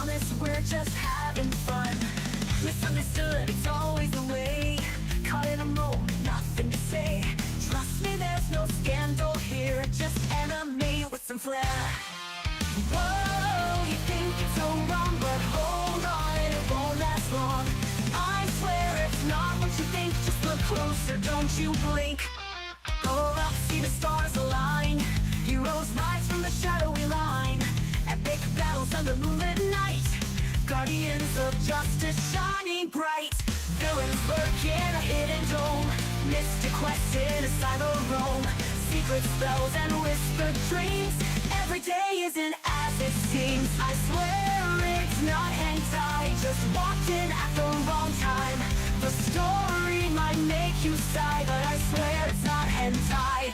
promise we're just having fun. Misunderstood, it's always the way. Caught in a moment, nothing to say. Trust me, there's no scandal here. Just anime with some flair. Whoa, you think it's so wrong, but hold on, it won't last long. I swear it's not what you think. Just look closer, don't you blink. Go up, see the stars align. Heroes rise from the shadowy line. Epic battles under moonlit night. Guardians of justice shining bright. Villains lurk in a hidden dome. Mystic quests in a cyber roam. Secret spells and whispered dreams. Every day isn't as it seems. I swear it's not hentai. Just walked in at the wrong time. The story might make you sigh, but I swear it's not hentai.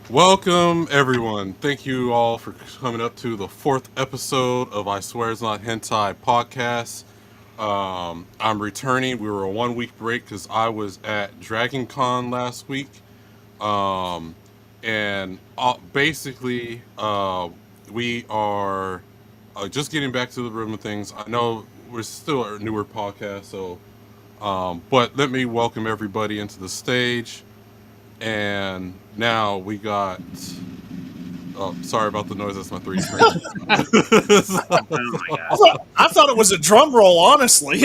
Welcome, everyone. Thank you all for coming up to the 4th episode of I Swear It's Not Hentai podcast. I'm returning. We were a 1-week break because I was at Dragoncon last week. Basically, we are just getting back to the rhythm of things. I know we're still a newer podcast, so but let me welcome everybody into the stage. And now we got. Oh, sorry about the noise. That's my 3D printer. I thought it was a drum roll, honestly.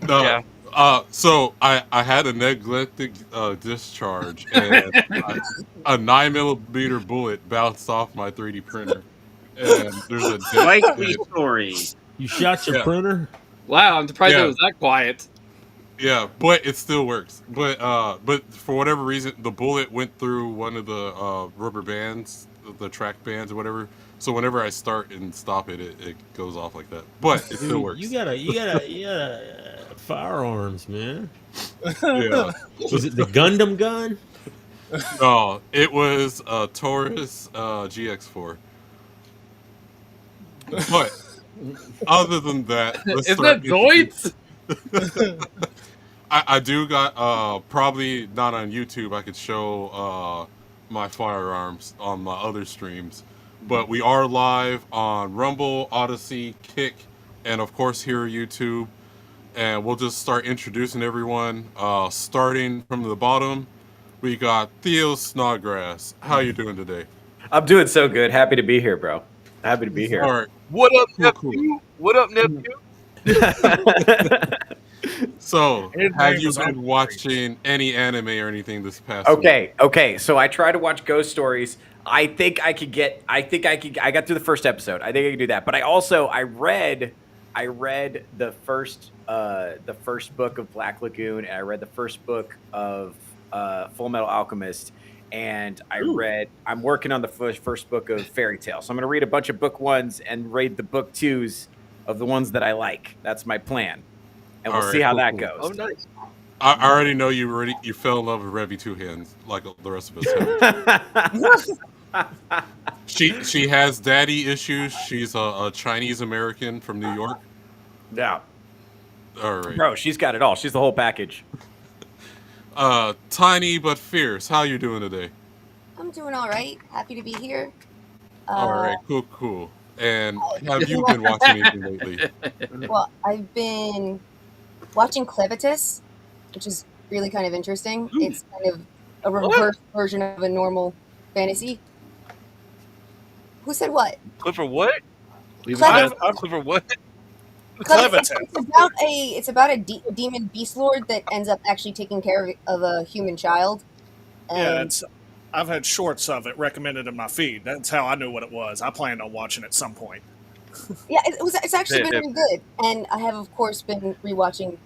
No. Yeah. So I had a neglected discharge, and a 9mm bullet bounced off my 3D printer, and there's a Likely story. You shot your printer? Wow, I'm surprised it was that quiet. Yeah, but it still works. But for whatever reason, the bullet went through one of the rubber bands, the track bands or whatever. So whenever I start and stop it, it goes off like that. But it still works. You gotta firearms, man. Yeah. Was it the Gundam gun? No, it was a Taurus GX4. But other than that, Isn't that Zoids? I do got probably not on YouTube. I could show my firearms on my other streams, but we are live on Rumble, Odyssey, Kick, and of course here YouTube. And we'll just start introducing everyone. Starting from the bottom, we got Theo Snodgrass. How you doing today? I'm doing so good. Happy to be here, bro. Happy to be here. All right. What up, Cool, nephew? cool. What up, nephew? So, have you been watching any anime or anything this past week? Okay. So I try to watch ghost stories. I got through the first episode. I think I can do that. But I read the first book of Black Lagoon, and I read the first book of Full Metal Alchemist, and I'm working on the first book of Fairy Tail. So I'm going to read a bunch of book ones and read the book twos of the ones that I like. That's my plan. And we'll see how that goes. Oh, nice. I already know you fell in love with Revy Two Hands, like the rest of us have. She has daddy issues. She's a Chinese American from New York. Yeah. All right. Bro, she's got it all. She's the whole package. Tiny but fierce. How you doing today? I'm doing all right. Happy to be here. All right. Cool. And have you been watching anything lately? Well, I've been watching Clevitus, which is really kind of interesting. It's kind of a reverse version of a normal fantasy. Who said what? Clifford what? Clifford what? Clevitus. It's about a demon beast lord that ends up actually taking care of a human child. Yeah, I've had shorts of it recommended in my feed. That's how I knew what it was. I planned on watching it at some point. Yeah, it's actually been really good. And I have, of course, been rewatching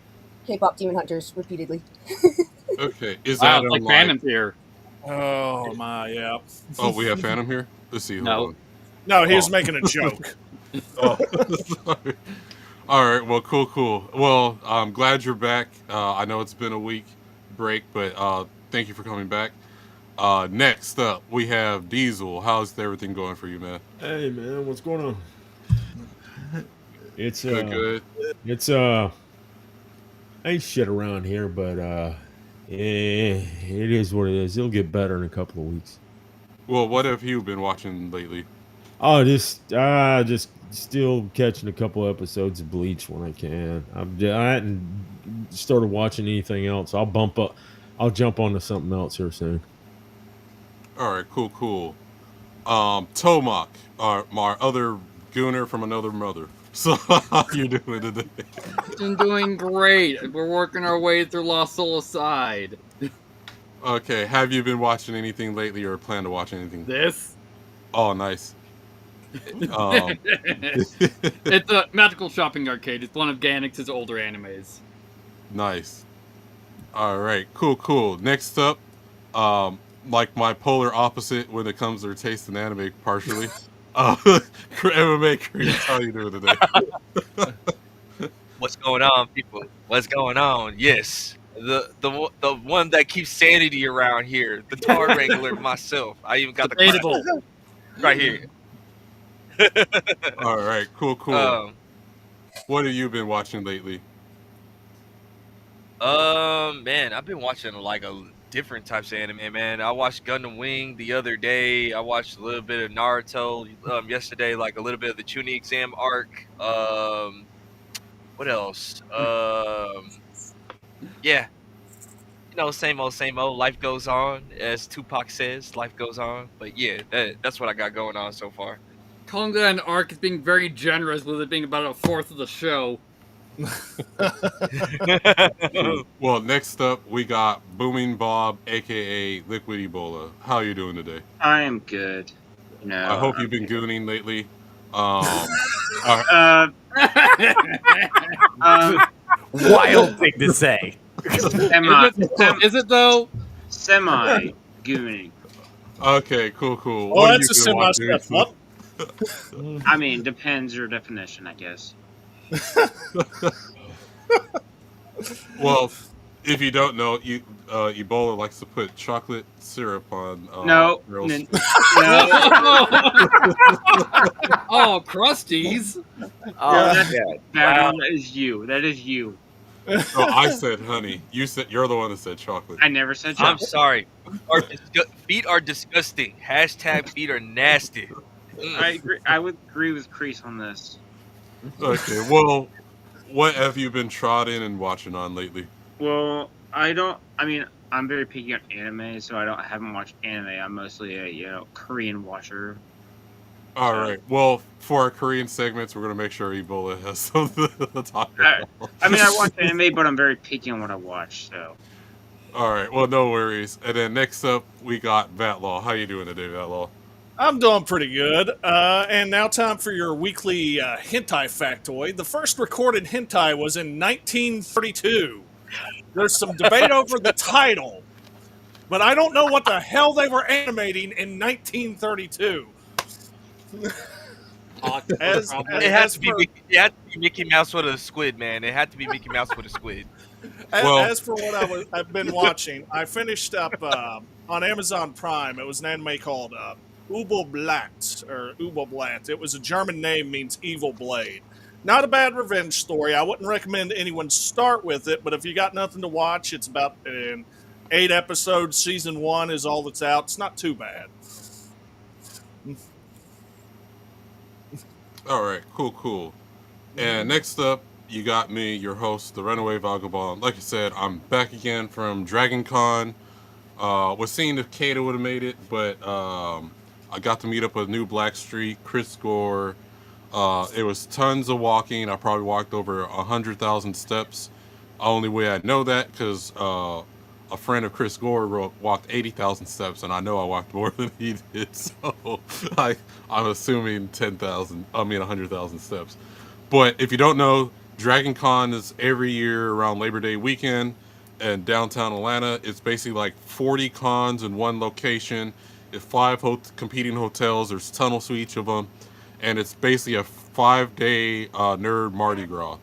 K-pop Demon Hunters repeatedly. Okay. Is that like Phantom here? Oh, my, yeah. Oh, we have Phantom here? Let's see. No. No, he was making a joke. Oh, sorry. All right. Well, cool. Well, I'm glad you're back. I know it's been a week break, but thank you for coming back. Next up, we have Diesel. How's everything going for you, man? Hey, man, what's going on? It's good. It's ain't shit around here, but it is what it is. It'll get better in a couple of weeks. Well, what have you been watching lately? Oh, just still catching a couple episodes of Bleach when I can. I hadn't started watching anything else. I'll jump onto something else here soon. All right, cool. Toemock, my other gooner from another mother. So how you doing today? I'm doing great. We're working our way through Lost Soul Aside. Okay, have you been watching anything lately or plan to watch anything? This? Oh, nice. It's a magical shopping arcade. It's one of Ganix's older animes. Nice. All right, cool. Next up, like my polar opposite when it comes to taste in anime, partially. MMA Chris, how you doing today? What's going on, people? What's going on? Yes, the one that keeps sanity around here, the tar wrangler myself. I even got the Debatable. right here. All right, cool. What have you been watching lately? Man, I've been watching like a different types of anime. Man, I watched Gundam Wing the other day. I watched a little bit of Naruto yesterday, like a little bit of the Chunin exam arc. What else? Yeah, same old. Life goes on, as Tupac says. Life goes on. But yeah, that's what I got going on so far. Calling that an arc is being very generous with it being about a fourth of the show. Well, next up we got Booming Bob, aka Liquid Ebola. How you doing today? I am good. I hope you've been gooning lately. All Uh, Wild thing to say. Is it though? Semi gooning. Okay, cool. Oh, What have that's you a been semi watching? step up. I mean, depends your definition, I guess. Well, if you don't know, Ebola likes to put chocolate syrup on No, girls. no. Oh, Krusties. Oh, that's- yeah. Vagabond, that is you. That is you. So I said honey. You're the one that said chocolate. I never said I'm chocolate. sorry. Feet are disgusting. Hashtag feet are nasty. I agree. I would agree with Crease on this. Okay, well, what have you been trotting and watching on lately? Well, I'm very picky on anime, so I haven't watched anime. I'm mostly a Korean watcher. All right. Well, for our Korean segments, we're gonna make sure Ebola has something to talk about. I watch anime, but I'm very picky on what I watch. So All right. Well, no worries. And then next up, we got Vatlaw. How you doing today, Vatlaw? I'm doing pretty good. And now time for your weekly hentai factoid. The first recorded hentai was in 1932. There's some debate over the title, but I don't know what the hell they were animating in 1932. It had to be Mickey Mouse with a squid, man. It had to be Mickey Mouse with a squid. As for what I've been watching, I finished up on Amazon Prime. It was an anime called Ubelblatt. It was a German name, means evil blade. Not a bad revenge story. I wouldn't recommend anyone start with it, but if you got nothing to watch, it's about 8 episodes. Season 1 is all that's out. It's not too bad. All right. Cool. And next up, you got me, your host, the Runaway Vagabond. Like I said, I'm back again from Dragoncon. Was seeing if Kato would have made it, but I got to meet up with New Blackstreet, Chris Gore. It was tons of walking. I probably walked over 100,000 steps. Only way I know that because a friend of Chris Gore walked 80,000 steps, and I know I walked more than he did. So I'm assuming 100,000 steps. But if you don't know, DragonCon is every year around Labor Day weekend in downtown Atlanta. It's basically like 40 cons in one location. It's 5 competing hotels. There's tunnels to each of them. And it's basically a 5-day nerd Mardi Gras.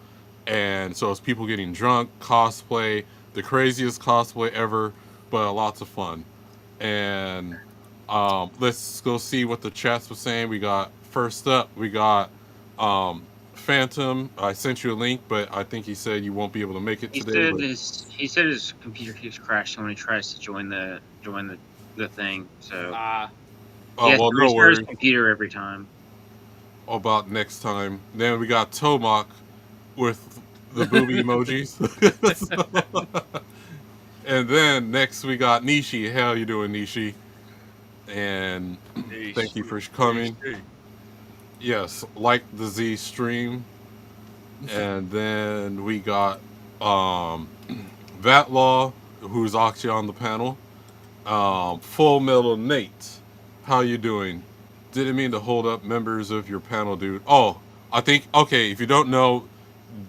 And so it's people getting drunk, cosplay, the craziest cosplay ever, but lots of fun. And let's go see what the chats were saying. First up, we got Phantom. I sent you a link, but I think he said you won't be able to make it today. He said his computer keeps crashing when he tries to join the thing. So He has well, to no restart his worries computer every time. about next time. Then we got Toemock with the booby emojis. And then next we got Nishi. How you doing, Nishi? And thank you for coming. Yes, like the Z stream. And then we got Vatlaw, who's actually on the panel. Full Metal Nate, how you doing? Didn't mean to hold up members of your panel, dude. Oh, I think, okay, if you don't know,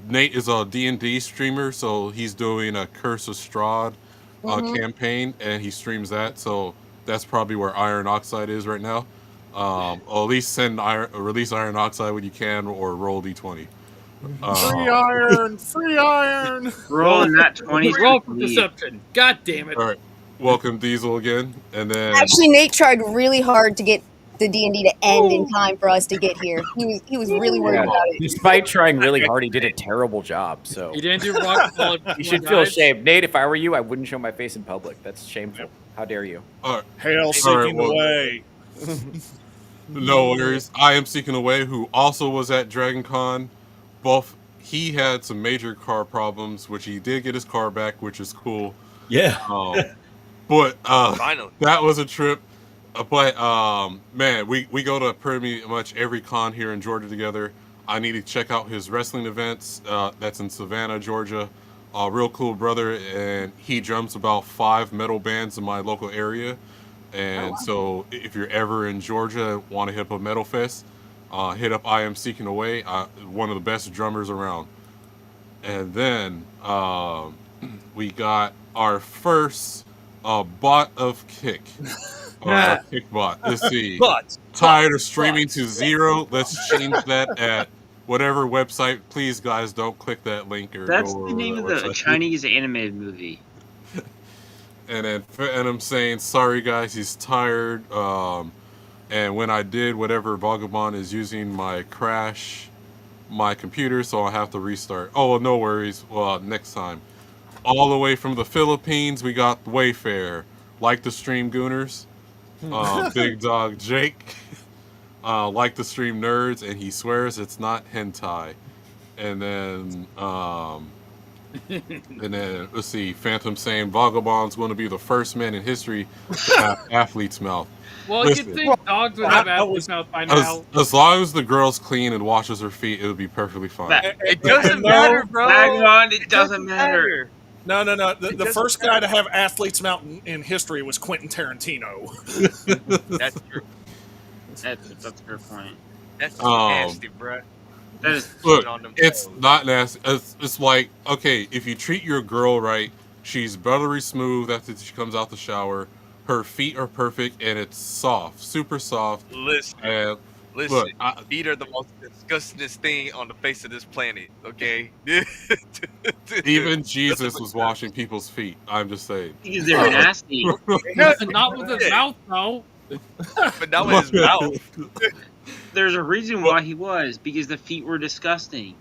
Nate is a D&D streamer, so he's doing a Curse of Strahd campaign, and he streams that, so that's probably where IRONOXcIDE is right now. Or at least release IRONOXcIDE when you can, or roll D20. Free iron, free iron. Rolling that 20. Roll for deception. God damn it. All right, welcome Diesel again, and then Actually, Nate tried really hard to get the D&D to end in time for us to get here. He was really worried Yeah. about it. Despite trying really hard, he did a terrible job. So You didn't do rock solid. you should feel ashamed, Nate. If I were you, I wouldn't show my face in public. That's shameful. How dare you? Hail seeking well, away. No worries. I am Seeking Away, who also was at Dragoncon. He had some major car problems, which he did get his car back, which is cool. Yeah. But Finally. that was a trip. But man, we go to pretty much every con here in Georgia together. I need to check out his wrestling events. That's in Savannah, Georgia. Real cool brother, and he drums about 5 metal bands in my local area. And so if you're ever in Georgia, want to hit up a metal fest, hit up I Am Seeking Away, one of the best drummers around. And then we got our first bot of Kick. Kick bot. Let's see. Tired of streaming to 0? Let's change that at whatever website. Please, guys, don't click that link. That's the name of the Chinese animated movie. And then Phantom saying, sorry guys, he's tired. And when I did whatever, Vagabond is using my computer, so I'll have to restart. Oh, well, no worries. Well, next time. All the way from the Philippines, we got Wayfair. Like the stream Gooners. Big Dog Jake. Like the stream Nerds, and he swears it's not hentai. And then let's see, Phantom saying Vagabond's going to be the first man in history to have athlete's mouth. Well, Listen, you'd think dogs would have athlete's mouth by now. as long as the girl's clean and washes her feet, it would be perfectly fine. It doesn't matter, bro. Vagabond, it doesn't matter. No. The first guy to have athlete's mouth in history was Quentin Tarantino. That's true. That's a fair point. That's nasty, bro. That is Look, on them it's toes. not nasty. It's like, okay, if you treat your girl right, she's buttery smooth after she comes out the shower. Her feet are perfect, and it's soft, super soft. Listen, And listen. look, Feet are the most disgustingest thing on the face of this planet. Okay. even Jesus was washing people's feet. I'm just saying. because they're nasty. Not with his mouth, though. But not with his mouth. There's a reason why he was, because the feet were disgusting.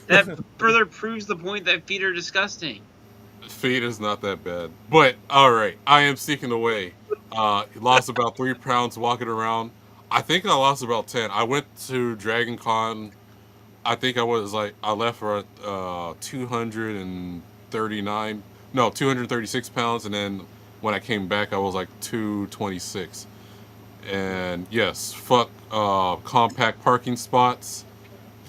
That further proves the point that feet are disgusting. Feet is not that bad. But, alright, I am Seeking Away. He lost about 3 pounds walking around. I think I lost about 10. I went to Dragoncon. I think I left for 236 pounds, and then when I came back, I was like 226. And yes, fuck compact parking spots.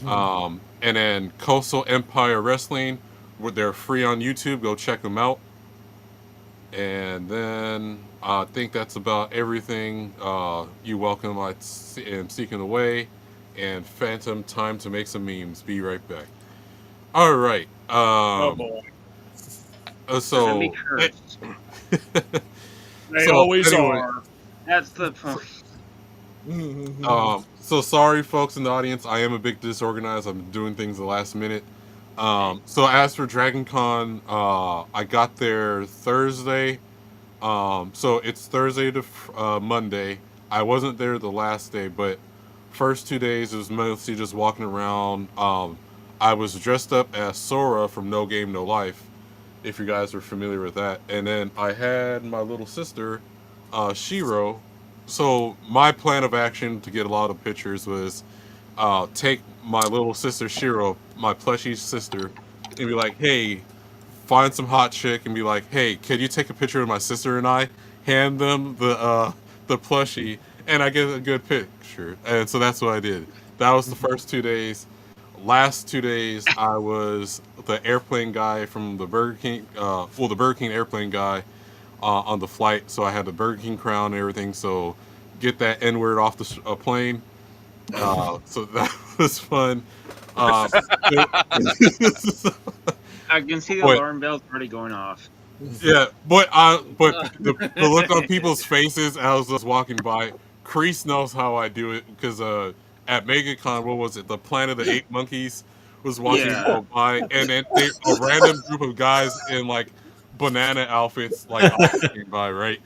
And then Coastal Empire Wrestling, where they're free on YouTube. Go check them out. And then I think that's about everything. You welcome. I am Seeking Away, and Phantom. Time to make some memes. Be right back. All right. Oh boy, So Let me curse. they So, always anyway. are. That's the point. So sorry, folks in the audience. I am a bit disorganized. I'm doing things the last minute. So as for Dragoncon, I got there Thursday. So it's Thursday to Monday. I wasn't there the last day, but first 2 days it was mostly just walking around. I was dressed up as Sora from No Game No Life, if you guys are familiar with that. And then I had my little sister, Shiro, so my plan of action to get a lot of pictures was take my little sister Shiro, my plushie sister, and be like, hey, find some hot chick and be like, hey, can you take a picture of my sister and I? Hand them the plushie, and I get a good picture. And so that's what I did. That was the first 2 days. Last 2 days, I was the airplane guy from the Burger King, the Burger King airplane guy on the flight. So I had the Burger King crown and everything. So get that N-word off the plane. So that was fun. I can see the Wait. alarm bells already going off. Yeah, but the look on people's faces as I was just walking by, Kreese knows how I do it because at MegaCon, what was it? The Planet of the Eight Monkeys was walking Yeah. by, and then a random group of guys in like banana outfits like walking by, right?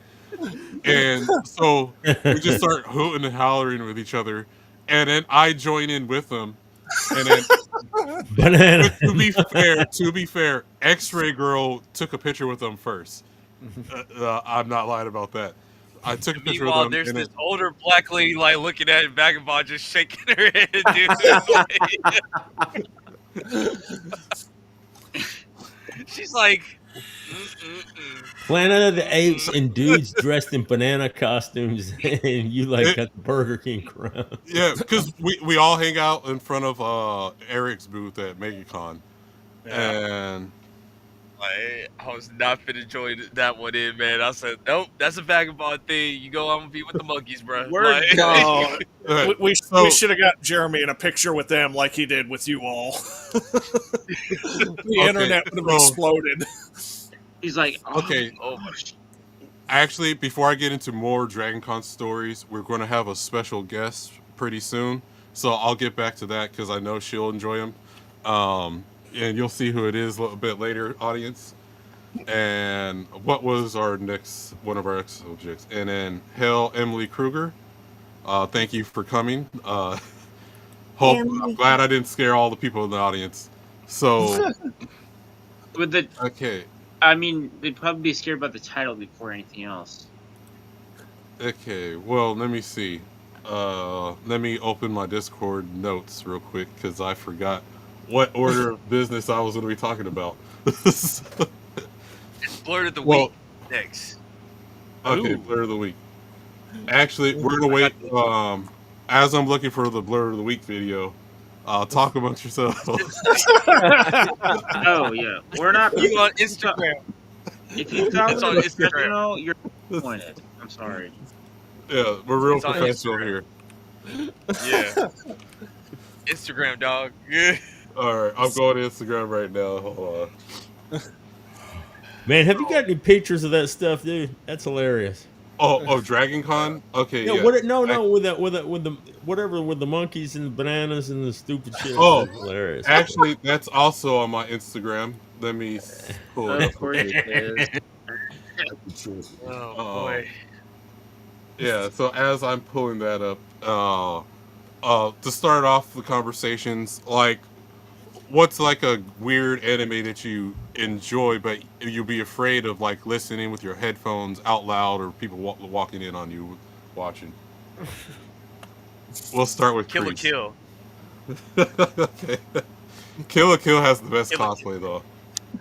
And so we just start hooting and hollering with each other, and then I join in with them, and then. Banana. But to be fair, X-Ray Girl took a picture with them first. I'm not lying about that. I took a picture with Meanwhile, them. there's and this older black lady like looking at Vagabond, just shaking her head, dude. She's like, Planet of the Apes and dudes dressed in banana costumes, and you like got the Burger King crown. Yeah, because we all hang out in front of Eric's booth at MegaCon, and I was not finna join that one in, man. I said, nope, that's a Vagabond thing. You go, I'm gonna be with the monkeys, bro. Word. No, we So- should have got Jeremy in a picture with them like he did with you all. The internet would have exploded. He's like, oh, Okay. Oh my shit. Actually, before I get into more DragonCon stories, we're going to have a special guest pretty soon. So I'll get back to that because I know she'll enjoy them. And you'll see who it is a little bit later, audience. And what was one of our next subjects? And then Emily Kruger. Thank you for coming. I'm glad I didn't scare all the people in the audience. So, with the. okay. I mean, they'd probably be scared about the title before anything else. Okay, well, let me see. Let me open my Discord notes real quick because I forgot what order of business I was going to be talking about. It's Blurred of the Week next. Okay, Ooh. Blur of the Week. Actually, we're going to wait. As I'm looking for the Blur of the Week video, talk amongst yourselves. Oh yeah, we're not. You on Instagram? If you talk It's on about Instagram. professional, you're disappointed. I'm sorry. Yeah, we're real It's on professional Instagram. here. Yeah. Instagram, dog. Yeah. All right, I'm going to Instagram right now. Hold on. Man, have you got any pictures of that stuff, dude? That's hilarious. Oh, DragonCon? Okay, Yeah, yeah. with the monkeys and the bananas and the stupid shit. Oh, That's hilarious. Actually, that's also on my Instagram. Let me pull it Of up. course it is. Oh boy. Yeah, so as I'm pulling that up, to start off the conversations, like, what's like a weird anime that you enjoy, but you'll be afraid of like listening with your headphones out loud or people walking in on you watching? We'll start with Kill a Kreese. Kill. Okay. Kill a Kill has the best Kill la cosplay though.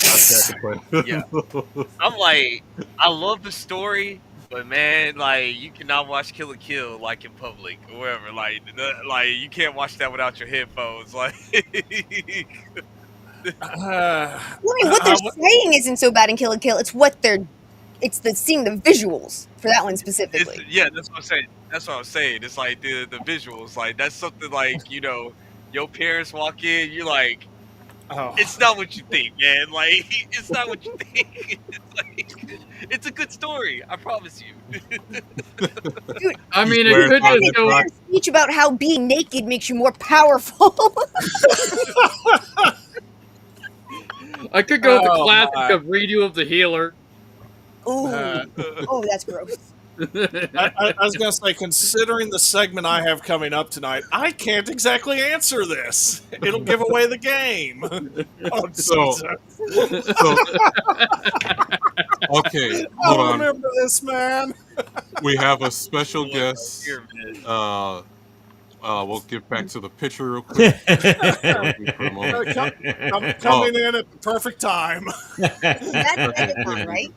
I can't complain. Yeah. I'm like, I love the story, but man, like, you cannot watch Kill la Kill like in public or wherever. Like, you can't watch that without your headphones. Like, I mean, what they're saying isn't so bad in Kill la Kill. It's seeing the visuals for that one specifically. yeah, that's what I'm saying. That's what I'm saying. It's like the visuals. Like, that's something like, you know, your parents walk in, you're like, it's not what you think, man. Like, it's not what you think. It's like, it's a good story. I promise you. Dude, I mean, Swear it could by just the go. rock. speech about how being naked makes you more powerful. I could go with the Oh, classic my. of redo of the healer. Ooh, oh, that's gross. I was going to say, considering the segment I have coming up tonight, I can't exactly answer this. It'll give away the game. Oh, So- Okay, hold I on. remember this, man. We have a special guest. Here, man. We'll get back to the picture real quick. For a moment. Coming in at the perfect time. That's Vagabond, right?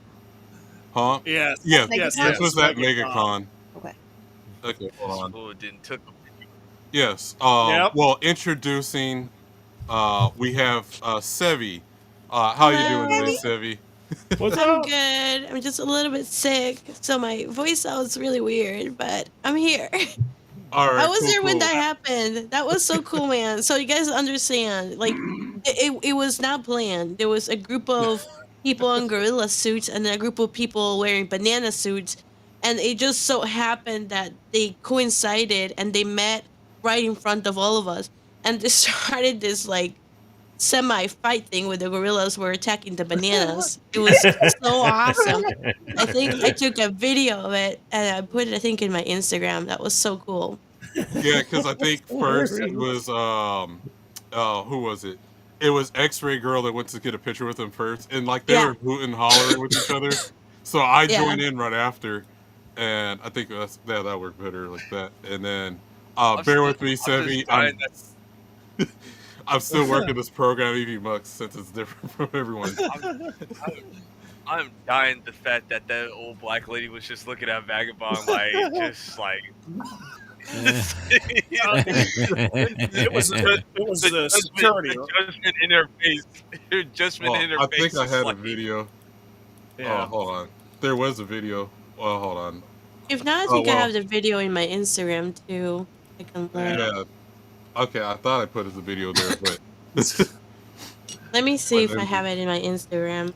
Huh? Yes. Yeah, Yes, this was at MegaCon. MegaCon. Okay. Okay, hold on. Oh, it didn't took. Yes. Yep. Well, introducing, we have Sevi. How you doing today, Sevi? What's I'm up? good. I'm just a little bit sick, so my voice sounds really weird, but I'm here. All right. I was there when cool. that happened. That was so cool, man. So you guys understand, like, it was not planned. There was a group of people in gorilla suits and a group of people wearing banana suits, and it just so happened that they coincided and they met right in front of all of us, and they started this like semi-fight thing where the gorillas were attacking the bananas. It was so awesome. I think I took a video of it and I put it, I think, in my Instagram. That was so cool. Yeah, because I think first it was who was it? It was X-Ray Girl that went to get a picture with him first, and like they Yeah. were hooting and hollering with each other. So I Yeah. joined in right after, and I think that worked better like that. And then I'm bear still- with me, I'm just Sevi. dying I'm still working this program EV Mux since it's different from everyone. I'm dying the fact that that old black lady was just looking at Vagabond like, just like. It was the security. The judgment in her face. Her judgment in her I face. think I was had a like, video. Yeah. Oh, hold on. There was a video. Oh, hold on. If not, I Oh, think I well. have the video in my Instagram too. I can learn. Yeah. Okay, I thought I put the video there, but Let me see if I then- have it in my Instagram.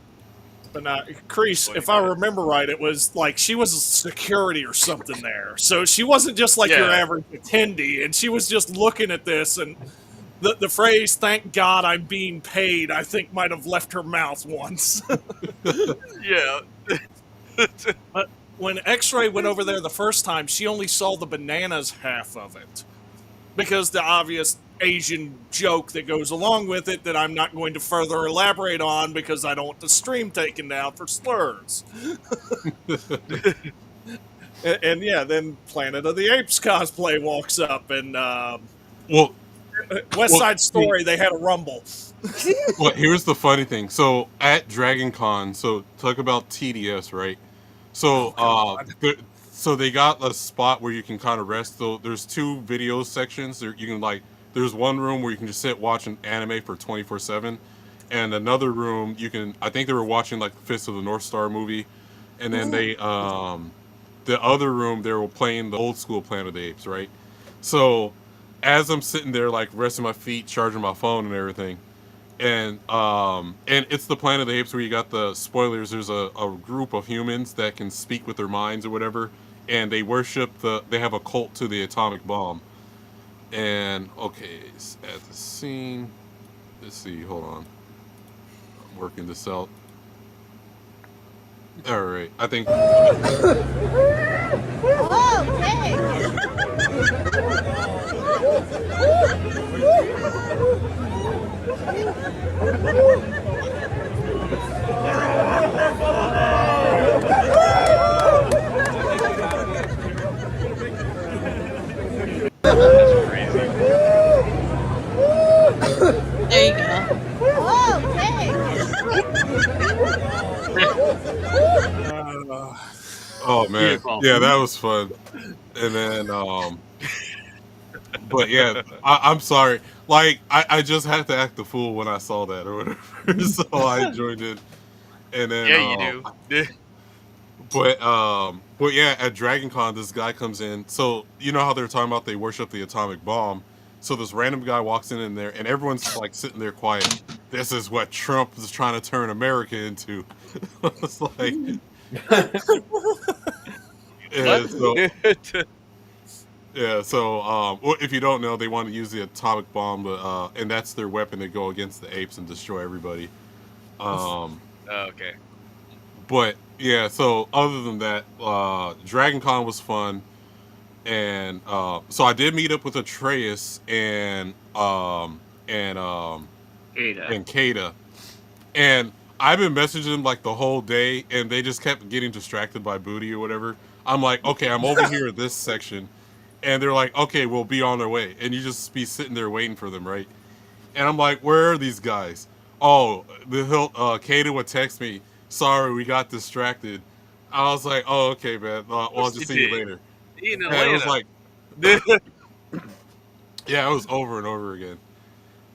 But Crease, if I remember right, it was like she was security or something there. So she wasn't just like your Yeah. average attendee, and she was just looking at this. And the phrase "Thank God I'm being paid," I think, might have left her mouth once. Yeah. When X-Ray went over there the first time, she only saw the bananas half of it because the obvious Asian joke that goes along with it that I'm not going to further elaborate on because I don't want the stream taken down for slurs. and yeah, then Planet of the Apes cosplay walks up, and well, West Side Story, they had a rumble. well, here's the funny thing. So at Dragoncon, so talk about TDS, right? So so they got a spot where you can kind of rest. So there's two video sections. There you can like there's one room where you can just sit watching anime for 24/7, and another room you can. I think they were watching like the Fist of the North Star movie, and then they the other room they were playing the old school Planet of the Apes, right? So as I'm sitting there like resting my feet, charging my phone and everything, and it's the Planet of the Apes where you got the spoilers. There's a group of humans that can speak with their minds or whatever, and they worship they have a cult to the atomic bomb. And okay, at the scene, let's see, hold on, I'm working this out. All right, I think. That's crazy. There you go. Oh man, Beautiful. yeah, that was fun. And then, but yeah, I'm sorry. Like, I just had to act the fool when I saw that or whatever, so I joined it. And then, Yeah, you do. But yeah, at DragonCon, this guy comes in. So you know how they're talking about they worship the atomic bomb. So this random guy walks in there, and everyone's like sitting there quiet. This is what Trump is trying to turn America into. It's like, yeah, so well, if you don't know, they want to use the atomic bomb, and that's their weapon to go against the apes and destroy everybody. Okay. But yeah. So other than that, DragonCon was fun, and so I did meet up with Atreus and Ada. and Kata, and I've been messaging them like the whole day, and they just kept getting distracted by booty or whatever. I'm like, okay, I'm over here at this section, and they're like, okay, we'll be on their way, and you just be sitting there waiting for them, right? And I'm like, where are these guys? Oh, Kata would text me, sorry, we got distracted. I was like, oh, okay, man. Well, I'll just see you later. In And it was Atlanta. like, yeah, it was over and over again.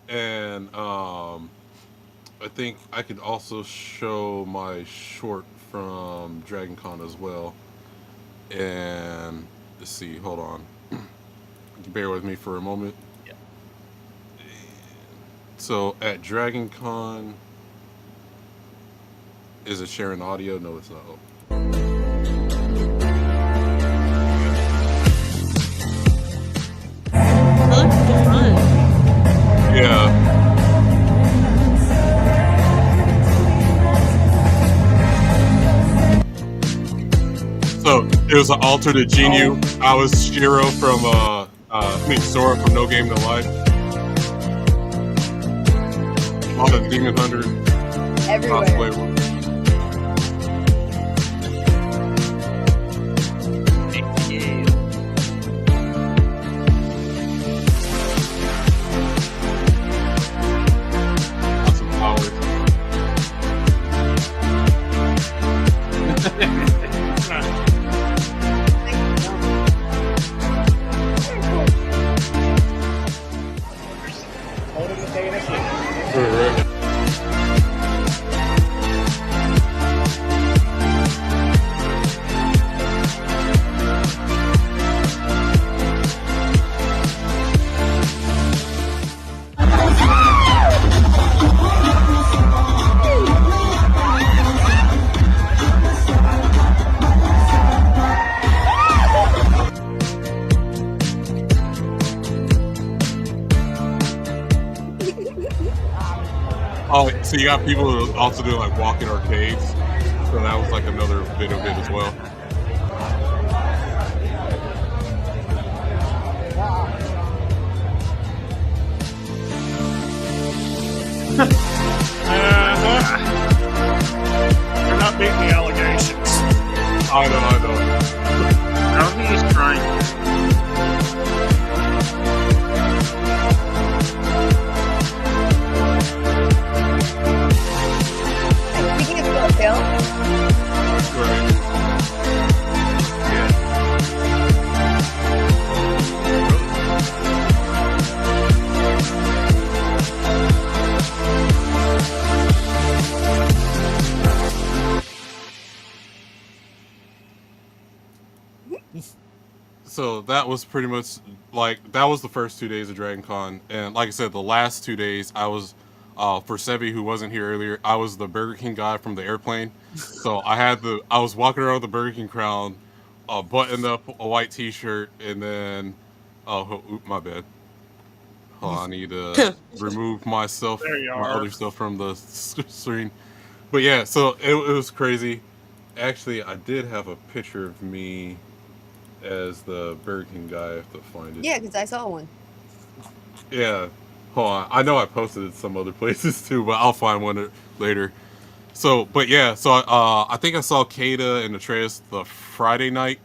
And I think I could also show my short from DragonCon as well. And let's see, hold on. Bear with me for a moment. Yeah. So at DragonCon, is it sharing audio? No, it's not. That looks fun. Yeah. So it was an alternate Genu. I was Shiro from Sora from No Game No Life. A lot of Demon Hunter Everywhere. cosplay work. Lots of powers. Right. Oh, so you got people who also do like walk-in arcades. So that was like another bit of it as well. You're not beating the allegations. I know. I don't think he's trying. Speaking of Phil, Right. So that was pretty much like that was the first 2 days of DragonCon, and like I said, the last 2 days I was for Sevi who wasn't here earlier. I was the Burger King guy from the airplane, so I was walking around the Burger King crowd, buttoned up a white T-shirt, and then my bad. Hold on, I need to remove myself, There you my are. other stuff from the screen. But yeah, so it was crazy. Actually, I did have a picture of me as the Burger King guy. I have to find it. yeah, because I saw one. Yeah. Hold on. I know I posted it some other places too, but I'll find one later. So, but yeah, so I think I saw Kata and Atreus the Friday night.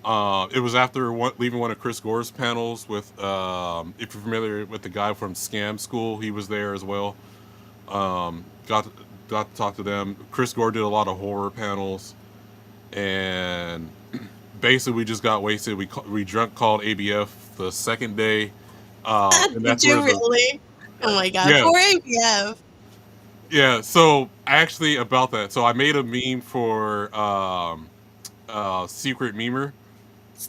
It was after leaving one of Chris Gore's panels with, if you're familiar with the guy from Scam School, he was there as well. Got to talk to them. Chris Gore did a lot of horror panels, and basically we just got wasted. We drunk called ABF the second day. And Did that's you where the, really? Oh my god. Yeah. Poor ABF. yeah. So actually about that, so I made a meme for Secret Memer,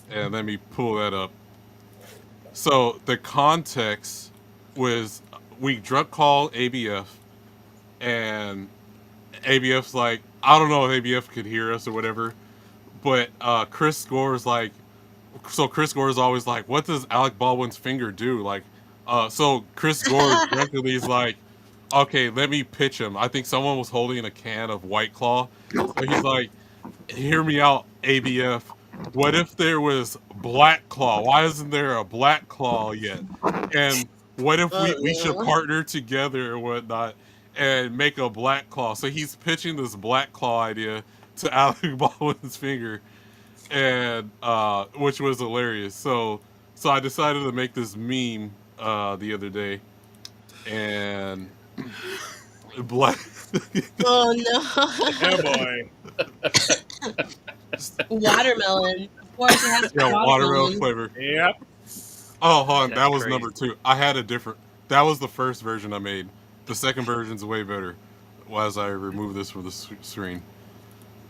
and let me pull that up. So the context was we drunk called ABF, and ABF's like, I don't know if ABF could hear us or whatever, but Chris Gore's like, so Chris Gore is always like, what does Alec Baldwin's finger do? Like, so Chris Gore directly is like, okay, let me pitch him. I think someone was holding a can of White Claw. So he's like, hear me out, ABF. What if there was Black Claw? Why isn't there a Black Claw yet? And what if we should partner together and whatnot and make a Black Claw? So he's pitching this Black Claw idea to Alec Baldwin's finger, and which was hilarious. So I decided to make this meme the other day, and Black. Oh no. Oh boy. Watermelon. Of course, it has to be Yeah, watermelon watermelon. flavor. Yep. Oh, hold on. That's That was crazy. number 2. I had a different. That was the first version I made. The second version's way better. As I remove this from the screen.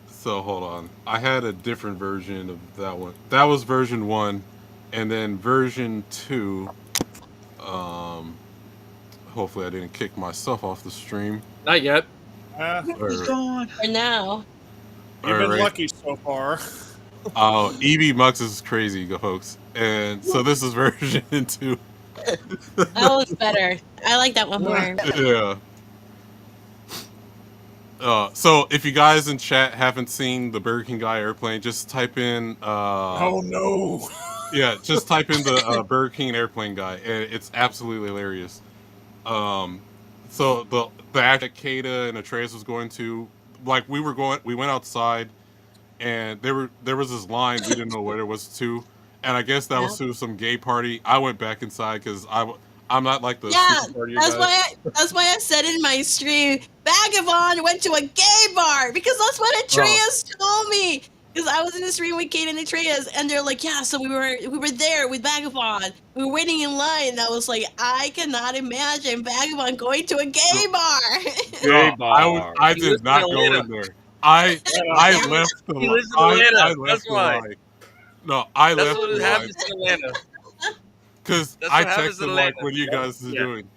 So hold on. I had a different version of that one. That was version 1, and then version 2. Hopefully I didn't kick myself off the stream. Not yet. Or- For now. You've been Alright. lucky so far. Oh, EB Mux is crazy, folks. And so this is version 2. That was better. I like that one more. Yeah. So if you guys in chat haven't seen the Burger King guy airplane, just type in Oh no. yeah, just type in the Burger King airplane guy, and it's absolutely hilarious. So the act that Kata and Atreus was going to, like, we went outside, and there was this line we didn't know what it was to, and I guess that was to some gay party. I went back inside because I'm not like the Yeah, super party that's guy. why I said in my stream, Vagabond went to a gay bar because that's what Atreus told me. Because I was in the stream with Kate and Atreus, and they're like, yeah, so we were there with Vagabond. We were waiting in line, and I was like, I cannot imagine Vagabond going to a gay bar. I did not go in there. I left the He lives in I Atlanta, left that's the why. line. No, I That's left what the line happens in Atlanta. because That's I what happens in texted like Atlanta. what you guys are doing.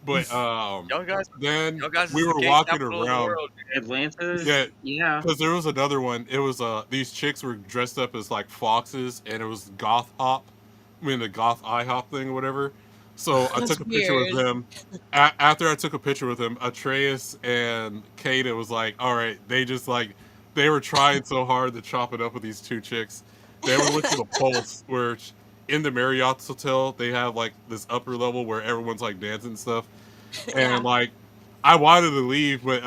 But Y'all guys, then y'all guys we is the were gay walking capital of the around. world. Atlanta. Yeah, Yeah. because there was another one. It was these chicks were dressed up as like foxes, and it was goth hop. I mean the goth IHOP thing or whatever. So I That's took a picture with weird. them. After I took a picture with them, Atreus and Kate, it was like, all right, they were trying so hard to chop it up with these two chicks. Then we went to the Pulse, where in the Marriott's hotel they have like this upper level where everyone's like dancing and stuff. And like, I wanted to leave, but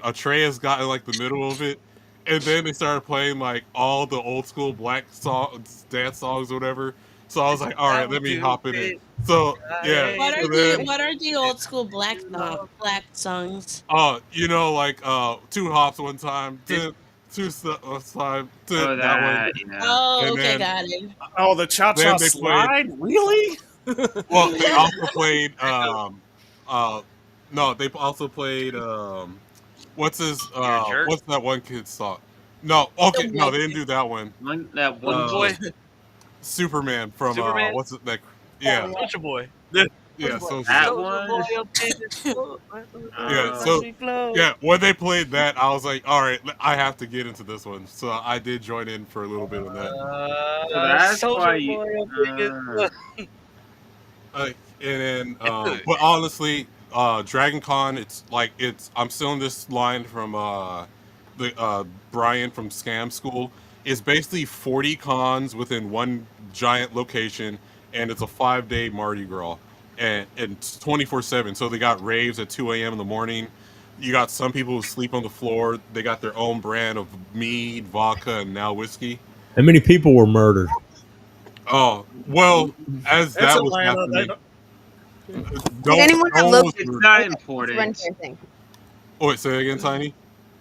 Atreus got in like the middle of it, and then they started playing like all the old school black songs, dance songs, or whatever. So I was like, all right, let me hop in it. So yeah, What so are then, what are the old school black songs? you know, like two hops one time, two time, Oh, that one. yeah. Oh, And okay, then- got it. Oh, the cha-cha Then they slide? Really? Well, they also played no, they also played what's jerk? what's that one kid's song? No, okay, no, they didn't do that one. That one Boy, Superman from Superman? what's it that yeah, Soldier Boy. yeah, so That Soulja one? Boy up in this floor. Yeah, Oh. so yeah, when they played that, I was like, all right, I have to get into this one. So I did join in for a little bit of that. That's Soulja why you- Boy up in this floor. And then, but honestly, DragonCon, I'm stealing this line from the Brian from Scam School. It's basically 40 cons within one giant location, and it's a 5-day Mardi Gras, and it's 24/7. So they got raves at 2 a.m. in the morning. You got some people who sleep on the floor. They got their own brand of mead, vodka, and now whiskey. How many people were murdered? Oh well, as That's that was Atlanta. They happening. don't- Did anyone have one Loki? was It's murdered. not Run important. fair thing. Oh, wait, say it again, Tiny.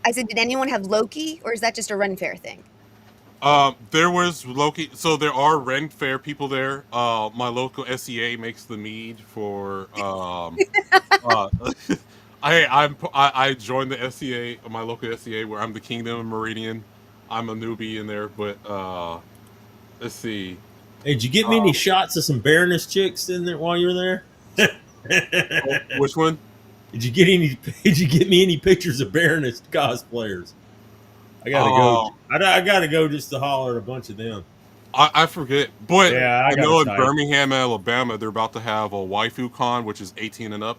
I said, did anyone have Loki, or is that just a run fair thing? There was Loki. So there are Ren Fair people there. My local SEA makes the mead for. I joined the SEA, my local SEA, where I'm the Kingdom of Meridian. I'm a newbie in there, but let's see. Hey, did you get me any shots of some Baroness chicks in there while you were there? Which one? Did you get any? Did you get me any pictures of Baroness cosplayers? I gotta go. I gotta go just to holler at a bunch of them. I forget, but Yeah, I I know in gotta type. Birmingham, Alabama, they're about to have a waifu con, which is 18 and up.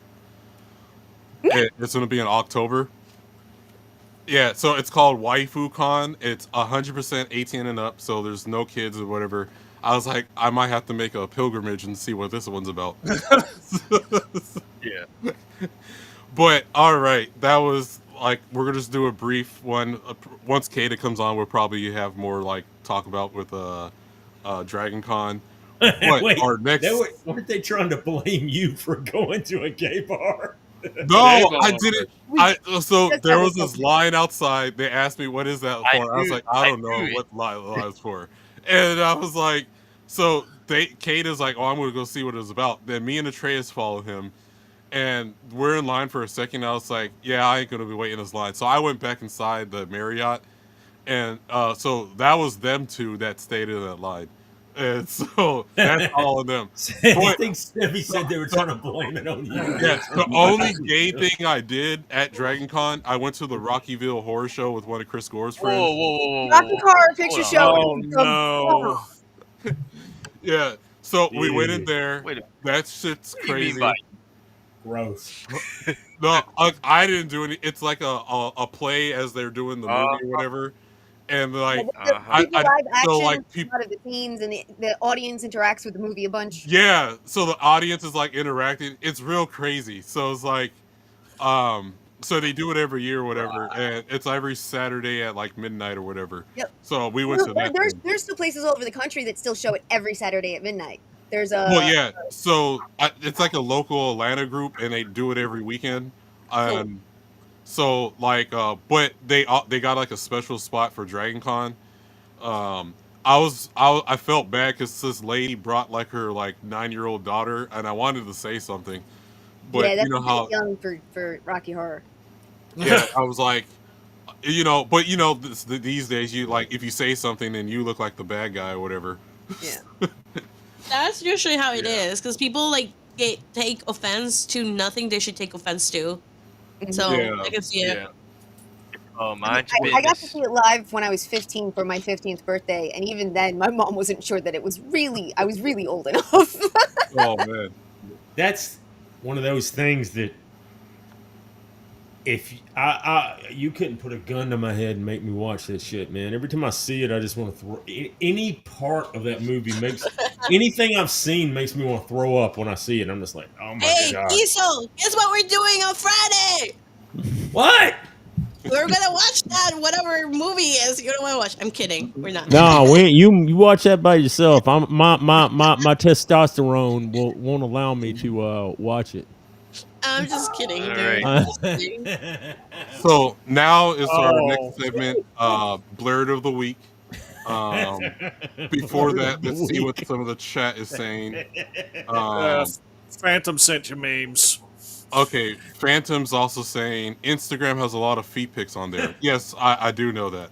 It's going to be in October. Yeah, so it's called WaifuCon. It's 100% 18 and up, so there's no kids or whatever. I was like, I might have to make a pilgrimage and see what this one's about. Yeah. But all right, that was like we're gonna just do a brief one. Once Kata comes on, we'll probably have more like talk about with DragonCon. But Wait, our next weren't they trying to blame you for going to a gay bar? no, I bar. didn't. So there was this line outside. They asked me what is that for. I was like, I don't know what line was for, and I was like, so Kata's like, oh, I'm gonna go see what it was about. Then me and Atreus follow him. And we're in line for a second. I was like, yeah, I ain't going to be waiting in this line. So I went back inside the Marriott. And so that was them two that stayed in that line. And so that's all of them. I think Stevie said they were trying to blame it on you. Yeah, the only gay thing I did at DragonCon, I went to the Rockyville Horror Show with one of Chris Gore's Whoa, friends. whoa. Rocky Horror Picture Show. Oh no! Yeah, so we went in Dude. there. Wait a- That shit's What do you mean crazy. by- Gross. No, I didn't do any. It's like a play as they're doing the movie or whatever, and like Uh-huh. Live action, so like a lot of the scenes, and the audience interacts with the movie a bunch. yeah, so the audience is like interacting. It's real crazy. So it's like, so they do it every year or whatever, and it's every Saturday at like midnight or whatever. Yep. So we went to that. thing. There's still places all over the country that still show it every Saturday at midnight. There's a Well, yeah. So it's like a local Atlanta group, and they do it every weekend. So like, but they got like a special spot for DragonCon. I felt bad because this lady brought like her like 9-year-old daughter, and I wanted to say something, but yeah, that's you know a bit how young for Rocky Horror. yeah, I was like, but these days you like if you say something and you look like the bad guy or whatever. Yeah. That's usually how it is, because people like take offense to nothing they should take offense to. So Yeah. I can see it. Yeah. Oh, mind your I got to business. see it live when I was 15 for my 15th birthday, and even then, my mom wasn't sure that I was really old enough. Oh man. That's one of those things that if you couldn't put a gun to my head and make me watch that shit, man. Every time I see it, I just want to throw any part of that movie makes anything I've seen makes me want to throw up when I see it. I'm just like, oh my Hey, god. Diesel, guess what we're doing on Friday? What? We're gonna watch that whatever movie is you don't want to watch. I'm kidding. We're not. No, you watch that by yourself. My testosterone won't allow me to watch it. I'm just kidding, All dude. right. I'm just kidding. So now is our Oh. next segment, Blurred of the Week. Before that, let's see what some of the chat is saying. Phantom sent you memes. Okay, Phantom's also saying Instagram has a lot of feet pics on there. Yes, I do know that.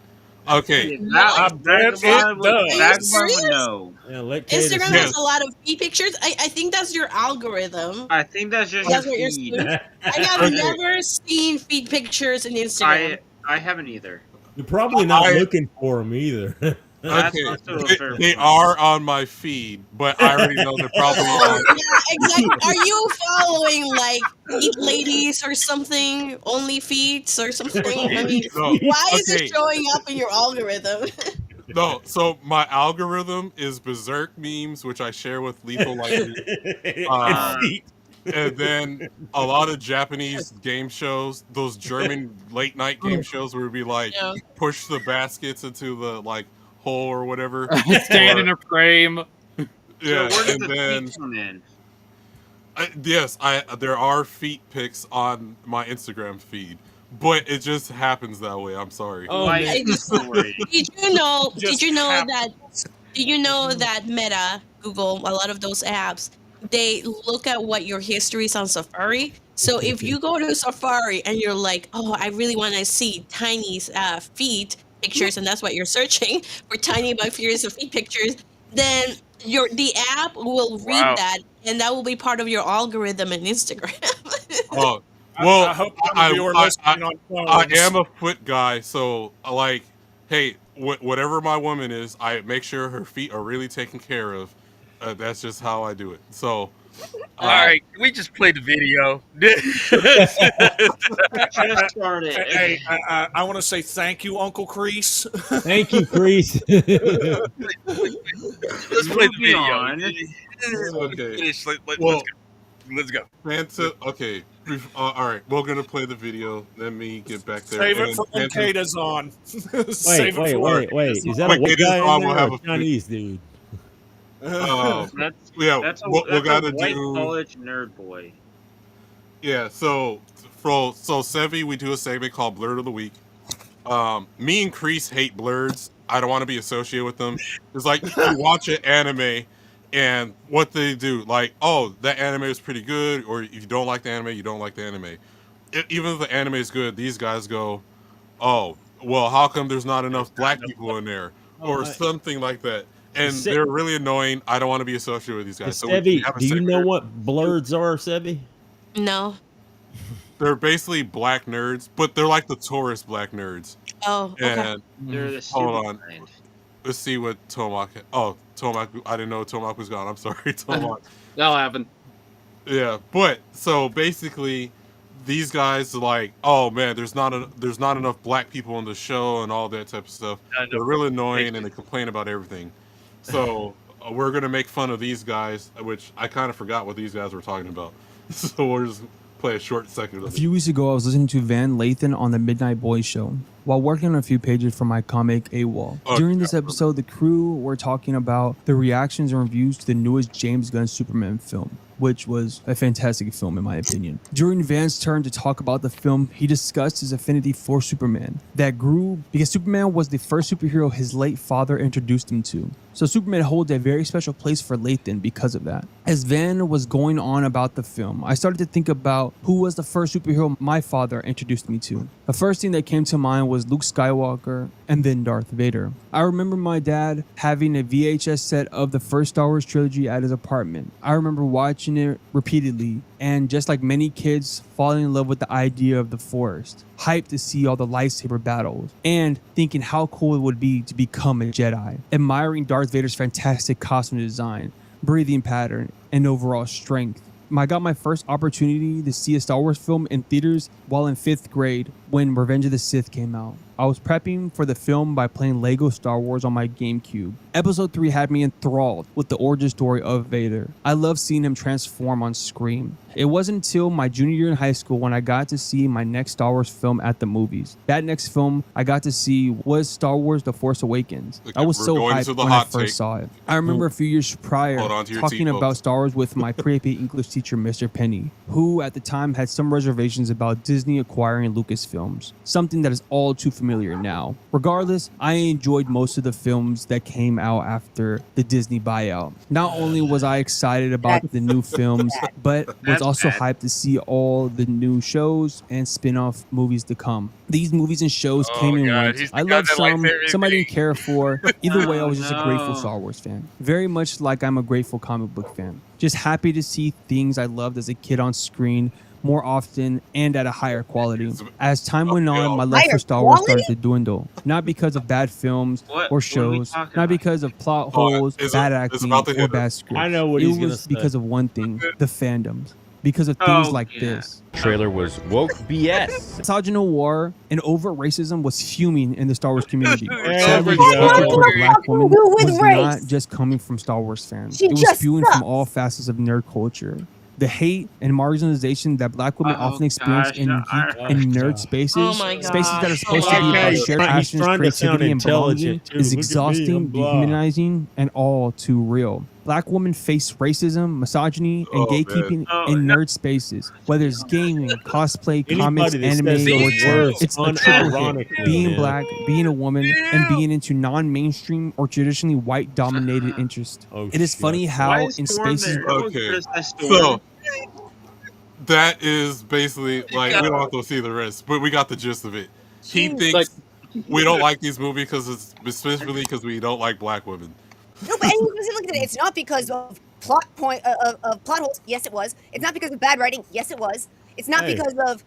Okay, That's it does. Are you serious? No. Yeah, let Kate Instagram Yes. has a lot of feet pictures. I think that's your algorithm. I think that's just That's your what you're feed. saying. I have Okay. never seen feet pictures in Instagram. I haven't either. You're probably not I- looking for them either. That's okay, also a fair they point. are on my feed, but I already know they're probably on. Yeah, exactly. Are you following like feet ladies or something? Only feet or something? I mean, No, why is okay. it showing up in your algorithm? No, so my algorithm is Berserk memes, which I share with Lethal Lightning. And feet. And then a lot of Japanese game shows, those German late night game shows where it'd be like Yeah. push the baskets into the like hole or whatever. Stand in a frame. Yeah, So where does and the then feed come in? yes, there are feet pics on my Instagram feed, but it just happens that way. I'm sorry. Oh, Like, man. story. Did you know? Just Did you know happens. that? Did you know that Meta, Google, a lot of those apps, they look at what your history is on Safari. So if you go to Safari and you're like, oh, I really want to see tiny feet pictures, and that's what you're searching for, tiny but furious feet pictures, then the app will read Wow. that, and that will be part of your algorithm in Instagram. Oh, well, I hope some of you are listening on I phones. am a foot guy, so like, hey, whatever my woman is, I make sure her feet are really taken care of. That's just how I do it. So, All right, can we just play the video? Just started. Hey, I want to say thank you, Uncle Crease. Thank you, Crease. Let's play the Moving video. on. Okay. Finish. Well, Let's go. Fanta. Okay. All right. We're gonna play the video. Let me get back there. Save it And for when Fanta- Kata's on. Wait. Is that a Wait, white it is guy on, in we'll there have or a few- Chinese dude? That's Yeah. that's a, What we that's gotta a white do? college nerd boy. Yeah. So Sevi, we do a segment called Blurred of the Week. Me and Crease hate blurs. I don't want to be associated with them. It's like you watch an anime, and what they do, like, oh, that anime is pretty good, or if you don't like the anime, you don't like the anime. Even if the anime is good, these guys go, oh, well, how come there's not enough black people in there, or something like that. And they're really annoying. I don't want to be associated with these guys. So we Sebi, have a do you segment know here. what blurs are, Sebi? No. They're basically black nerds, but they're like the tourist black nerds. Oh, okay. And They're the hold stupid on. kind. Let's see what Toemock. Oh, Toemock. I didn't know Toemock was gone. I'm sorry, Toemock. That'll happen. Yeah, but so basically, these guys are like, oh man, there's not enough black people on the show and all that type of stuff. They're really annoying and they complain about everything. So we're gonna make fun of these guys, which I kind of forgot what these guys were talking about. So we'll just play a short second A of it. few weeks ago, I was listening to Van Lathan on the Midnight Boys show while working on a few pages for my comic AWOL. During this episode, the crew were talking about the reactions and reviews to the newest James Gunn Superman film, which was a fantastic film in my opinion. During Van's turn to talk about the film, he discussed his affinity for Superman that grew because Superman was the first superhero his late father introduced him to. So Superman holds a very special place for Lathan because of that. As Van was going on about the film, I started to think about who was the first superhero my father introduced me to. The first thing that came to mind was Luke Skywalker and then Darth Vader. I remember my dad having a VHS set of the first Star Wars trilogy at his apartment. I remember watching it repeatedly and just like many kids, falling in love with the idea of the Force, hyped to see all the lightsaber battles, and thinking how cool it would be to become a Jedi, admiring Darth Vader's fantastic costume design, breathing pattern, and overall strength. I got my first opportunity to see a Star Wars film in theaters while in 5th grade when Revenge of the Sith came out. I was prepping for the film by playing Lego Star Wars on my GameCube. Episode 3 had me enthralled with the origin story of Vader. I loved seeing him transform on screen. It wasn't until my junior year in high school when I got to see my next Star Wars film at the movies. That next film I got to see was Star Wars The Force Awakens. I was so hyped when I first saw it. I remember a few years prior talking about Star Wars with my pre-AP English teacher, Mr. Penny, who at the time had some reservations about Disney acquiring Lucasfilms, something that is all too familiar now. Regardless, I enjoyed most of the films that came out after the Disney buyout. Not only was I excited about the new films, but was also hyped to see all the new shows and spin-off movies to come. These movies and shows came and went. I loved some I didn't care for. Either way, I was just a grateful Star Wars fan. Very much like I'm a grateful comic book fan. Just happy to see things I loved as a kid on screen more often and at a higher quality. As time went on, my love for Star Wars started to dwindle. Not because of bad films or shows, not because of plot holes, bad acting, or bad scripts. I know what he's gonna was say. because of one thing, the fandoms. Because of things like this. Trailer was woke BS. Misogynoir and overt racism was fuming in the Star Wars community. Sadly, we the go. hatred for the black woman was race. not just coming from Star Wars fans. She It was just spewing sucks. from all facets of nerd culture. The hate and marginalization that black women often experience in geek and nerd spaces, Oh my spaces that are gosh. supposed to be about Okay, shared he's passions, trying to sound creativity, and belonging, intelligent, too. is Look at me, exhausting, I'm blah. dehumanizing, and all too real. Black women face racism, misogyny, and gatekeeping in nerd spaces, whether it's gaming, cosplay, comics, Anybody that anime, says those or tech. words It's a triple hit. unironically, Being man. black, being a woman, and being into non-mainstream or traditionally white-dominated interests. Oh, It is shit. funny how Why is in Storm spaces there? Everyone Okay. criticized Storm. So that is basically like we don't have to see the rest, but we got the gist of it. He thinks we don't like these movies because it's specifically because we don't like black women. No, but and specifically today, it's not because of plot holes. Yes, it was. It's not because of bad writing. Yes, it was. It's not Hey. because of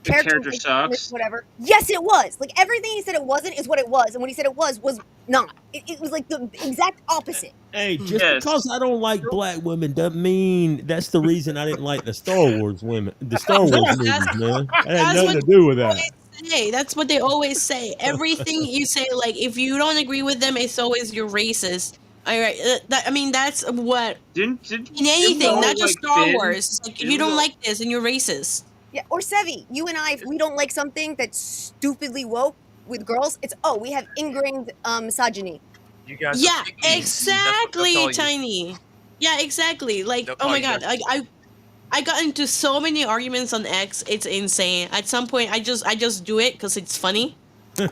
The character relationships, sucks. whatever. Yes, it was. Like everything he said it wasn't is what it was, and when he said it was not. It was like the exact opposite. Hey, just Yes. because I don't like black women doesn't mean that's the reason I didn't like the Star Wars women, the Star Wars movies, man. That had That's nothing what to do with they that. always say. That's what they always say. Everything you say, like if you don't agree with them, it's always you're racist. All right, I mean that's what Didn't in anything, we not all just like Star Finn? Wars. It's like if Didn't you we don't all- like this, and you're racist. Yeah, or Sevi, you and I, if we don't like something that's stupidly woke with girls, it's we have ingrained misogyny. You guys. Yeah, are pygmies. exactly, That's all you- Tiny. Yeah, exactly. Like, They'll oh call my you god, guys- I got into so many arguments on X. It's insane. At some point, I just do it because it's funny.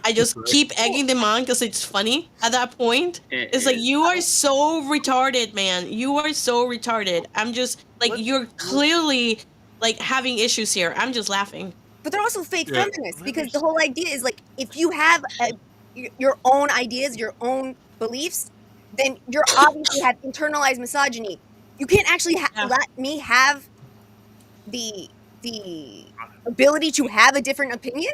I just keep egging them on because it's funny. At that point, it's like you are so retarded, man. You are so retarded. I'm just like you're clearly like having issues here. I'm just laughing. But they're also fake Yeah. feminists because the whole idea is like if you have your own ideas, your own beliefs, then you're obviously have internalized misogyny. You can't actually let me have the ability to have a different opinion.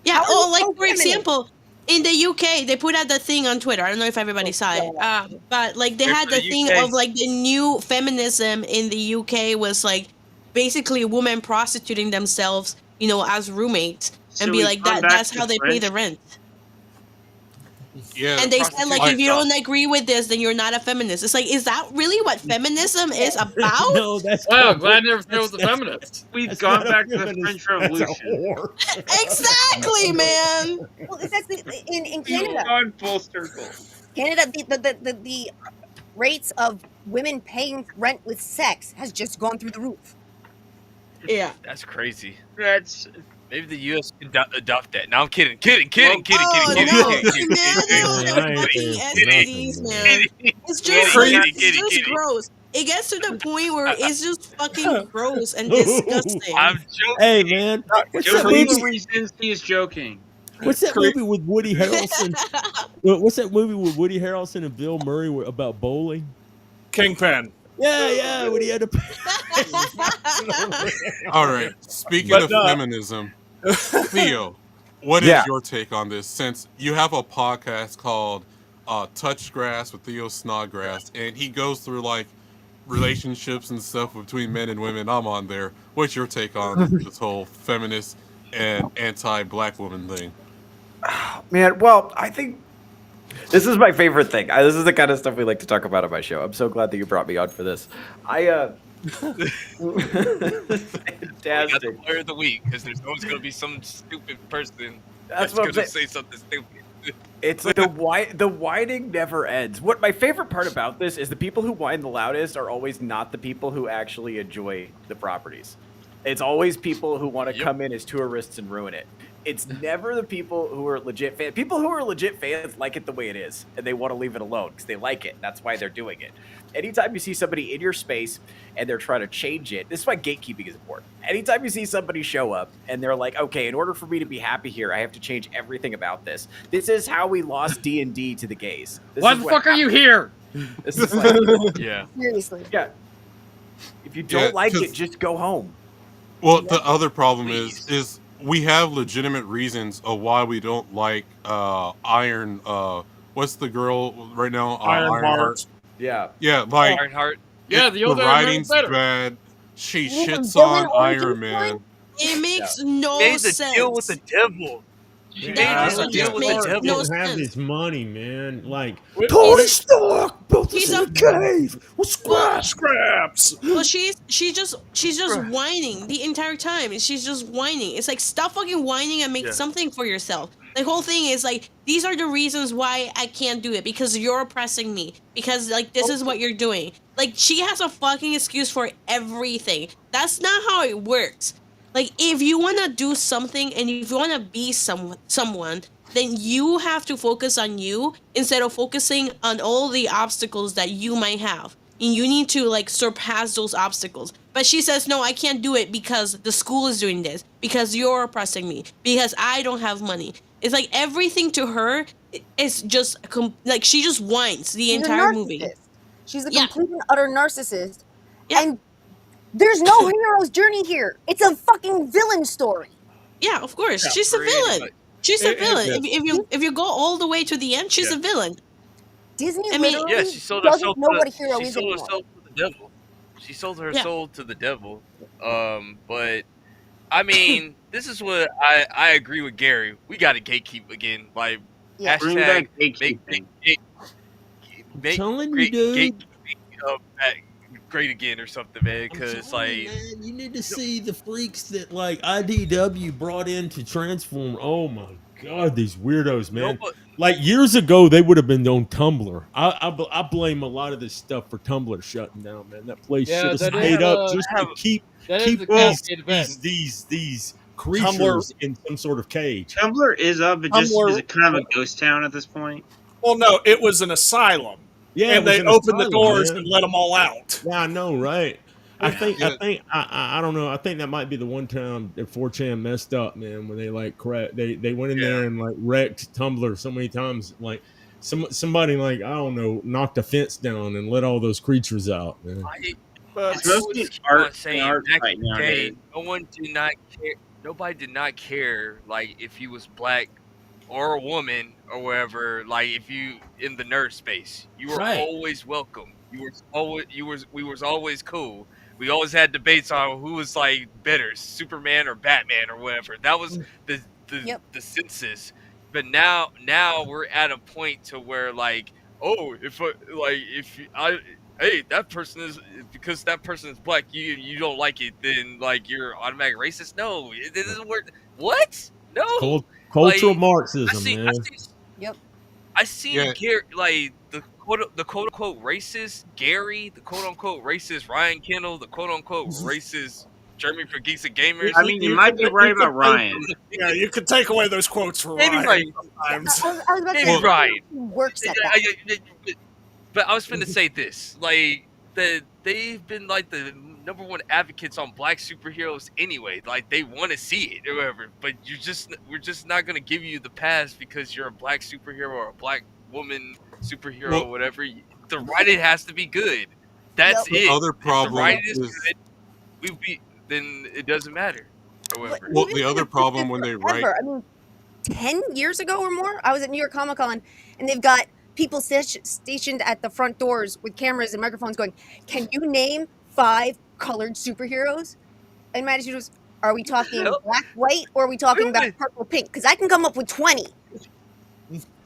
Yeah. How are Oh, you like so for feminist? example, in the UK, they put out the thing on Twitter. I don't know if everybody saw it. But like they Good had for the the thing UK. of like the new feminism in the UK was like basically women prostituting themselves, you know, as roommates, and So be we've like gone that. back That's to how they pay the French? rent. Yeah, And they said like if you prostitution. don't agree with this, then you're not a feminist. It's like, is that really what feminism is about? No, that's Wow, called- glad I never that's- was a feminist. We've that's gone not a back to the feminist, French that's a Revolution. whore. Exactly, man. Well, that's in We've Canada. gone full circle. Canada, the rates of women paying rent with sex has just gone through the roof. Yeah. That's crazy. That's Maybe the U.S. can adopt that. No, I'm kidding. Oh no, Yeah, I ain't fucking saying STDs, nothing, man. It's just Kidding, it's kidding, just kidding. gross. It gets to the point where it's just fucking gross and disgusting. I'm joking. Hey, man, what's that Cream movie? resents he is joking. What's that movie with Woody Harrelson? What's that movie with Woody Harrelson and Bill Murray about bowling? Kingpin. Yeah, when he had to. All right. Speaking But, of feminism, Theo, what is Yeah. your take on this? Since you have a podcast called Touch Grass with Theo Snodgrass, and he goes through like relationships and stuff between men and women. I'm on there. What's your take on this whole feminist and anti-black woman thing? Man, well, I think this is my favorite thing. This is the kind of stuff we like to talk about on my show. I'm so glad that you brought me on for this. We got the Fantastic. player of the week because there's always going to be some stupid person That's that's what I'm going to saying. say something stupid. It's like the whining never ends. What my favorite part about this is the people who whine the loudest are always not the people who actually enjoy the properties. It's always people who want to come in as tourists and ruin it. It's never the people who are legit fans. People who are legit fans like it the way it is, and they want to leave it alone because they like it. That's why they're doing it. Anytime you see somebody in your space and they're trying to change it, this is why gatekeeping is important. Anytime you see somebody show up and they're like, okay, in order for me to be happy here, I have to change everything about this. This is how we lost D&D to the gays. This Why is the what fuck are you happened. here? This is like, Yeah. Seriously. yeah. If you don't Yeah, like 'cause- it, just go home. Well, the other problem Please. is we have legitimate reasons of why we don't like Iron. What's the girl right now? Ironheart. Yeah. Yeah, like Ironheart. Yeah, the old Iron Man's writing's better. bad. She You have a shits villain on origin Iron story? Man. It makes no Made the sense. deal with the devil. She Yeah, made that the deal with the makes devil. no Didn't have sense. his money, man. Like Tony Stark built He's us in a- a cave with scraps. Scraps. Well, she's just whining the entire time. She's just whining. It's like stop fucking whining and make Yeah. something for yourself. The whole thing is like these are the reasons why I can't do it because you're oppressing me. Because like this is what you're doing. Like she has a fucking excuse for everything. That's not how it works. Like if you want to do something and if you want to be someone, then you have to focus on you instead of focusing on all the obstacles that you might have. And you need to like surpass those obstacles. But she says, no, I can't do it because the school is doing this, because you're oppressing me, because I don't have money. It's like everything to her is just like she just whines the She's a entire movie. narcissist. She's a Yeah. complete and utter narcissist. Yeah. And there's no hero's journey here. It's a fucking villain story. Yeah, of course. Yeah, She's a pretty villain. much. She's a villain. If you go all the way to the end, she's a villain. Disney I mean, literally Yeah, she sold doesn't herself know to what a hero she is sold anymore. herself to the devil. She sold her Yeah. soul to the devil. But I mean, this is what I agree with Gary. We got to gatekeep again. Like Yeah. Bring back hashtag gatekeeping. I'm telling you, great dude. gatekeeping great again or something, man. I'm Because telling you, like man, you need to see the freaks that like IDW brought in to transform. Oh my god, these weirdos, man. nobody, Like years ago, they would have been on Tumblr. I blame a lot of this stuff for Tumblr shutting down, man. That place Yeah, should have that is, stayed up just to keep that is a these complicated event. these creatures in some sort of cage. Tumblr is up, but just Tumblr- is it kind of a ghost town at this point? Well, no, it was an asylum. Yeah, And they opened the doors and let them all out. Yeah, I know, right? I Yeah. think I don't know. I think that might be the one time that 4chan messed up, man, when they like they went in there and like wrecked Tumblr so many times. Like somebody like I don't know knocked a fence down and let all those creatures out, man. But It's mostly keep art, on saying art back right in the nowadays. day, no one did not care. Nobody did not care like if you was black or a woman or whatever. Like if you in the nerd space, you were Right. always welcome. We was always cool. We always had debates on who was like better, Superman or Batman or whatever. That was the the census. But now we're at a point to where like, oh, hey, that person is because that person is black, you don't like it, then like you're automatic racist. No, it doesn't work. What? No. Cultural Like, Marxism, man. I seen Yeah. Gary, like the quote unquote racist Gary, the quote unquote racist Ryan Kendall, the quote unquote racist Jeremy for Geeks and Gamers. I mean, you might be right about Ryan. Yeah, you could take away those quotes from Maybe Ryan right. sometimes. I was about to Maybe say, right. works at that. But I was finna say this, like they've been like the number one advocates on black superheroes anyway. Like they want to see it or whatever. But we're just not gonna give you the pass because you're a black superhero or a black woman superhero Well- or whatever. The writing has to be good. That's The it. other If the problem writing is is- good, then it doesn't matter or whatever. Well, We've the been other doing problem this when they forever. write I mean, 10 years ago or more, I was at New York Comic Con, and they've got people stationed at the front doors with cameras and microphones going, can you name 5 colored superheroes? And my attitude was, are we talking Nope. black, white, or are we talking about Really? purple, pink? Because I can come up with 20.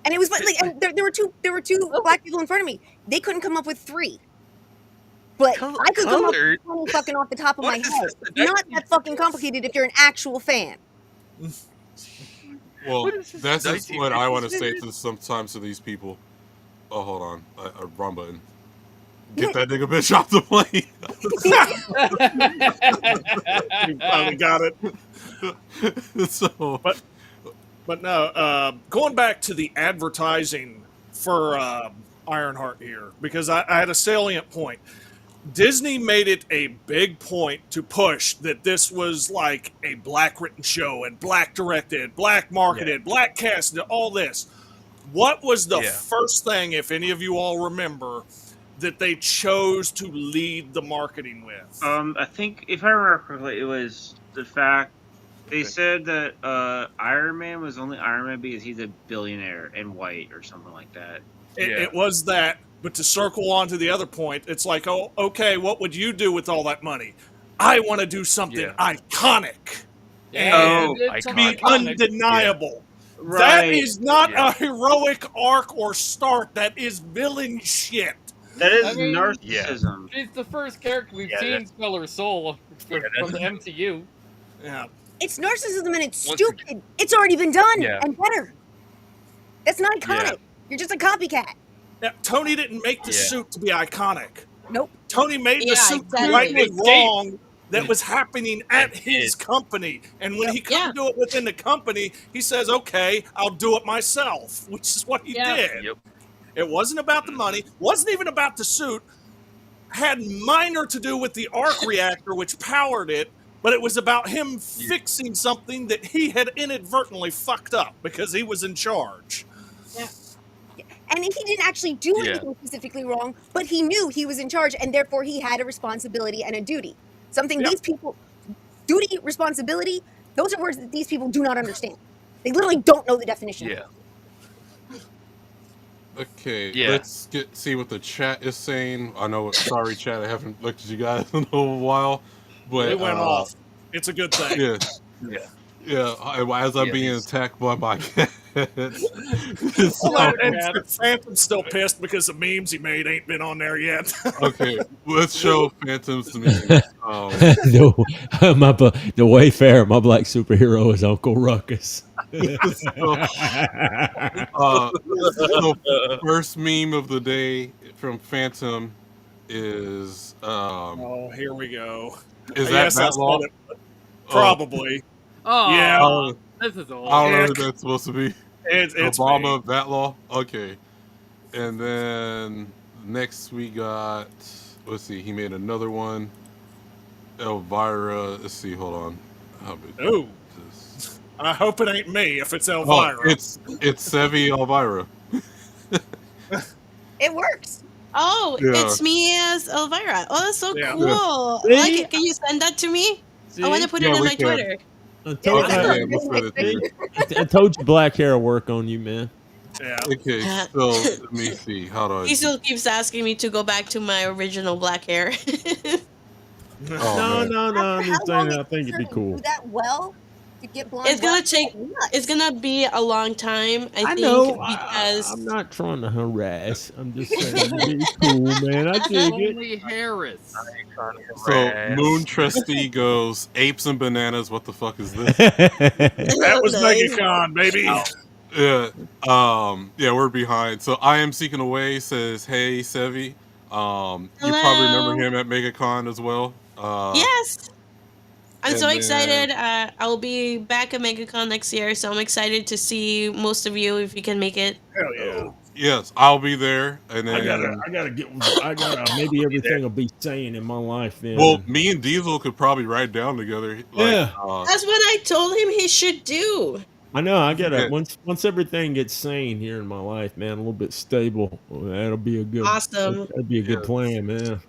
And it was like, and there were two black people in front of me. They couldn't come up with 3. But I could come up Colored? with 20 fucking off the top of What my is head. this, the It's not that fucking complicated if you're an actual fan. Well, What is this, that's just what I want to 1950s? say to sometimes to these people. Oh, hold on, wrong button. Get that nigga bitch off the plane. You finally got it. So, But no, going back to the advertising for Ironheart here, because I had a salient point. Disney made it a big point to push that this was like a black written show and black directed, black marketed, black casted, all this. What was the first thing, if any of you all remember, that they chose to lead the marketing with? I think if I remember correctly, it was the fact they said that Iron Man was only Iron Man because he's a billionaire and white or something like that. It was that, but to circle on to the other point, it's like, oh, okay, what would you do with all that money? I want to do something iconic and be undeniable. That is not a heroic arc or start. That is villain shit. That is I mean, narcissism. She's the first character we've seen spell her soul from the MCU. Yeah. It's narcissism and it's stupid. It's already been done and better. That's not iconic. You're just a copycat. Yeah, Tony didn't make the suit to be iconic. Nope. Tony made the suit to right the wrong that was happening at his company. And when he couldn't do it within the company, he says, okay, I'll do it myself, which is what he did. It wasn't about the money, wasn't even about the suit, had minor to do with the arc reactor, which powered it, but it was about him fixing something that he had inadvertently fucked up because he was in charge. Yeah. And he didn't actually do anything specifically wrong, but he knew he was in charge, and therefore he had a responsibility and a duty. Something these people, duty, responsibility, those are words that these people do not understand. They literally don't know the definition. Yeah. Okay, Yeah. let's see what the chat is saying. I know, sorry chat, I haven't looked at you guys in a while, but It went off. It's a good thing. Yeah, Yeah. yeah. As I'm being attacked by my cat. And Phantom's still pissed because the memes he made ain't been on there yet. Okay, let's show Phantoms to me. The Wayfarer, my black superhero is Uncle Ruckus. The first meme of the day from Phantom is oh, here we go. Is that Yes, that I said long? it. Probably. Oh, Yeah. this is old. I don't know who that's supposed to be. It's Obama, that law. Okay, and then next we got. Let's see. He made another one. Elvira. Let's see. Hold on. Ooh. I hope it ain't me if it's Oh, Elvira. it's Sevi Elvira. It works. Oh, Yeah. it's me as Elvira. Oh, that's so Yeah. cool. Yeah. I like it. Can you send that to me? I want to put it Yeah, in we my can. Twitter. I told, Yeah, Okay, we'll put it there. I told you black hair will work on you, man. Yeah. Okay, so let me see. How do I? He still keeps asking me to go back to my original black hair. Oh, man. No, I'm just saying I think it'd be cool. Do that well to get blonde. It's gonna black take. nuts. It's gonna be a long time. I think know. because I'm not trying to harass. I'm just saying it'd be cool, man. I dig it. Only Harris. So Moon Trustee goes apes and bananas. What the fuck is this? That was Nice. MegaCon, baby. Yeah. Yeah, we're behind. So I Am Seeking Away says, "Hey, Sevi." You probably Hello. remember him at MegaCon as well. Yes. I'm so and excited. I'll be back at MegaCon next year, so I'm excited to see most of you if you can make it. Hell yeah. Yes, I'll be there. And then, I gotta maybe everything will be sane in my life then. well, me and Diesel could probably ride down together. Like, Yeah. That's what I told him he should do. I know I gotta Yeah. once everything gets sane here in my life, man, a little bit stable. That'll be a good Awesome. That'd be a good Yeah. plan, man.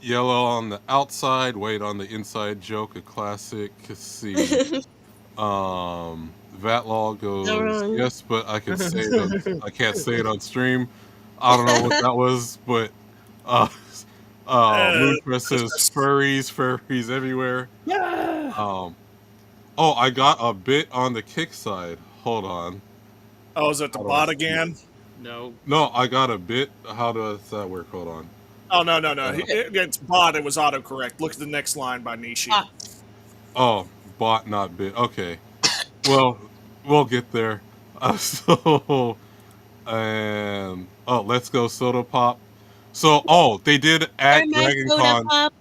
Yellow on the outside, white on the inside joke, a classic. Let's see. Vatlaw goes, No wrong. yes, but I can say it. I can't say it on stream. I don't know what that was, but Moontress says furries everywhere. Yeah. Oh, I got a bit on the kick side. Hold on. Oh, is it the How do bot I- again? No. No, I got a bit. How does that work? Hold on. Oh, no. It's bot. It was autocorrect. Look at the next line by Nishi. Ah. Oh, bot, not bit. Okay. Well, we'll get there. So, and let's go Soda Pop. So, they did at Very nice soda DragonCon. pop.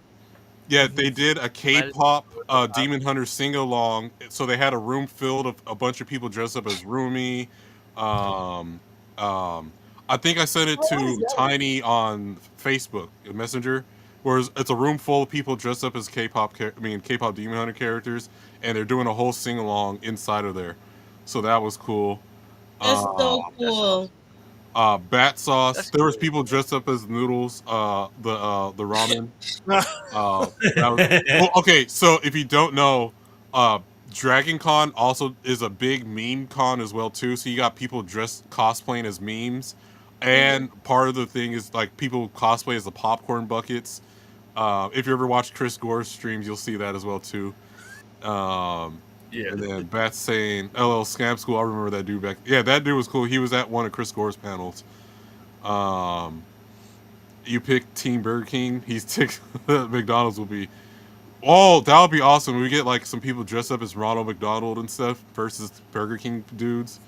Yeah, they did a K-pop Demon Hunter sing-along. So they had a room filled of a bunch of people dressed up as Rumi. I think I sent it to Tiny on Facebook Messenger, where it's a room full of people dressed up as K-pop Demon Hunter characters, and they're doing a whole sing-along inside of there. So that was cool. That's so cool. Bat sauce. That's There was cool. people dressed up as noodles. The ramen. Well, okay, so if you don't know, DragonCon also is a big meme con as well too. So you got people dressed cosplaying as memes, and part of the thing is like people cosplay as the popcorn buckets. If you ever watch Chris Gore's streams, you'll see that as well too. Yeah. And then Bat saying LL Scam School. I remember that dude back. Yeah, that dude was cool. He was at one of Chris Gore's panels. You pick Team Burger King. He's ticked. McDonald's will be. Oh, that would be awesome. We get like some people dressed up as Ronald McDonald and stuff versus Burger King dudes.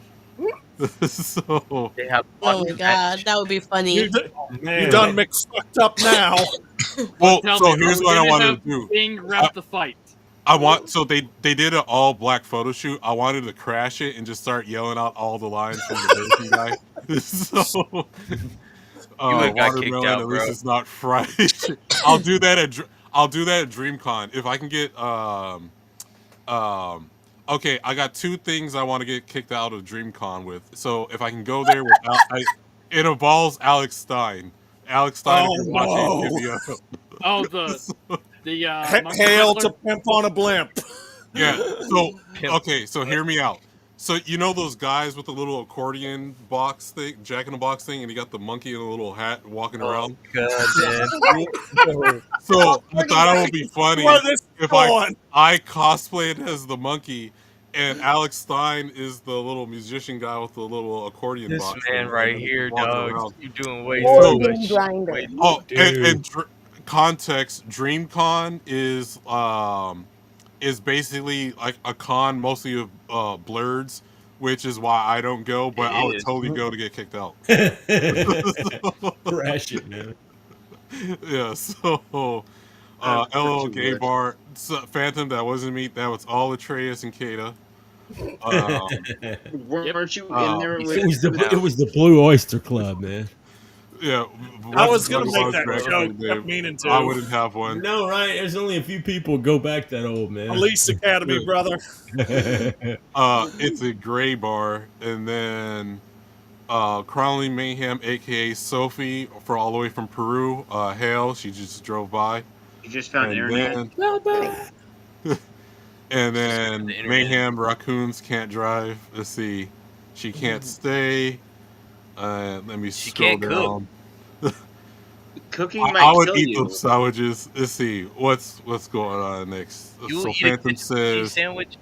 So They have Oh my god, that would be funny. You done mixed fucked up now. well, Tell so me, here's are we what I gonna wanted have to do. Bing wrap the fight. I want so they did an all black photo shoot. I wanted to crash it and just start yelling out all the lines from the Burger King guy. So would've got kicked watermelon, out, at least bro. it's not fried. I'll do that at DreamCon if I can get okay, I got two things I want to get kicked out of DreamCon with. So if I can go there without it involves Alex Stein. Alex Stein, if you're watching, hit me up. Oh, the Hail to Pimp on a Blimp. Yeah. So okay, so hear me out. So you know those guys with the little accordion box thing, Jack in the Box thing, and he got the monkey in a little hat walking around. God, man. So I thought it would be funny Where this if going? I cosplayed as the monkey, and Alex Stein is the little musician guy with the little accordion This box. man and right he's here, walking dog. around. You're doing way Or too Vin much. Grinder. Wait, Oh, and Dude. context, DreamCon is basically like a con mostly of blurs, which is why I don't go, but I would is. totally go to get kicked out. Crash it, man. Yeah, so LL Gay Bar, Phantom, that wasn't me, that was all Atreus and Kata. Weren't you in there with? It was the Blue Oyster Club, man. Yeah, I was gonna Watch make that Dragon joke, Ball, kept Dave. meaning to. I wouldn't have one. No, right? There's only a few people go back that old, man. Police Academy, brother. It's a gray bar, and then Chronicling Mayhem, aka Sofi, for all the way from Peru. Hail, she just drove by. You just found And internet. And then The internet. Mayhem Raccoons can't drive. Let's see, she can't stay. Let me She scroll can't cook. down. Cooking I might would kill eat you. those sandwiches. Let's see what's going on next. You So eat a Phantom cheese says, sandwich?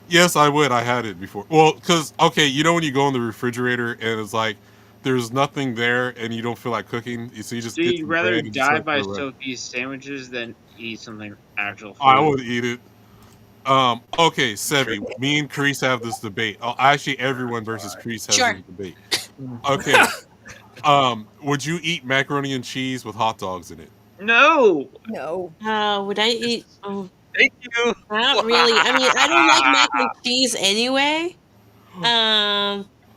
yes, I would. I had it before. Well, because okay, you know when you go in the refrigerator and it's like there's nothing there and you don't feel like cooking, so you just So get you'd some rather bread and just die like by throw it away. Sophie's sandwiches than eat something actual food? I would eat it. Okay, Sevi, me and Kreese have this debate. Oh, actually, everyone versus Kreese has Sure. this debate. Okay. Would you eat macaroni and cheese with hot dogs in it? No. No. Would I eat? Oh, Thank you. not really. I mean, I don't like mac and cheese anyway.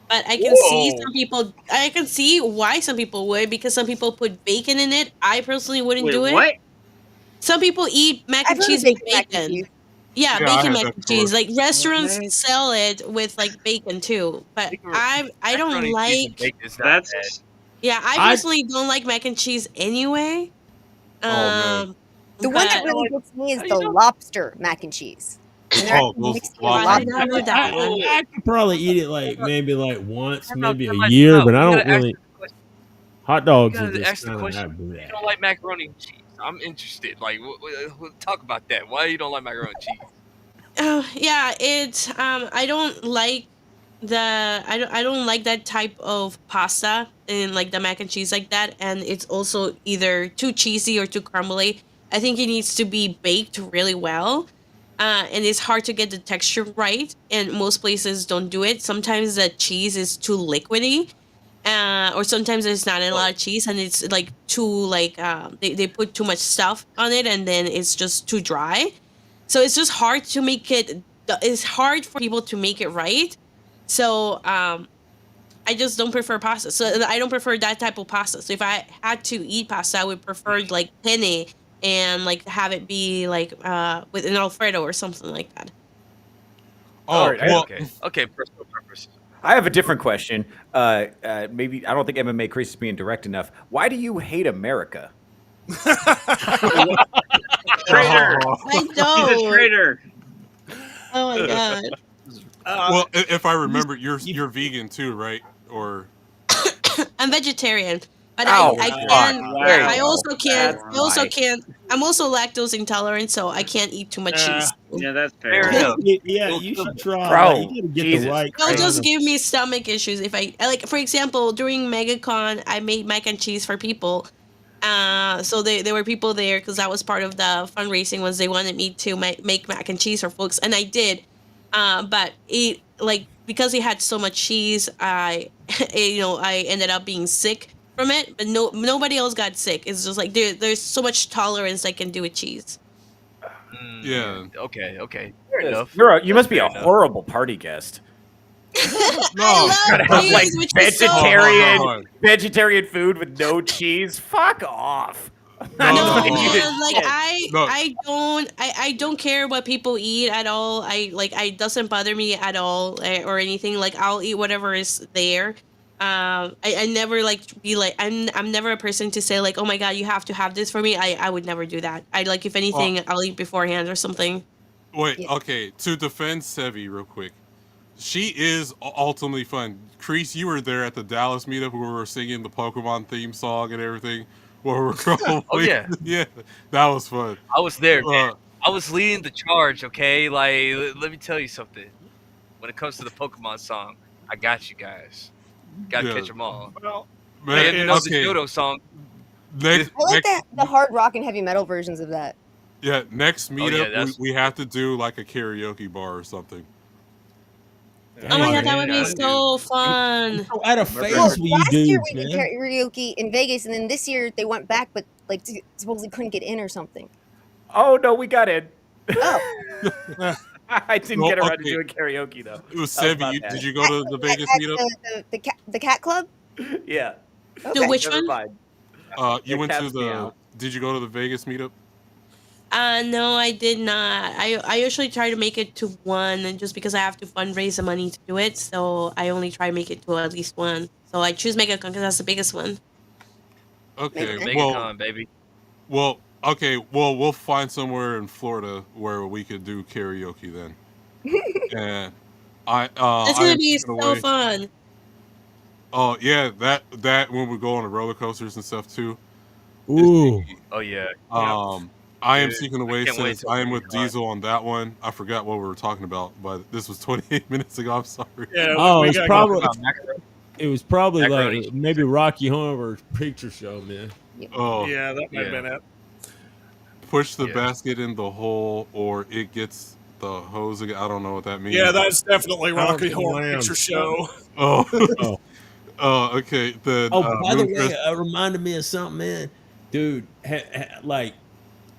But I can see Whoa. some people. I can see why some people would, because some people put bacon in it. I personally wouldn't Wait, do it. what? Some people eat mac I've and heard of cheese with mac and bacon. cheese. Yeah, Yeah, I bacon had mac that and cheese. before. Like restaurants What? sell it with like bacon too. But I don't Macaroni, cheese, and like. bacon is not bad. That's Yeah, I personally don't like mac and cheese anyway. man. The one that but- really gets me is How do the you know? lobster mac and cheese. And they're Oh, actually those mixed with lobster- I lobster. don't know that one. I could probably eat it like maybe like once, maybe a Time out, year, time out. but I You don't gotta ask really. the question. Hot dogs You are gotta just ask the kind of question. You don't like macaroni and cheese. I'm interested. Like, talk about that. Why you don't like macaroni and cheese? Yeah, it's I don't like I don't like that type of pasta and like the mac and cheese like that, and it's also either too cheesy or too crumbly. I think it needs to be baked really well. And it's hard to get the texture right, and most places don't do it. Sometimes the cheese is too liquidy, or sometimes there's not a lot of cheese and it's like too like they put too much stuff on it and then it's just too dry. So it's just hard to make it. It's hard for people to make it right. So I just don't prefer pasta. So I don't prefer that type of pasta. So if I had to eat pasta, I would prefer like penne and like have it be like with an Alfredo or something like that. Oh, All right, well, Okay, personal preference. I have a different question. Maybe I don't think MMA Chris is being direct enough. Why do you hate America? traitor. I He's a don't. traitor. Oh my god. well, if I remember, you're vegan too, right? Or I'm vegetarian, but Oh, I fuck. can. Wow. I also can't. That's I also right. can't. I'm also lactose intolerant, so I can't eat too much cheese. Yeah, that's Fair fair. enough. Yeah, you should try. Bro, like, you gotta get Jesus the right. It'll Christ. just give me stomach issues if I like. For example, during MegaCon, I made mac and cheese for people. So there were people there because that was part of the fundraising. Was they wanted me to make mac and cheese for folks, and I did. But it like because it had so much cheese, I ended up being sick from it. But nobody else got sick. It's just like there's so much tolerance I can do with cheese. Yeah. Okay. Fair enough. You must be a Fair enough. horrible party guest. I Gotta love have cheese, like which is so vegetarian Hold on. vegetarian food with no cheese. Fuck off. No, No, no, You did like shit. No. I don't care what people eat at all. It doesn't bother me at all or anything. Like I'll eat whatever is there. I never like be like I'm never a person to say like, oh my god, you have to have this for me. I would never do that. I like if anything I'll eat beforehand or something. Wait, Yeah. okay. To defend Sevi real quick, she is ultimately fun. Crease, you were there at the Dallas meetup where we were singing the Pokemon theme song and everything. Where we're Oh yeah, yeah, that was fun. I was there, man. I was leading the charge. Okay, like let me tell you something. When it comes to the Pokemon song, I got you guys. Got to catch them all. Well, Man, you know the Johto song. Next, I like the hard rock and heavy metal versions of that. yeah, next meetup that's- we have to do like a karaoke bar or something. Oh my Hey, god, that would man. be so fun. So out of phase Well, with you last year dudes, we did man. karaoke in Vegas, and then this year they went back, but like supposedly couldn't get in or something. Oh no, we got in. Oh, I didn't Well, get around to okay. doing karaoke though. It was That was Sevi. not bad. Did you go to the Vegas at meetup? the cat club? Yeah. The which Never one? mind. You The went to cat's the. meow. Did you go to the Vegas meetup? No, I did not. I usually try to make it to one, and just because I have to fundraise the money to do it, so I only try to make it to at least one. So I choose MegaCon because that's the biggest one. Okay, Maybe. well, MegaCon, baby. well, okay, well, we'll find somewhere in Florida where we could do karaoke then. And I, It's I gonna am be taking so away- fun. Oh yeah, that when we go on the roller coasters and stuff too. Ooh, Oh yeah. I am Dude, seeking away can't wait since till I am it's with done. Diesel on that one. I forgot what we were talking about, but this was 28 minutes ago. I'm sorry. Yeah, oh, we it's gotta probably About macaroni. it was probably Macaroni. like maybe Rocky Horror Picture Show, man. Oh, Yeah, that might have Yeah. been it. push the Yeah. basket in the hole, or it gets the hose again. I don't know what that means. Yeah, that's definitely Rocky Powerful Horror Lambs. Picture Show. Oh, Oh, oh, okay. The oh by the Moonfest- way, reminded me of something, man. Dude, like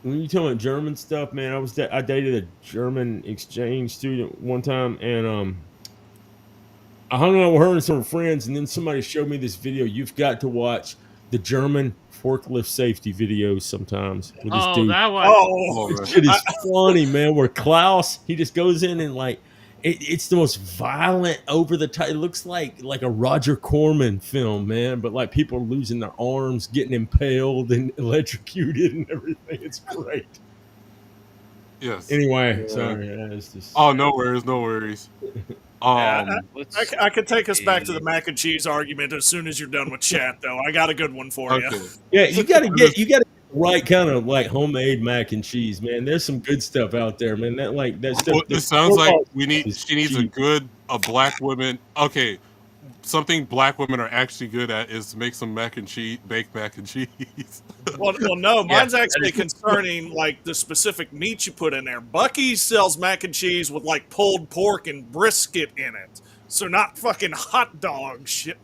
when you talking about German stuff, man, I dated a German exchange student one time, and I hung out with her and some friends, and then somebody showed me this video. You've got to watch the German forklift safety videos sometimes with this Oh, dude. that one. Oh, Oh, man. Shit is funny, man. Where Klaus, he just goes in and like it's the most violent, over the top. It looks like a Roger Corman film, man. But like people are losing their arms, getting impaled and electrocuted and everything. It's great. Yes. Anyway, sorry, it's just Oh, no worries, no worries. Yeah, I could take us back to the mac and cheese argument as soon as you're done with chat, though. I got a good one for Okay. you. yeah. You gotta get the right kind of like homemade mac and cheese, man. There's some good stuff out there, man. That stuff. Well, it sounds like she needs a black woman. Okay, something black women are actually good at is make some mac and cheese, baked mac and cheese. Well, no, mine's Yeah, actually concerning like the specific meat you put in there. Buc-ee's sells mac and cheese with like pulled pork and brisket in it, so not fucking hot dog shit.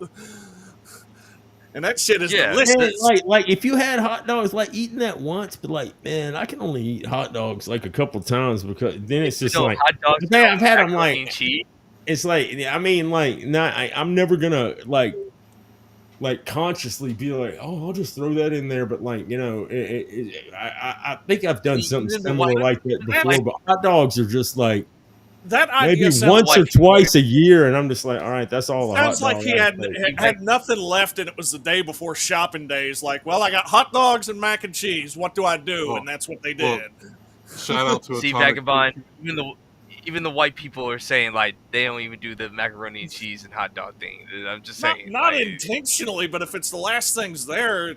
And that shit is Yeah. delicious. Man, like if you had hot dogs, like eating that once, but like, man, I can only eat hot dogs like a couple times because then it's just No, like, hot dogs. man, I've had them macaroni like, and cheese. it's like, I mean, like, not, I'm never gonna like consciously be like, oh, I'll just throw that in there, but like, you know, I think I've done something Even the similar white- like that before, but hot dogs are just like That maybe idea sounds once like or twice a year, and I'm just like, all right, that's all. sounds a hot like dog he I had take. had nothing left, and it was the day before shopping days. Like, well, I got hot dogs and mac and cheese. What do I do? Well, And that's what they well, did. Shout out to See, Atomic Vagabond. Even the white people are saying like they don't even do the macaroni and cheese and hot dog thing. I'm just Not, saying. not like, intentionally, but if it's the last things there,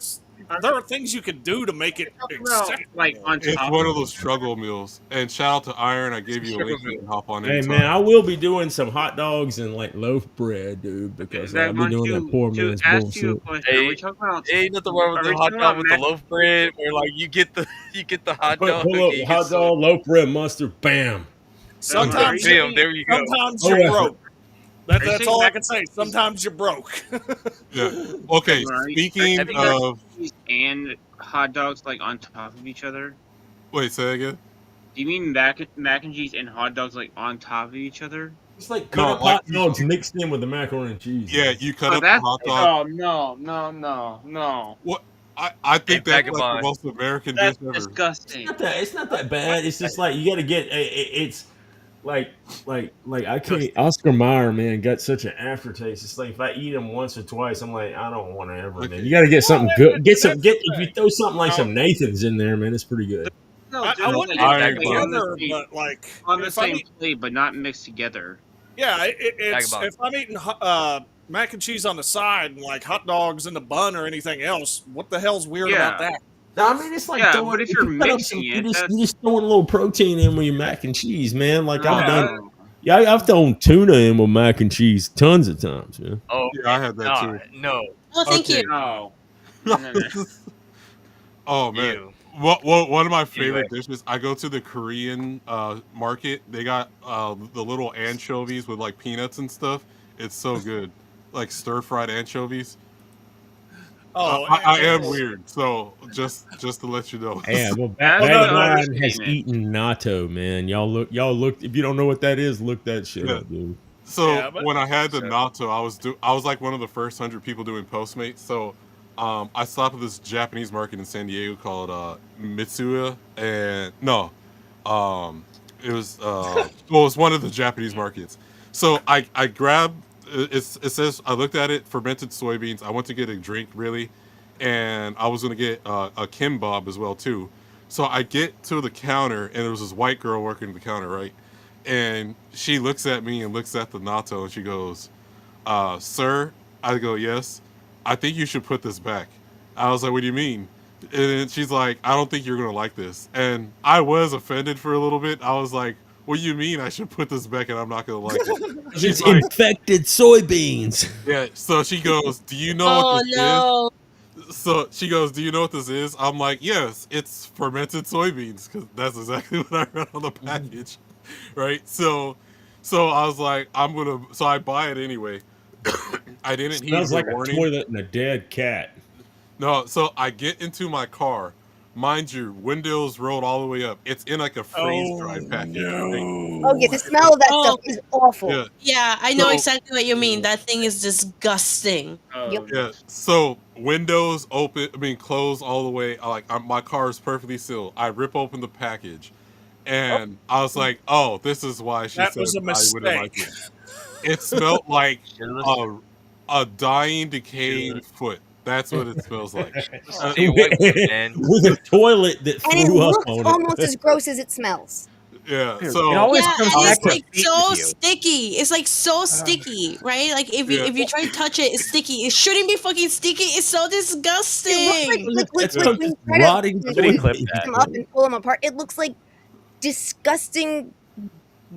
there are things you can do to make it acceptable. Like on It's top one of of those struggle meals. And shout out to Iron. I gave you a link. You can hop on Hey anytime. man, I will be doing some hot dogs and like loaf bread, dude, because I've been doing that poor man's ask you a bullshit. question. Are we talking about ain't nothing wrong with are the we hot talking dog about with the mac- loaf bread, where like you get the hot dog. Pull up and you hot get some- dog, loaf bread, mustard, bam. Sometimes, Bam, there you go. sometimes Oh, you're yeah. broke. Are you That's saying all I mac can say. Sometimes you're broke. Yeah. Okay. Right. Speaking Have you guys- of, and hot dogs like on top of each other? wait, say that again. Do you mean mac and cheese and hot dogs like on top of each other? It's like No, cut up like- hot dogs mixed in with the macaroni and cheese. Yeah, man. you cut Oh, up the that's- hot dog. Oh no! I think Hey, that's like the Vagabond. most American That's dish ever. disgusting. It's not that bad. It's just like you got to get. It's like I can't. Oscar Mayer, man, got such an aftertaste. It's like if I eat them once or twice, I'm like, I don't want to ever. Okay. Man, you got to get something good. Get some. That's If you throw something like some Nathan's in there, man, it's pretty good. No, I they're wouldn't like get Vagabond. together, but like on the if I same need- plate, but not mixed together. Yeah, it's Vagabond. if I'm eating mac and cheese on the side and like hot dogs in the bun or anything else, what the hell's weird about Yeah. that? No, I mean, it's like Yeah, throwing, but if you're you cut up mixing it, you that's just throwing a little protein in with your mac and cheese, man. Like I've done, no. yeah, I've thrown tuna in with mac and cheese tons of times, man. Oh, Yeah, I had that too. no. Oh, thank Okay. you. No. No. Oh man, Ew. one of my favorite dishes. I go to the Korean market. They got the little anchovies with like peanuts and stuff. It's so good, like stir fried anchovies. Oh, I am weird, so just to let you know. Yeah, well, That's Vagabond not has understatement. eaten natto, man. Y'all look. If you don't know what that is, look that shit Yeah. up, dude. So Yeah, but- when I had the natto, I was like one of the first 100 people doing Postmates. So I stopped at this Japanese market in San Diego called Mitsuya, and no, it was well, it was one of the Japanese markets. So I grabbed it says I looked at it, fermented soybeans. I went to get a drink really, and I was gonna get a kimbap as well too. So I get to the counter, and there was this white girl working the counter, right? And she looks at me and looks at the natto, and she goes, "Sir," I go, "Yes, I think you should put this back." I was like, "What do you mean?" And she's like, "I don't think you're gonna like this." And I was offended for a little bit. I was like, "What do you mean I should put this back and I'm not gonna like it?" It's She's like, infected soybeans. "Yeah." So she goes, "Do you know Oh what this no. is?" So she goes, "Do you know what this is?" I'm like, "Yes, it's fermented soybeans," because that's exactly what I read on the package, right? So I was like, So I buy it anyway. I didn't heed Smells the like a warning. toilet and a dead cat. No, so I get into my car. Mind you, windows rolled all the way up. It's in like a freeze-dried package. right? Oh yeah, the smell of that stuff is awful. Yeah. Yeah, I know So- exactly what you mean. That thing is disgusting. Yep. Yeah. So windows open, closed all the way. My car is perfectly sealed. I rip open the package, and I was like, "Oh, this is why she That said was a I wouldn't like mistake. it." It smelled like a dying, decaying foot. That's what it smells like. Man. With a toilet that And it threw up looks on almost it. as gross as it smells. Yeah. Dude, So it always Yeah, comes and back it's to like feet so with you. sticky. It's like so sticky, right? Like if you try to touch it, it's sticky. It shouldn't be fucking sticky. It's so disgusting. It looks like That's when you try rotting to Somebody toilet. clip pick that. them up and pull them apart. It looks like disgusting,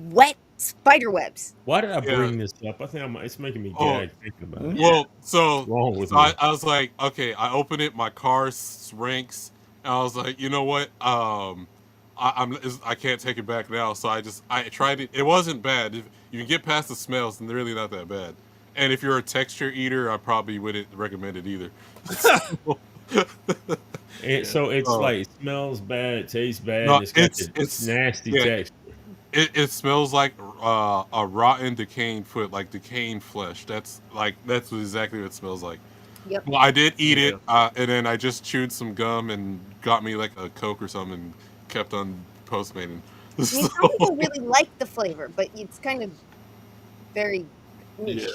wet spider webs. Why did I Yeah. bring this up? I think it's making me Oh. gag thinking about it. Well, so What's wrong with So me? I was like, okay, I open it, my car ranks, and I was like, you know what? I can't take it back now. So I tried it. It wasn't bad. If you can get past the smells, then they're really not that bad. And if you're a texture eater, I probably wouldn't recommend it either. So it's Oh. like it smells bad, it tastes bad, No, and it's got it's this nasty yeah. texture. It smells like a rotten, decaying foot, like decaying flesh. That's exactly what it smells like. Yep. Well, I did eat it, and then I just chewed some gum and got me like a Coke or something, and kept on Postmating. I mean, some people really like the flavor, but it's kind of very niche.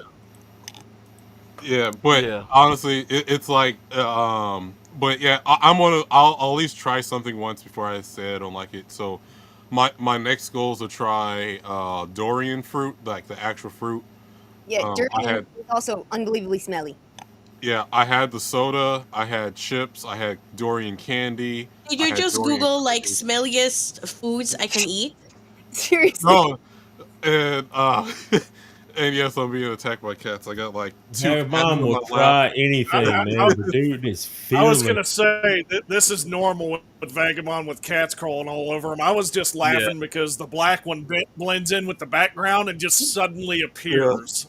Yeah, but Yeah. honestly, it's like, but yeah, I'll at least try something once before I say I don't like it. So, my next goal is to try durian fruit, like the actual fruit. Yeah, I durian had- is also unbelievably smelly. Yeah, I had the soda, I had chips, I had durian candy. Did I you had just durian Google like cookies. smelliest foods I can eat? Seriously. No, and and yes, I'm being attacked by cats. I got like two. Hey, cats mom in will my lap. try anything, I- man. I was- The dude is I was feeling. gonna say that this is normal with Vagabond with cats crawling all over him. I was just laughing because the black one blends in with the background and just suddenly appears.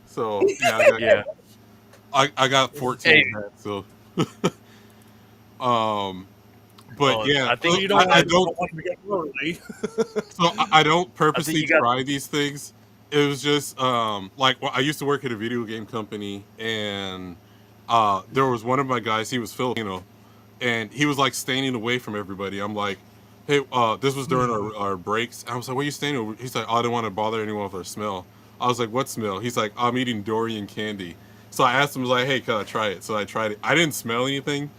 So yeah, I got 14 Hey. cats. So, but Well, yeah, I think so you don't, I don't. want to get early. So I don't purposely you got- try these things. It was just like I used to work at a video game company, and there was one of my guys. He was Filipino, and he was like standing away from everybody. I'm like, hey, this was during our breaks. I was like, what are you standing over? He's like, oh, I didn't want to bother anyone with our smell. I was like, what smell? He's like, I'm eating durian candy. So I asked him, like, hey, can I try it? So I tried it. I didn't smell anything.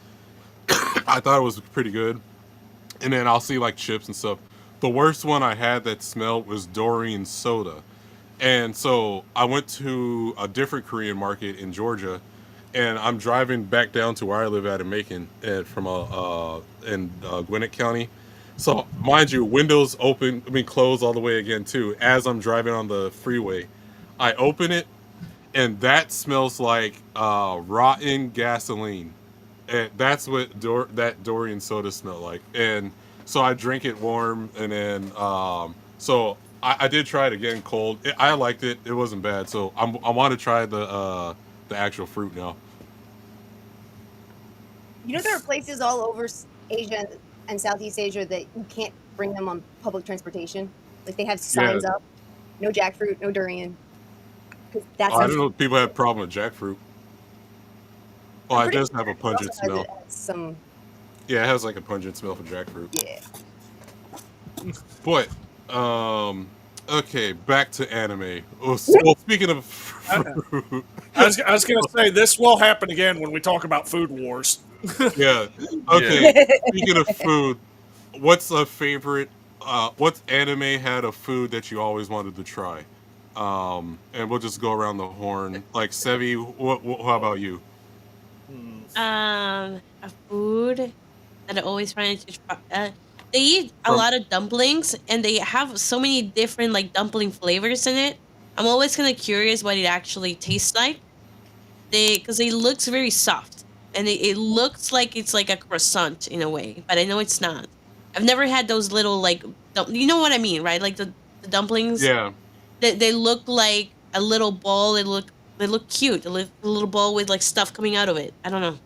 I thought it was pretty good. And then I'll see like chips and stuff. the worst one I had that smelled was Doreen soda. And so I went to a different Korean market in Georgia, and I'm driving back down to where I live at in Macon, from Gwinnett County. So mind you, windows open, closed all the way again too. As I'm driving on the freeway, I open it, and that smells like rotten gasoline. And that's what that Dorian soda smelled like. And so I drink it warm, and then so I did try it again cold. I liked it. It wasn't bad. So I want to try the actual fruit now. You know, there are places all over Asia and Southeast Asia that you can't bring them on public transportation. Like they have signs up, no jackfruit, no durian. That's I don't know if people have a problem with jackfruit. Well, it does have a pungent smell. Yeah, it has like a pungent smell for jackfruit. Yeah. But, okay, back to anime. Well, speaking of fruit. I was going to say, this will happen again when we talk about food wars. Yeah. Okay, speaking of food, what's a favorite, what anime had a food that you always wanted to try? And we'll just go around the horn. Like, Sevi, how about you? A food that I always wanted to try. They eat a lot of dumplings, and they have so many different like dumpling flavors in it. I'm always kind of curious what it actually tastes like. Because it looks very soft, and it looks like it's like a croissant in a way, but I know it's not. I've never had those little like you know what I mean, right? Like the dumplings. Yeah. They look like a little ball. They look cute. A little ball with like stuff coming out of it. I don't know.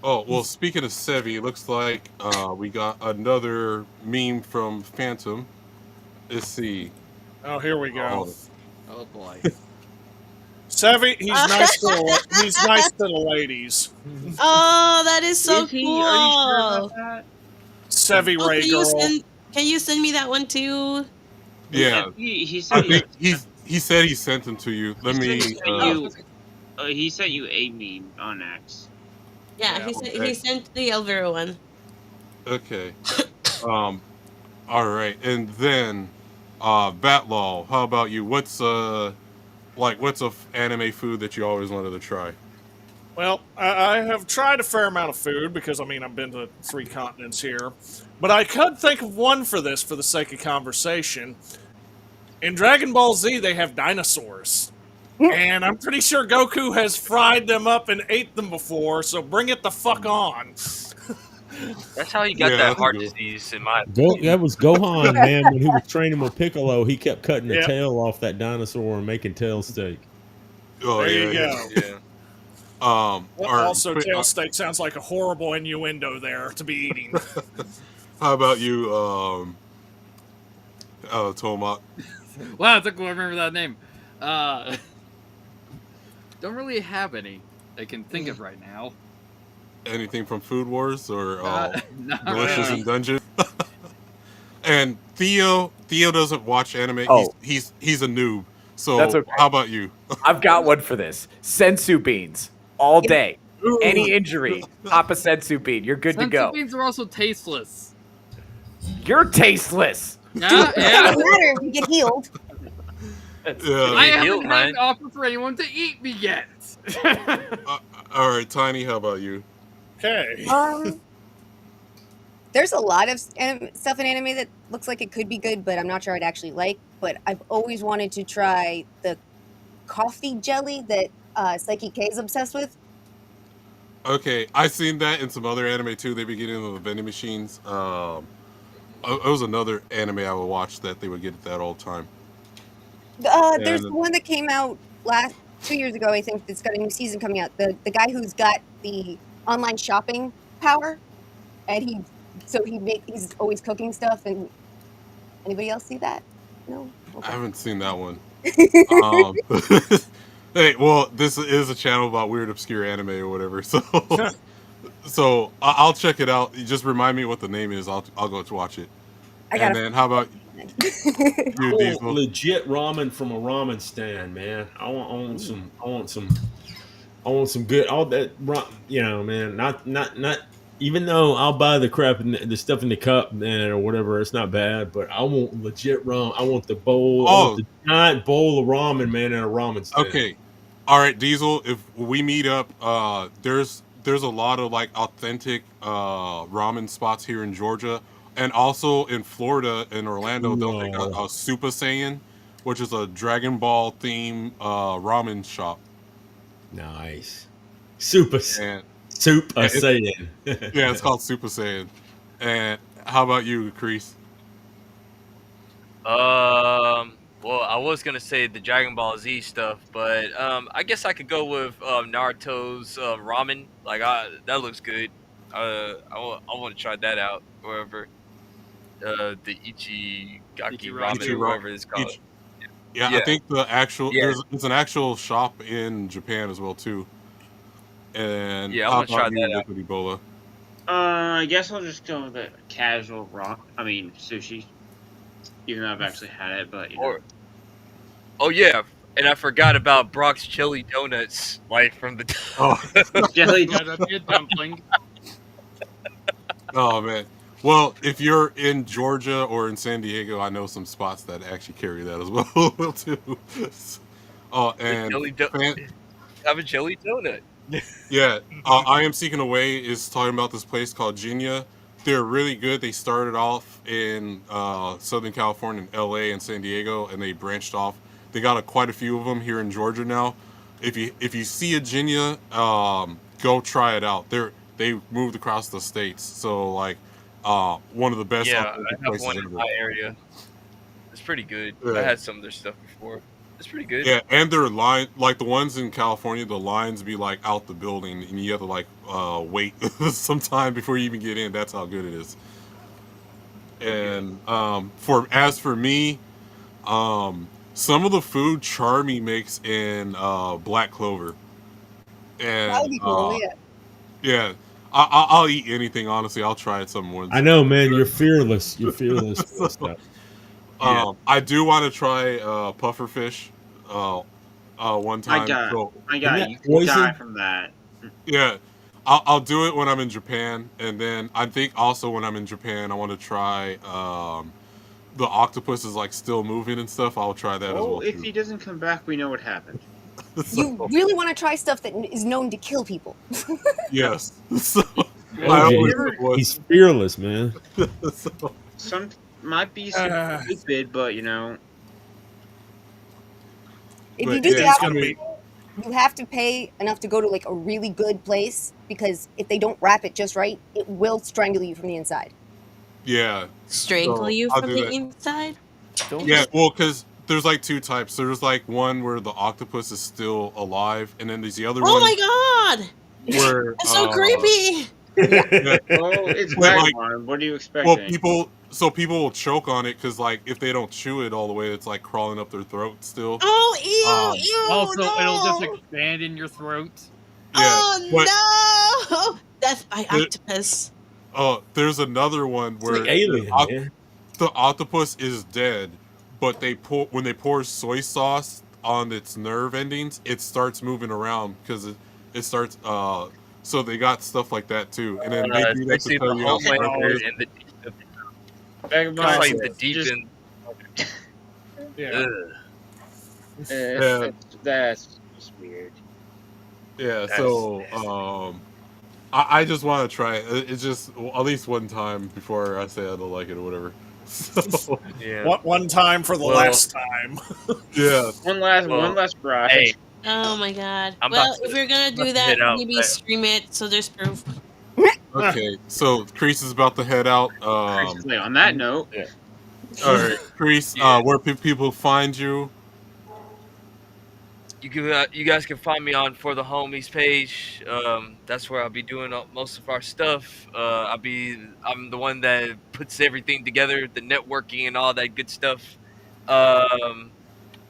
Oh, well, speaking of Sevi, it looks like we got another meme from Phantom. Let's see. Oh, here we go. Oh boy. Sevi, he's nice to the ladies. Oh, that is so Is he? cool. Are you sure about that? Sevi Ray girl. Can you send me that one too? Yeah. He I said think he said he sent them to you. Let me. he sent you a meme on X. Yeah, he sent the Elvira one. Okay. All right, and then Batlaw, how about you? What's a anime food that you always wanted to try? Well, I have tried a fair amount of food because, I've been to 3 continents here. But I could think of one for this for the sake of conversation. In Dragon Ball Z, they have dinosaurs. And I'm pretty sure Goku has fried them up and ate them before, so bring it the fuck on. That's how he got that heart disease, in my That was Gohan, man. When he was training with Piccolo, he kept cutting the tail off that dinosaur and making tail steak. Oh, there you go. Yeah. Also, tail steak sounds like a horrible innuendo there to be eating. How about you, Toemock? Wow, it took me to remember that name. Don't really have any I can think of right now. Anything from Food Wars or Delicious in Dungeon? And Theo doesn't watch anime. Oh. He's a noob. So That's okay. How about you? I've got one for this. Sensu beans. All day. Any injury, pop a sensu bean. You're good to go. Sensu beans are also tasteless. You're tasteless. Yeah, yeah. Doesn't matter if you get healed. I haven't had to offer for anyone to eat me yet. All right, Tiny, how about you? Okay. There's a lot of stuff in anime that looks like it could be good, but I'm not sure I'd actually like. But I've always wanted to try the coffee jelly that Psyche K is obsessed with. Okay, I've seen that in some other anime too. They be getting the vending machines. It was another anime I would watch that they would get it that all the time. There's one that came out 2 years ago, I think, that's got a new season coming out. The guy who's got the online shopping power, and he's always cooking stuff. And anybody else see that? No. Okay. I haven't seen that one. Hey, well, this is a channel about weird, obscure anime or whatever. So I'll check it out. You just remind me what the name is. I'll go to watch it. And then how about you, Diesel? Legit ramen from a ramen stand, man. I want some good. All that, man. Not even though I'll buy the crap and the stuff in the cup or whatever, it's not bad. But I want legit rum. I want the bowl. I want the giant bowl of ramen, man, in a ramen stand. Okay. All right, Diesel. If we meet up, there's a lot of like authentic ramen spots here in Georgia, and also in Florida, in Orlando, they'll make a Super Saiyan, which is a Dragon Ball theme ramen shop. Nice. Super Saiyan. Yeah, it's called Super Saiyan. And how about you, Kreese? Well, I was gonna say the Dragon Ball Z stuff, but I guess I could go with Naruto's ramen. Like, that looks good. I want to try that out. Wherever the Ichigaki ramen, or whatever it's called. Yeah, I think there's an actual shop in Japan as well too. And yeah, I want to try that out. Liquid Ebola. I guess I'll just go with the casual sushi. Even though I've actually had it, but oh yeah, and I forgot about Brock's chili donuts, like from the jelly dumpling. Oh man. Well, if you're in Georgia or in San Diego, I know some spots that actually carry that as well too. Oh, and have a jelly donut. Yeah, I Am Seeking Away is talking about this place called Genia. They're really good. They started off in Southern California, in LA and San Diego, and they branched off. They got quite a few of them here in Georgia now. If you see a Genia, go try it out. They moved across the states, so like one of the best. Yeah, I have one in my area. It's pretty good. Yeah. I had some of their stuff before. It's pretty good. Yeah, and their line, like the ones in California, the lines be like out the building, and you have to like wait some time before you even get in. That's how good it is. And for me, some of the food Charmy makes in Black Clover, and That would be cool, yeah, I'll eat anything. Honestly, I'll try it some once. I know, man. You're fearless. You're fearless. For this stuff. I do want to try puffer fish one time. I got you die from that. Yeah, I'll do it when I'm in Japan, and then I think also when I'm in Japan, I want to try the octopus is like still moving and stuff. I'll try that as well. If he doesn't come back, we know what happened. You really want to try stuff that is known to kill people. Yes. He's fearless, man. Some might be stupid, but If you do that, you have to pay enough to go to like a really good place, because if they don't wrap it just right, it will strangle you from the inside. Yeah. Strangle you from the inside? Yeah, well, because there's like two types. There's like one where the octopus is still alive, and then there's the other one. Oh my god! Where It's so creepy. It's Vagabond. What are you expecting? Well, people will choke on it because, like, if they don't chew it all the way, it's like crawling up their throat still. Oh, ew! Also, no. it'll just expand in your throat. Oh no! Death by octopus. Oh, there's another one where like Alien, the octopus is dead, but when they pour soy sauce on its nerve endings, it starts moving around because it starts. So they got stuff like that too, and then they do that to tell you how smart it is. Like the deep end. That's just weird. Yeah, so I just want to try it. It's just at least one time before I say I don't like it or whatever. So, yeah. One time for the last time. Yeah. One last brush. Hey. Oh my god. Well, if you're gonna do that, maybe stream it so there's proof. Okay, so Kreese is about to head out. On that note, all right, Kreese, where people find you? You guys can find me on For the Homies page. That's where I'll be doing most of our stuff. I'm the one that puts everything together, the networking and all that good stuff.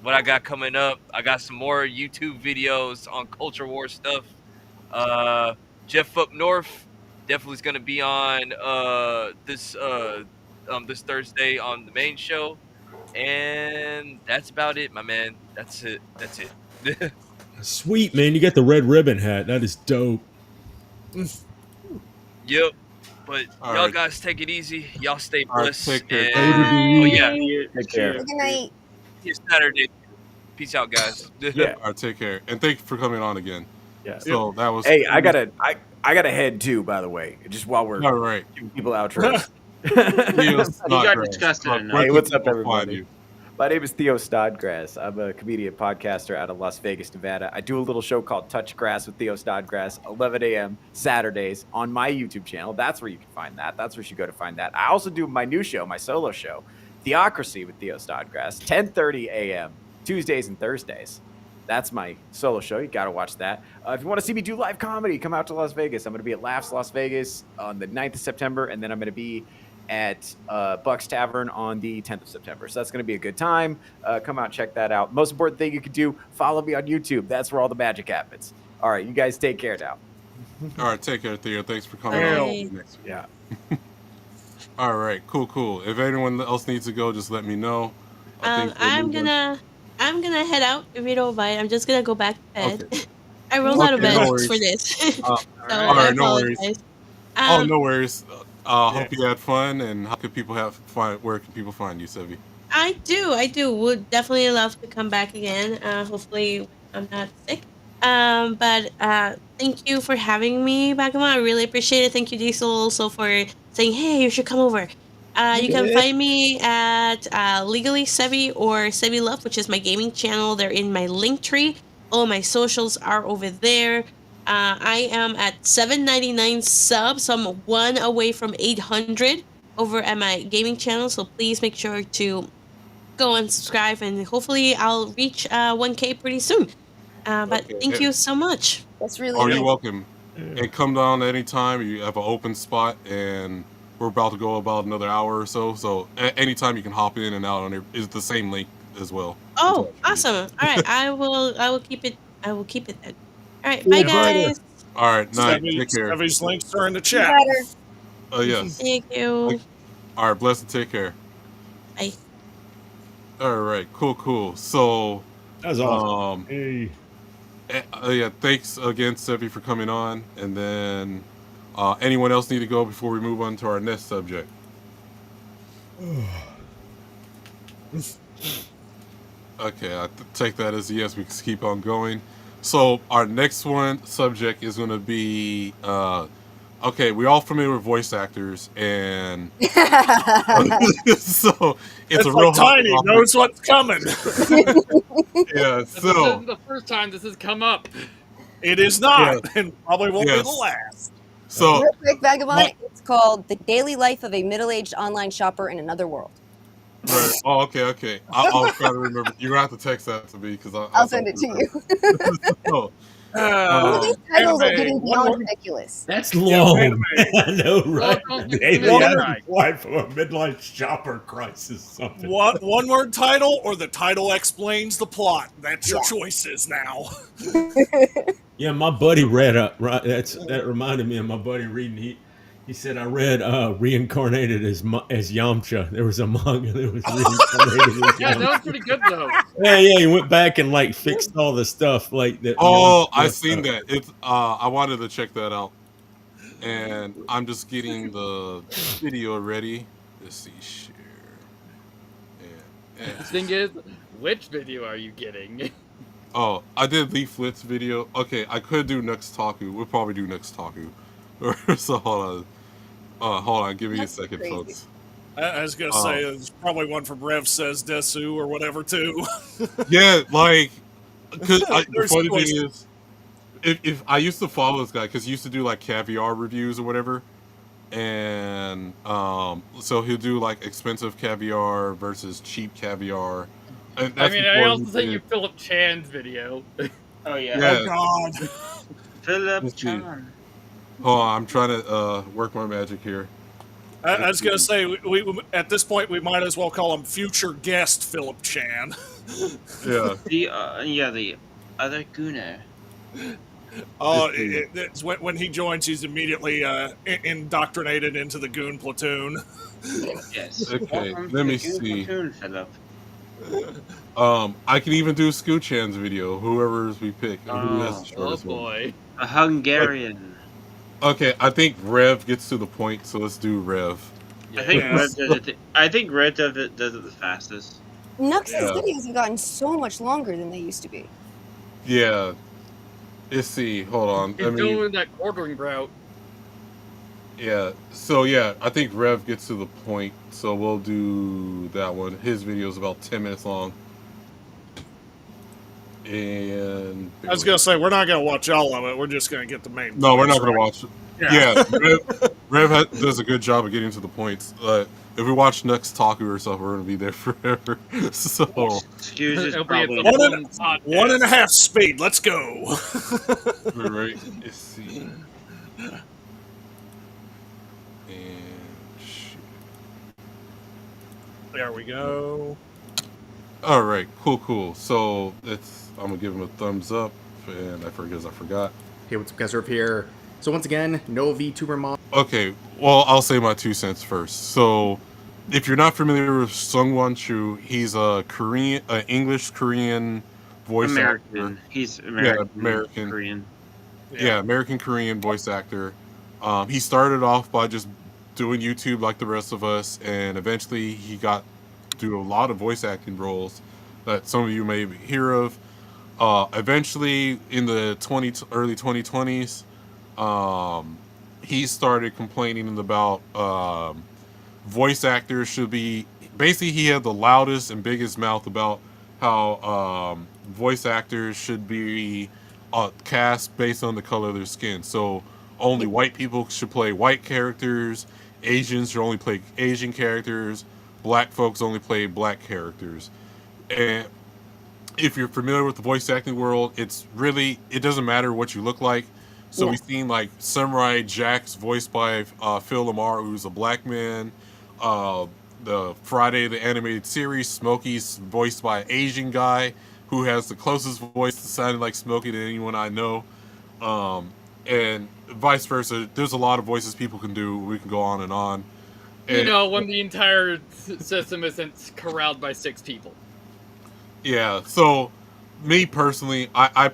What I got coming up, I got some more YouTube videos on culture war stuff. Jeff Up North definitely is going to be on this Thursday on the main show, and that's about it, my man. That's it. Sweet, man. You got the red ribbon hat. That is dope. Yep. But All y'all right. guys take it easy. Y'all stay All right, blessed. take care. And, oh yeah, Take care. Good night. it's Saturday. Peace out, guys. Yeah. All right, take care, and thank you for coming on again. Yeah. So that was. Hey, I gotta head too. By the way, just while we're All right. giving people outros. Theo's You got Snodgrass. disgusted enough. Where Hey, can what's up, people find everybody? you? My name is Theo Snodgrass. I'm a comedian podcaster out of Las Vegas, Nevada. I do a little show called Touch Grass with Theo Snodgrass, 11 a.m. Saturdays on my YouTube channel. That's where you can find that. That's where you should go to find that. I also do my new show, my solo show, Theocracy with Theo Snodgrass, 10:30 a.m. Tuesdays and Thursdays. That's my solo show. You got to watch that. If you want to see me do live comedy, come out to Las Vegas. I'm going to be at Laughs Las Vegas on the 9th of September, and then I'm going to be at Buck's Tavern on the 10th of September. So that's going to be a good time. Come out, check that out. Most important thing you can do, follow me on YouTube. That's where all the magic happens. All right, you guys take care now. All right, take care, Theo. Thanks for coming Bye. on. Next week. Yeah. All right, cool. If anyone else needs to go, just let me know. I think I'm gonna head out if you don't mind. I'm just gonna go back to bed. Okay. I rolled out of Okay, bed no worries. for this. So all I right, no worries. apologize. Oh, no worries. Hope you had fun. And how can people where can people find you, Sofi? I do. Would definitely love to come back again. Hopefully I'm not sick. But thank you for having me, Vagabond. I really appreciate it. Thank you, Diesel, also for saying, hey, you should come over. You can find me at Legally Sevi or Sevi Love, which is my gaming channel. They're in my link tree. All my socials are over there. I am at 799 subs, so I'm one away from 800 over at my gaming channel. So please make sure to go and subscribe, and hopefully I'll reach 1K pretty soon. But Okay, thank you so much. That's really Oh, good. you're welcome. And come down anytime. You have an open spot, and we're about to go about another hour or so. So anytime you can hop in and out on it. It's the same link as well. Oh, awesome! All right, I will keep it. I will keep it then. All right, bye guys. All right, night. Take care. Sevi's links are in the chat. Better. Oh yes. Thank you. All right, blessed. Take care. Bye. All right, cool. So, That was awesome. Hey. yeah, thanks again, Sofi, for coming on. And then, anyone else need to go before we move on to our next subject? Okay, I take that as a yes. We can keep on going. So our next subject is going to be okay. We're all familiar with voice actors, and so it's a real like Tiny hot topic. knows what's coming. Yeah, This so isn't the first time this has come up. It is not, Yes. and probably won't be Yes. the last. so Real quick, Vagabond. My- It's called The Daily Life of a Middle-Aged Online Shopper in Another World. right. Oh, okay. I'll try to remember. You're gonna have to text that to me because I'll send it to you. So, Some of these titles are anime, getting one beyond more- ridiculous. That's Yeah, long. wait a I know, right? Welcome Daily to One- Active Life of a Midlife Shopper Crisis. Something. One word title, or the title explains the plot. That's your choices now. Yeah, my buddy read that reminded me of my buddy reading. He said I read reincarnated as Yamcha. There was a manga that was reincarnated as Yeah, that Yamcha. was pretty good though. Yeah, he went back and like fixed all the stuff like that. oh, Yamcha I messed seen up. that. It's I wanted to check that out, and I'm just getting the video ready. Let's see, share. The And thing is, which video are you getting? oh, I did Leaflet's video. Okay, I could do Nuxtaku. We'll probably do Nuxtaku. So hold on. Give me That's a second, crazy. folks. I was gonna say there's probably one from Rev Says Desu or whatever too. Yeah, like, cause the There's funny choices. thing is, if I used to follow this guy, cause he used to do like caviar reviews or whatever, and so he'll do like expensive caviar versus cheap caviar. And I that's mean, before I he also think did- you Philip Chan's video. Oh yeah. Yeah. Oh God. Philip Let's see. Chan. Hold on, I'm trying to work my magic here. I was gonna say we at this point we might as well call him future guest Philip Chan. Yeah. The other Guna. Oh, it's when he joins, he's immediately indoctrinated into the goon platoon. Yes. Okay, Welcome to let me the Goon see. Platoon, Philip. I can even do Scoo-chan's video, whoever's we pick. Who has the Oh shortest one. boy. A Hungarian. Okay, I think Rev gets to the point, so let's do Rev. I think Yeah. Red does it. I think Red does it the fastest. Nux's Yeah. videos have gotten so much longer than they used to be. Yeah. Let's see. Hold on. He's doing that quartering route. Yeah. So yeah, I think Rev gets to the point. So we'll do that one. His video is about 10 minutes long. And I was gonna say we're not gonna watch all of it. We're just gonna get the main. no, we're points, not gonna right? watch it. Yeah, Rev does a good job of getting to the points. If we watch Nux Taku or stuff, we're gonna be there forever. So Excuse is It'll be at probably the One and a half speed. Let's go. right. Let's see. And shoot. There we go. All right, cool. So I'm gonna give him a thumbs up, and I forgot. Hey, what's up, guys? Urf here. So once again, no VTuber mod. Okay, well, I'll say my 2 cents first. So, if you're not familiar with Sungwon Chu, he's a English Korean voice American. actor. He's American. Yeah, American. Korean. Yeah, American Korean voice actor. He started off by just doing YouTube like the rest of us, and eventually he got to do a lot of voice acting roles that some of you may hear of. Eventually, in the early 2020s, he started complaining about voice actors should be. Basically, he had the loudest and biggest mouth about how voice actors should be cast based on the color of their skin. So only white people should play white characters. Asians should only play Asian characters. Black folks only play black characters. And if you're familiar with the voice acting world, it doesn't matter what you look like. So we've seen like Samurai Jack's voiced by Phil Lamar, who's a black man. The Friday the animated series, Smokey's voiced by an Asian guy who has the closest voice to sounding like Smokey than anyone I know. And vice versa. There's a lot of voices people can do. We can go on and on. You know, when the entire system isn't corralled by 6 people. Yeah, so me personally, I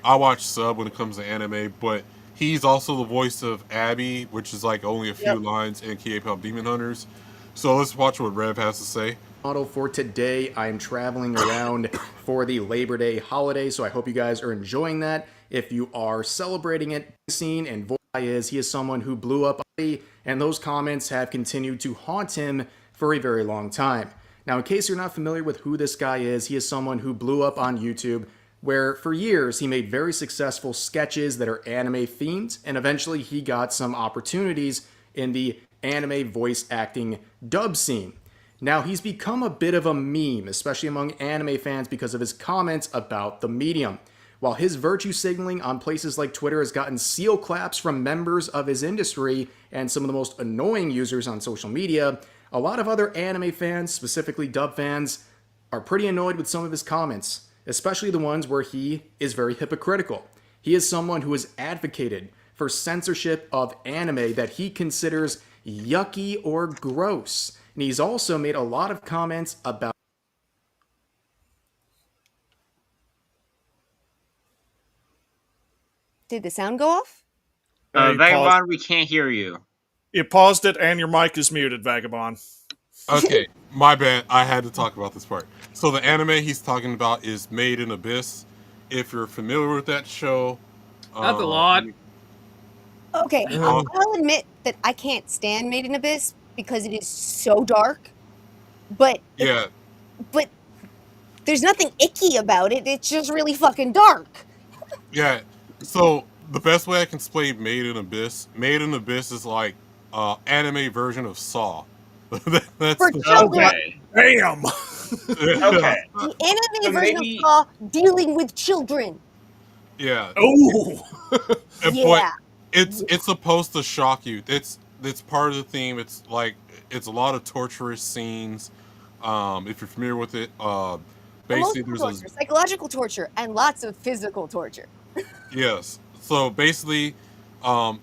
watch sub when it comes to anime, but he's also the voice of Abby, which is like only a few lines in K-pop Demon Hunters. So let's watch what Rev has to say. Model for today. I am traveling around for the Labor Day holiday, so I hope you guys are enjoying that. If you are celebrating it, scene and voice he is someone who blew up, and those comments have continued to haunt him for a very long time. Now, in case you're not familiar with who this guy is, he is someone who blew up on YouTube, where for years he made very successful sketches that are anime themed, and eventually he got some opportunities in the anime voice acting dub scene. Now, he's become a bit of a meme, especially among anime fans because of his comments about the medium. While his virtue signaling on places like Twitter has gotten seal claps from members of his industry and some of the most annoying users on social media, a lot of other anime fans, specifically dub fans, are pretty annoyed with some of his comments, especially the ones where he is very hypocritical. He is someone who has advocated for censorship of anime that he considers yucky or gross. And he's also made a lot of comments about Did the sound go off? Vagabond, we can't hear you. You paused it, and your mic is muted, Vagabond. Okay, my bad. I had to talk about this part. So the anime he's talking about is Made in Abyss. If you're familiar with that show, That's a lot. Okay, I'll admit that I can't stand Made in Abyss because it is so dark. But but there's nothing icky about it. It's just really fucking dark. Yeah. So the best way I can explain Made in Abyss is like anime version of Saw. That's For children. Okay. Damn. Okay. The anime So version maybe- of Saw dealing with children. Yeah. Oh. Yeah. It's supposed to shock you. It's part of the theme. It's like it's a lot of torturous scenes. If you're familiar with it, basically Emotional there's torture, psychological torture, and lots of physical torture. Yes. So basically,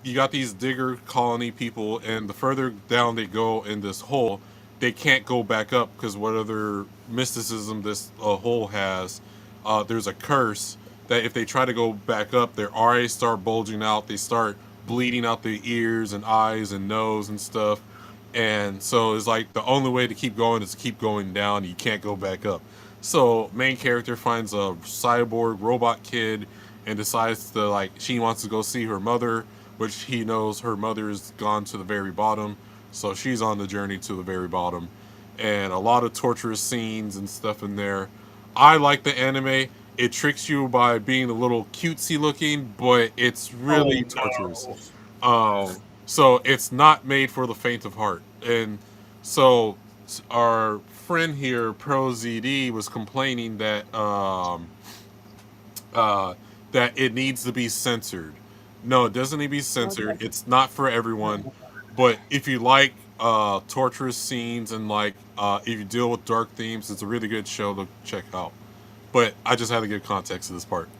you got these digger colony people, and the further down they go in this hole, they can't go back up because what other mysticism this hole has, there's a curse that if they try to go back up, their RAs start bulging out. They start bleeding out the ears and eyes and nose and stuff. And so it's like the only way to keep going is to keep going down. You can't go back up. So main character finds a cyborg robot kid and decides to, like, she wants to go see her mother, which he knows her mother's gone to the very bottom. So she's on the journey to the very bottom. And a lot of torturous scenes and stuff in there. I like the anime. It tricks you by being a little cutesy looking, but it's really torturous. So it's not made for the faint of heart. And so our friend here, ProZD, was complaining that that it needs to be censored. No, it doesn't need to be censored. It's not for everyone. But if you like torturous scenes and like if you deal with dark themes, it's a really good show to check out. But I just had to give context to this part.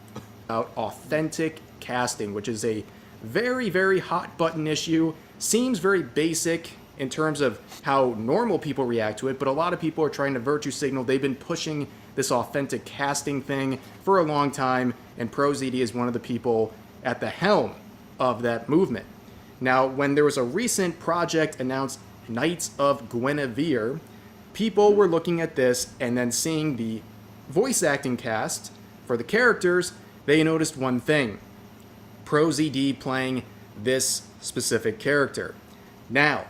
About authentic casting, which is a very, very hot button issue. Seems very basic in terms of how normal people react to it, but a lot of people are trying to virtue signal. They've been pushing this authentic casting thing for a long time, and ProZD is one of the people at the helm of that movement. Now, when there was a recent project announced, Knights of Guinevere, people were looking at this and then seeing the voice acting cast for the characters, they noticed one thing. ProZD playing this specific character. Now,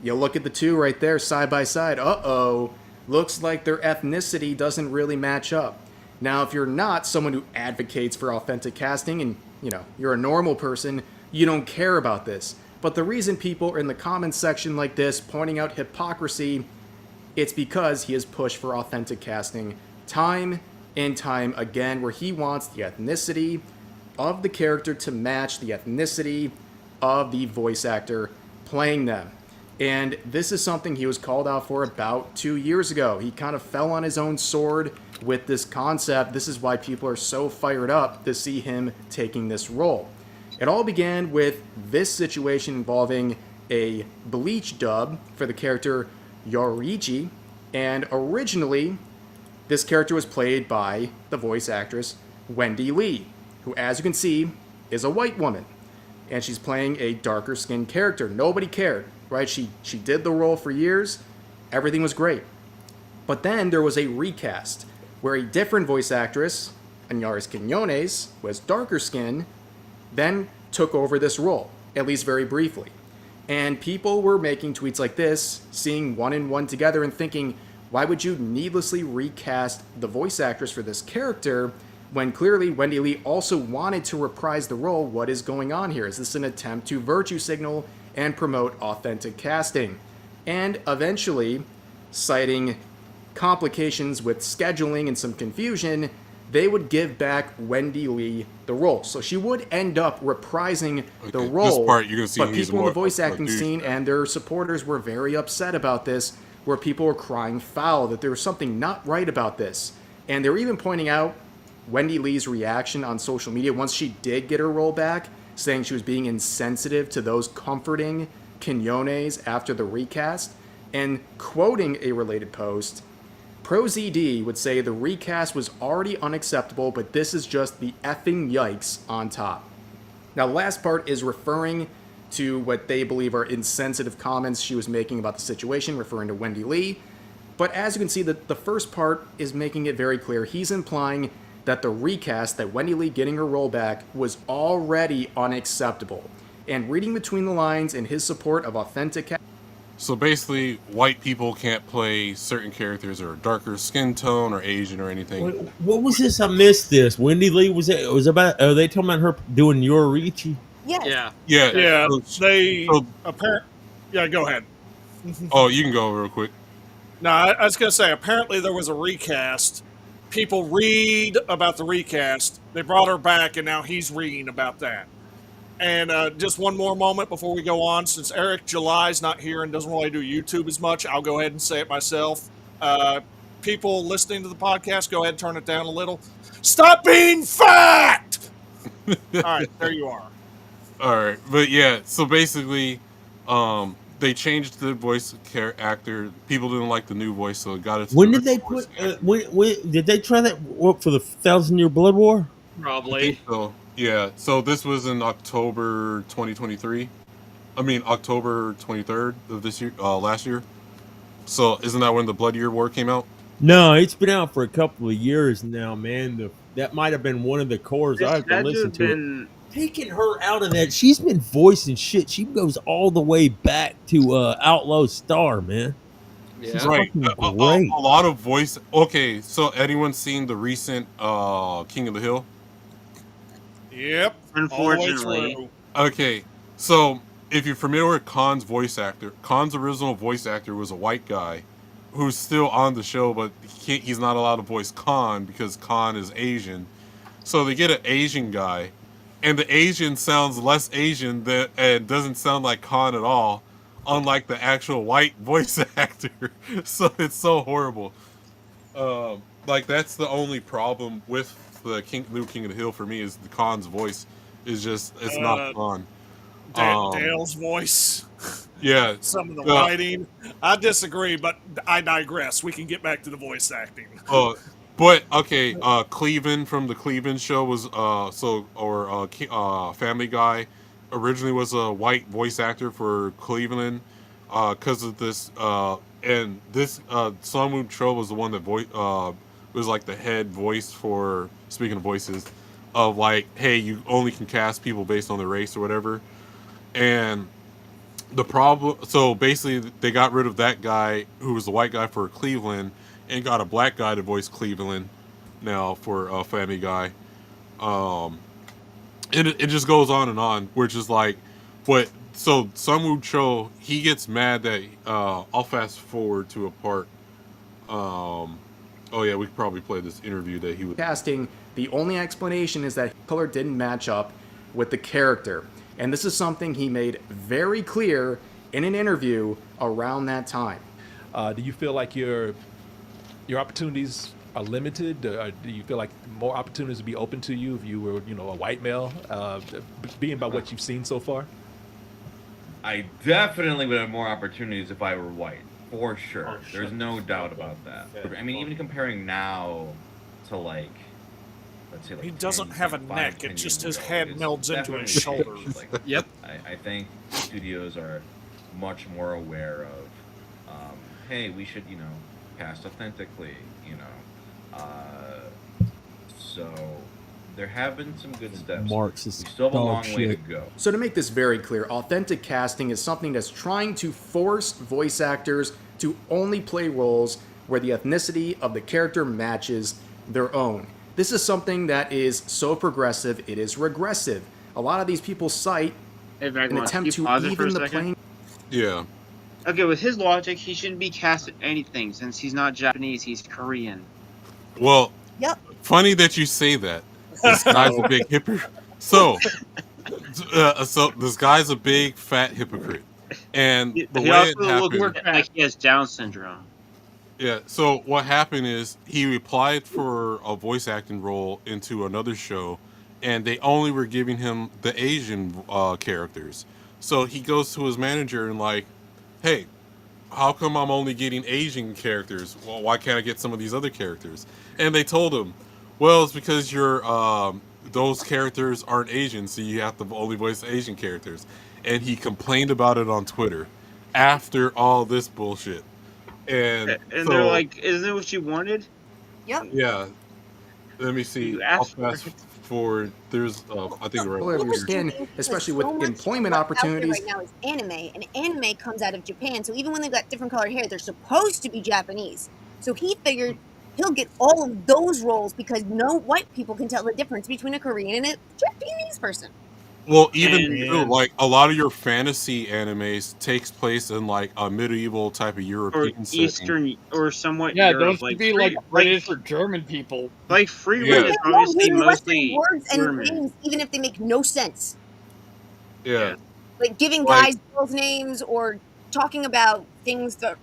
you look at the two right there side by side. Uh-oh. Looks like their ethnicity doesn't really match up. Now, if you're not someone who advocates for authentic casting and, you know, you're a normal person, you don't care about this. But the reason people are in the comments section like this pointing out hypocrisy, it's because he has pushed for authentic casting time and time again, where he wants the ethnicity of the character to match the ethnicity of the voice actor playing them. And this is something he was called out for about 2 years ago. He kind of fell on his own sword with this concept. This is why people are so fired up to see him taking this role. It all began with this situation involving a Bleach dub for the character Yoriichi, and originally this character was played by the voice actress Wendy Lee, who, as you can see, is a white woman, and she's playing a darker skinned character. Nobody cared, right? She did the role for years. Everything was great. But then there was a recast where a different voice actress, Anaris Quinones, who has darker skin, then took over this role, at least very briefly. And people were making tweets like this, seeing one and one together and thinking, why would you needlessly recast the voice actress for this character when clearly Wendy Lee also wanted to reprise the role? What is going on here? Is this an attempt to virtue signal and promote authentic casting? And eventually, citing complications with scheduling and some confusion, they would give back Wendy Lee the role. So she would end up reprising the role, this part, you're gonna see but he's people in the more voice of a acting douche. scene and their supporters were very upset about this, where people were crying foul, that there was something not right about this. And they were even pointing out Wendy Lee's reaction on social media once she did get her role back, saying she was being insensitive to those comforting Quinones after the recast. And quoting a related post, ProZD would say the recast was already unacceptable, but this is just the effing yikes on top. Now, the last part is referring to what they believe are insensitive comments she was making about the situation, referring to Wendy Lee. But as you can see, the first part is making it very clear. He's implying that the recast, that Wendy Lee getting her role back, was already unacceptable. And reading between the lines in his support of authentic... So basically, white people can't play certain characters or darker skin tone or Asian or anything. What was this? I missed this. Wendy Lee was it? It was about? Are they talking about her doing Yoriichi? Yes. Yeah. Yeah. Yeah, So- yeah, go ahead. Oh, you can go real quick. No, I was going to say, apparently there was a recast. People read about the recast. They brought her back, and now he's reading about that. And just one more moment before we go on. Since Eric July's not here and doesn't really do YouTube as much, I'll go ahead and say it myself. People listening to the podcast, go ahead and turn it down a little. Stop being fat! All right, there you are. All right, but yeah, so basically, they changed the voice actor. People didn't like the new voice, so it got it. When did they put? When did they try that work for the 1,000-Year Blood War? Probably. So Yeah, so this was in October 2023. I mean, October 23rd of this year, last year. So isn't that when the Blood Year War came out? No, it's been out for a couple of years now, man. That might have been one of the cores. I This have to had to listen have to it. been. Taking her out of that, she's been voicing shit. She goes all the way back to Outlaw Star, man. She's Right. fucking A great. lot of voice. Okay, so anyone seen the recent King of the Hill? Yep. Unfortunately. All the way through. Okay, so if you're familiar with Khan's voice actor, Khan's original voice actor was a white guy who's still on the show, but he's not allowed to voice Khan because Khan is Asian. So they get an Asian guy, and the Asian sounds less Asian and doesn't sound like Khan at all, unlike the actual white voice actor. So it's so horrible. Like that's the only problem with the new King of the Hill for me is the Khan's voice is just it's not Khan. Dale's voice. Yeah. Some of the writing. I disagree, but I digress. We can get back to the voice acting. But okay, Cleveland from the Cleveland show was Family Guy originally was a white voice actor for Cleveland because of this and this Sun Moon Cho was the one that was like the head voice for, speaking of voices, of like, hey, you only can cast people based on their race or whatever. And the problem, so basically they got rid of that guy who was the white guy for Cleveland and got a black guy to voice Cleveland now for Family Guy. And it just goes on, which is like, but so Sun Woo Cho, he gets mad that I'll fast forward to a part. Oh yeah, we could probably play this interview that he was casting. The only explanation is that color didn't match up with the character. And this is something he made very clear in an interview around that time. Do you feel like your opportunities are limited? Do you feel like more opportunities would be open to you if you were, a white male, being by what you've seen so far? I definitely would have more opportunities if I were white, for sure. There's no doubt about that. I mean, even comparing now to like, let's say, like he doesn't have a neck; it just his head melds into his shoulder. Like, yep. I think studios are much more aware of, hey, we should, cast authentically, so there have been some good steps. Marxist we still have a long dog way to shit. go. So to make this very clear, authentic casting is something that's trying to force voice actors to only play roles where the ethnicity of the character matches their own. This is something that is so progressive, it is regressive. A lot of these people cite an attempt to even the playing. Yeah. Okay, with his logic, he shouldn't be cast at anything since he's not Japanese, he's Korean. Well, Yep. funny that you say that. This guy's a big hypocrite. So this guy's a big fat hypocrite, and the He way also it happened, looks like he has Down syndrome. yeah. So what happened is he applied for a voice acting role into another show, and they only were giving him the Asian characters. So he goes to his manager and like, hey, how come I'm only getting Asian characters? Well, why can't I get some of these other characters? And they told him, well, it's because those characters aren't Asian, so you have to only voice Asian characters. And he complained about it on Twitter after all this bullshit. And And so, they're like, isn't it what you wanted? Yep. yeah. Let me see. You I'll asked for fast forward. There's, I think, right People understand, especially with employment opportunities. Right now is anime, and anime comes out of Japan. So even when they've got different colored hair, they're supposed to be Japanese. So he figured he'll get all of those roles because no white people can tell the difference between a Korean and a Japanese person. Well, even like a lot of your fantasy animes takes place in like a medieval type of Or European setting. Eastern, or somewhat Yeah, Europe, those like could be free, like British or German people. Like free Yeah. reign is obviously Using mostly Western words and German. names, even if they make no sense. Yeah. Like giving Like- guys girls' names or talking about things that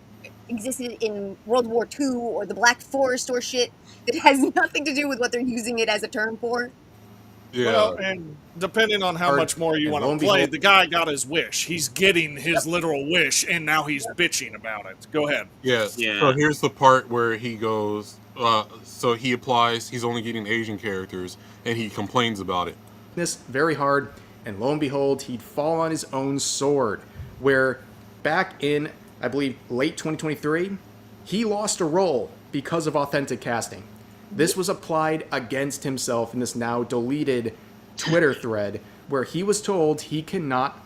existed in World War II or the Black Forest or shit that has nothing to do with what they're using it as a term for. Yeah. Well, and depending on how much more you and want lo to and play, behold- the guy got his wish. He's getting his literal wish, and now he's bitching about it. Go ahead. Yeah. Yeah. So here's the part where he goes. So he applies. He's only getting Asian characters, and he complains about it. this very hard, and lo and behold, he'd fall on his own sword, where back in, I believe, late 2023, he lost a role because of authentic casting. This was applied against himself in this now deleted Twitter thread, where he was told he cannot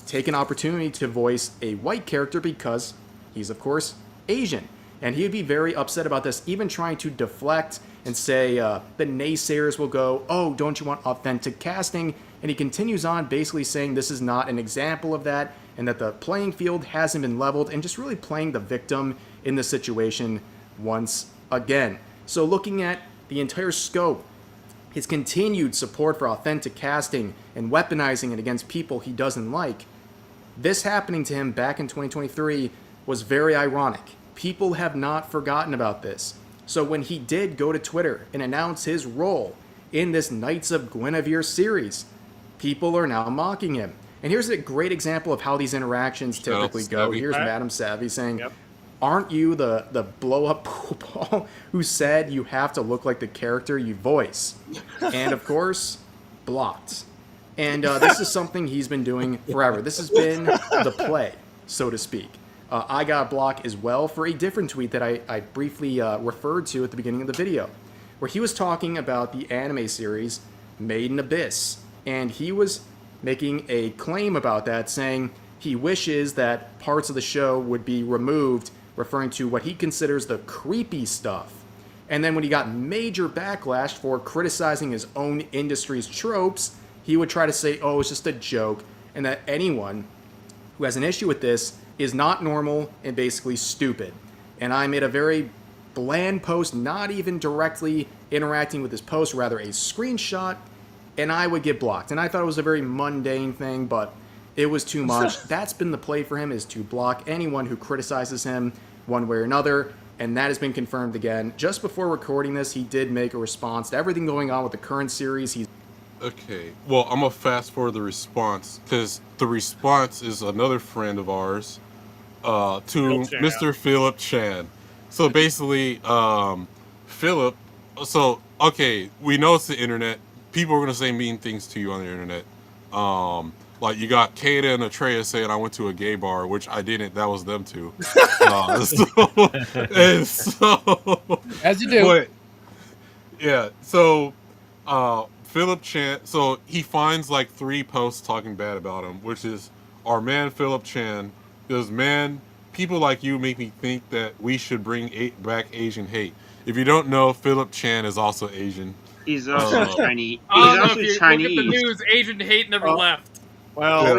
take an opportunity to voice a white character because he's, of course, Asian. And he would be very upset about this, even trying to deflect and say the naysayers will go, oh, don't you want authentic casting? And he continues on basically saying this is not an example of that, and that the playing field hasn't been leveled, and just really playing the victim in the situation once again. So looking at the entire scope, his continued support for authentic casting and weaponizing it against people he doesn't like, this happening to him back in 2023 was very ironic. People have not forgotten about this. So when he did go to Twitter and announce his role in this Knights of Guinevere series, people are now mocking him. And here's a great example of how these interactions typically go. Here's Madam Savvy saying, aren't you the blow-up pool ball who said you have to look like the character you voice? And of course, blocked. And this is something he's been doing forever. This has been the play, so to speak. I got blocked as well for a different tweet that I briefly referred to at the beginning of the video, where he was talking about the anime series Made in Abyss. And he was making a claim about that, saying he wishes that parts of the show would be removed, referring to what he considers the creepy stuff. And then when he got major backlash for criticizing his own industry's tropes, he would try to say, oh, it's just a joke, and that anyone who has an issue with this is not normal and basically stupid. And I made a very bland post, not even directly interacting with his post, rather a screenshot, and I would get blocked. And I thought it was a very mundane thing, but it was too much. That's been the play for him, is to block anyone who criticizes him one way or another, and that has been confirmed again. Just before recording this, he did make a response to everything going on with the current series. Okay, well, I'm gonna fast forward the response, because the response is another friend of ours to Mr. Philip Chan. So basically, Philip, so, okay, we know it's the internet. People are gonna say mean things to you on the internet. Like, you got Kata and Atreus saying I went to a gay bar, which I didn't. That was them two. As you do. But, yeah, so Philip Chan, so he finds like 3 posts talking bad about him, which is our man Philip Chan. Because, man, people like you make me think that we should bring back Asian hate. If you don't know, Philip Chan is also Asian. He's also Chinese. He's also Chinese. Look at the news. Asian hate never left. Well, yeah.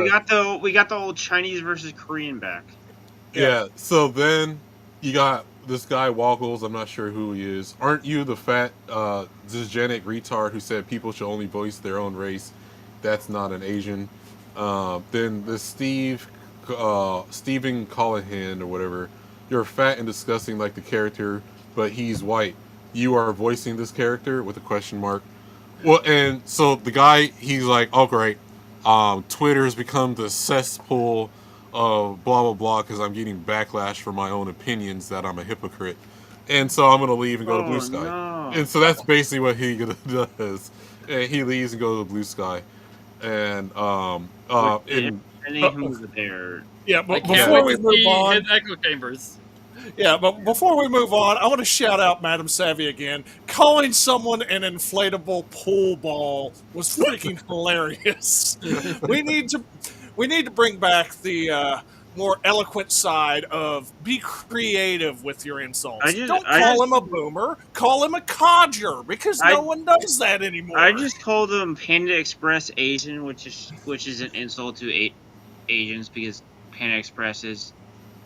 we got the old Chinese versus Korean back. Yeah. So then you got this guy Woggles. I'm not sure who he is. Aren't you the fat cisgenic retard who said people should only voice their own race? That's not an Asian. Then the Stephen Callahan or whatever. You're fat and disgusting like the character, but he's white. You are voicing this character with a question mark. Well, and so the guy, he's like, oh great, Twitter has become the cesspool of blah blah blah because I'm getting backlash for my own opinions that I'm a hypocrite, and so I'm gonna leave and go to Blue Sky. No. And so that's basically what he does. And he leaves and goes to Blue Sky, and there. Yeah, but I can't before we wait to move see on, his echo chambers. yeah, but before we move on, I want to shout out Madam Savvy again. Calling someone an inflatable pool ball was freaking hilarious. We need to bring back the more eloquent side of be creative with your insults. Don't call him a boomer. Call him a codger, because no one does that anymore. I just called him Panda Express Asian, which is an insult to Asians because Panda Express is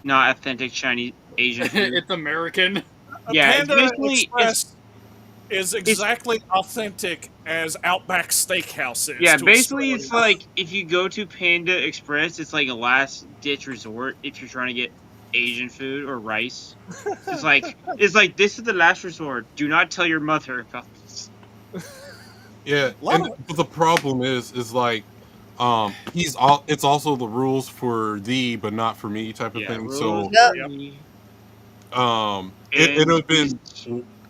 not authentic Chinese Asian food. It's American. Yeah, Panda Express is exactly authentic as Outback Steakhouse is. Yeah, to basically Australia. it's like if you go to Panda Express, it's like a last ditch resort if you're trying to get Asian food or rice. It's like this is the last resort. Do not tell your mother about this. Yeah, but the problem is like, it's also the rules for thee but not for me type of thing. So it would have been.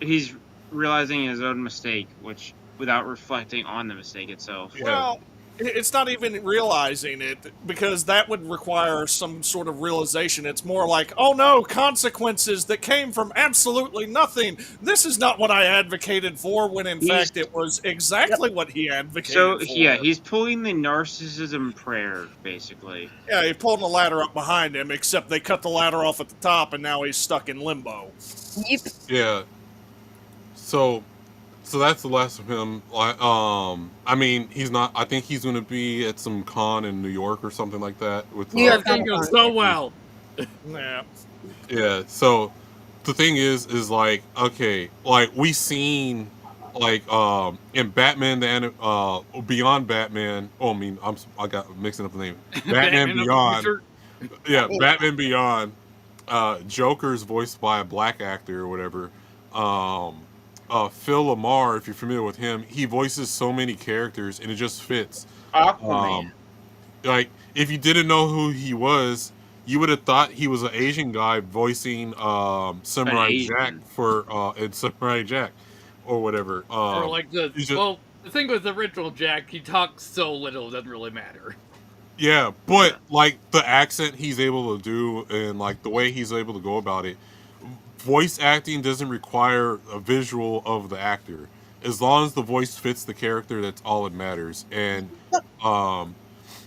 He's realizing his own mistake, which without reflecting on the mistake itself. Well, it's not even realizing it, because that would require some sort of realization. It's more like, oh no, consequences that came from absolutely nothing. This is not what I advocated for, when in fact it was exactly what he advocated So for. yeah, he's pulling the narcissism prayer, basically. Yeah, he pulled the ladder up behind him, except they cut the ladder off at the top, and now he's stuck in limbo. Yep. Yeah. So that's the last of him. I mean, he's not. I think he's going to be at some con in New York or something like that. With New York thing goes so well. Yeah. Yeah. So the thing is like, okay, like we seen like in Batman Beyond Batman. Oh, I mean, I got mixing up the name. Batman Beyond. Yeah, Batman Beyond. Joker's voiced by a black actor or whatever. Phil Lamar, if you're familiar with him, he voices so many characters and it just fits. Aquaman. Like, if you didn't know who he was, you would have thought he was an Asian guy voicing Samurai Jack in Samurai Jack or whatever. Or like the thing with the original Jack, he talks so little it doesn't really matter. Yeah, but like the accent he's able to do and like the way he's able to go about it, voice acting doesn't require a visual of the actor. As long as the voice fits the character, that's all that matters. And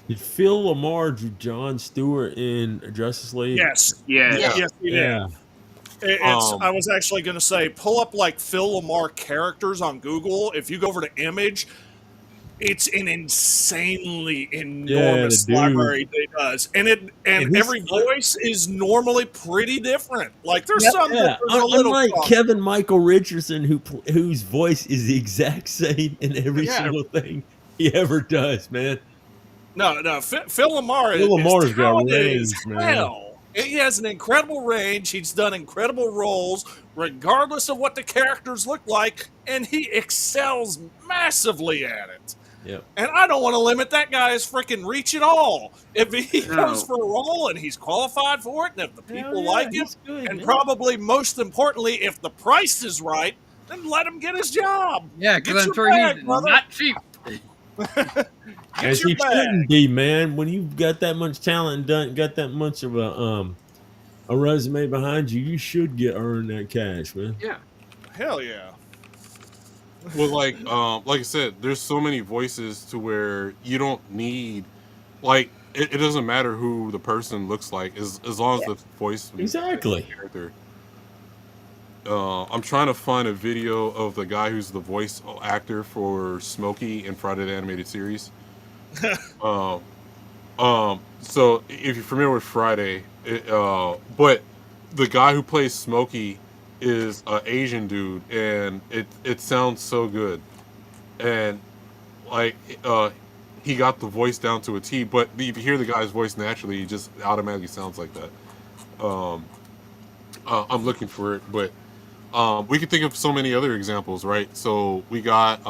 did Phil Lamar do Jon Stewart in Justice League? Yes. Yeah. Yes, he did. I was actually going to say, pull up like Phil Lamar characters on Google. If you go over to Image, it's an insanely enormous library that he does, and every voice is normally pretty different. Like there's some that there's a little unlike Kevin Michael Richardson, whose voice is the exact same in every single thing he ever does, man. No, Phil Lamar is got talented range, as man. hell. He has an incredible range. He's done incredible roles, regardless of what the characters look like, and he excels massively at it. Yep. And I don't want to limit that guy's freaking reach at all. If he goes for a role and he's qualified for it, and if the people like him, and probably most importantly, if the price is right, then let him get his job. Yeah, because I'm sure he's not cheap. As he shouldn't be, man. When you've got that much talent and got that much of a resume behind you, you should earn that cash, man. Yeah. Hell yeah. Well, like I said, there's so many voices to where you don't need, like, it doesn't matter who the person looks like as long as the voice exactly. The character. I'm trying to find a video of the guy who's the voice actor for Smokey in Friday the Animated Series. So if you're familiar with Friday, but the guy who plays Smokey is an Asian dude, and it sounds so good, and like he got the voice down to a T. But if you hear the guy's voice naturally, he just automatically sounds like that. I'm looking for it, but we can think of so many other examples, right? So we got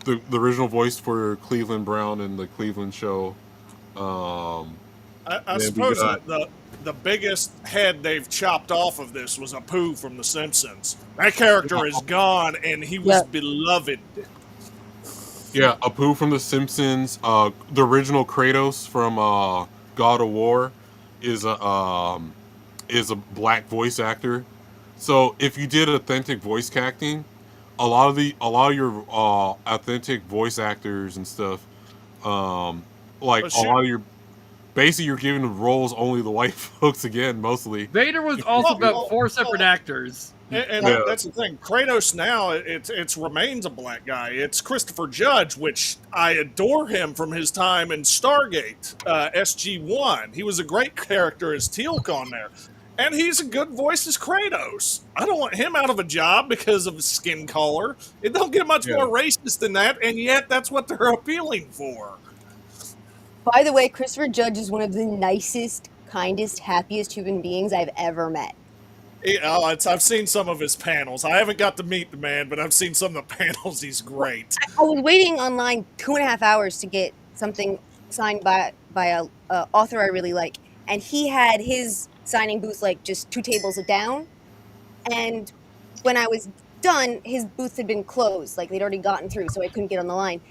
the original voice for Cleveland Brown in the Cleveland Show. I suppose the biggest head they've chopped off of this was Apu from The Simpsons. That character is gone, and he was beloved. Yeah, Apu from The Simpsons. The original Kratos from God of War is a black voice actor. So if you did authentic voice acting, a lot of your authentic voice actors and stuff, like a lot of your, basically you're giving roles only the white folks again, mostly. Vader was also about 4 separate actors. And that's the thing. Kratos now, it's remains a black guy. It's Christopher Judge, which I adore him from his time in Stargate, SG-1. He was a great character as Teal'c on there. And he's a good voice as Kratos. I don't want him out of a job because of his skin color. It don't get much more racist than that, and yet that's what they're appealing for. By the way, Christopher Judge is one of the nicest, kindest, happiest human beings I've ever met. I've seen some of his panels. I haven't got to meet the man, but I've seen some of the panels. He's great. I was waiting online 2.5 hours to get something signed by a author I really like, and he had his signing booth like just 2 tables down. And when I was done, his booth had been closed. Like they'd already gotten through, so I couldn't get on the line.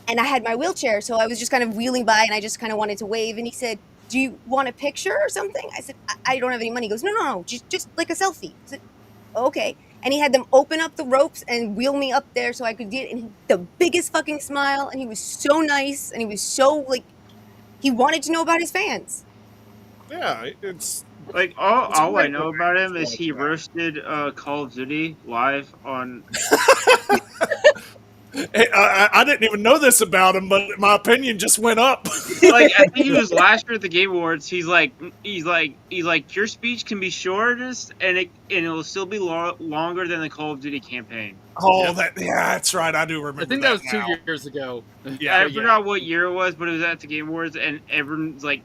And I had my wheelchair, so I was just kind of wheeling by, and I just kind of wanted to wave. And he said, "Do you want a picture or something?" I said, "I don't have any money." He goes, "No, just like a selfie." I said, "Okay." And he had them open up the ropes and wheel me up there so I could get it. And the biggest fucking smile, and he was so nice, and he was so like, he wanted to know about his fans. Yeah, it's like all I know about him is he roasted Call of Duty live on. I didn't even know this about him, but my opinion just went up. Like I think he was last year at the Game Awards. He's like your speech can be shortest and it'll still be longer than the Call of Duty campaign. Oh, that's right. I do remember. I think that was 2 years ago. Yeah, I forgot what year it was, but it was at the Game Awards, and everyone's like,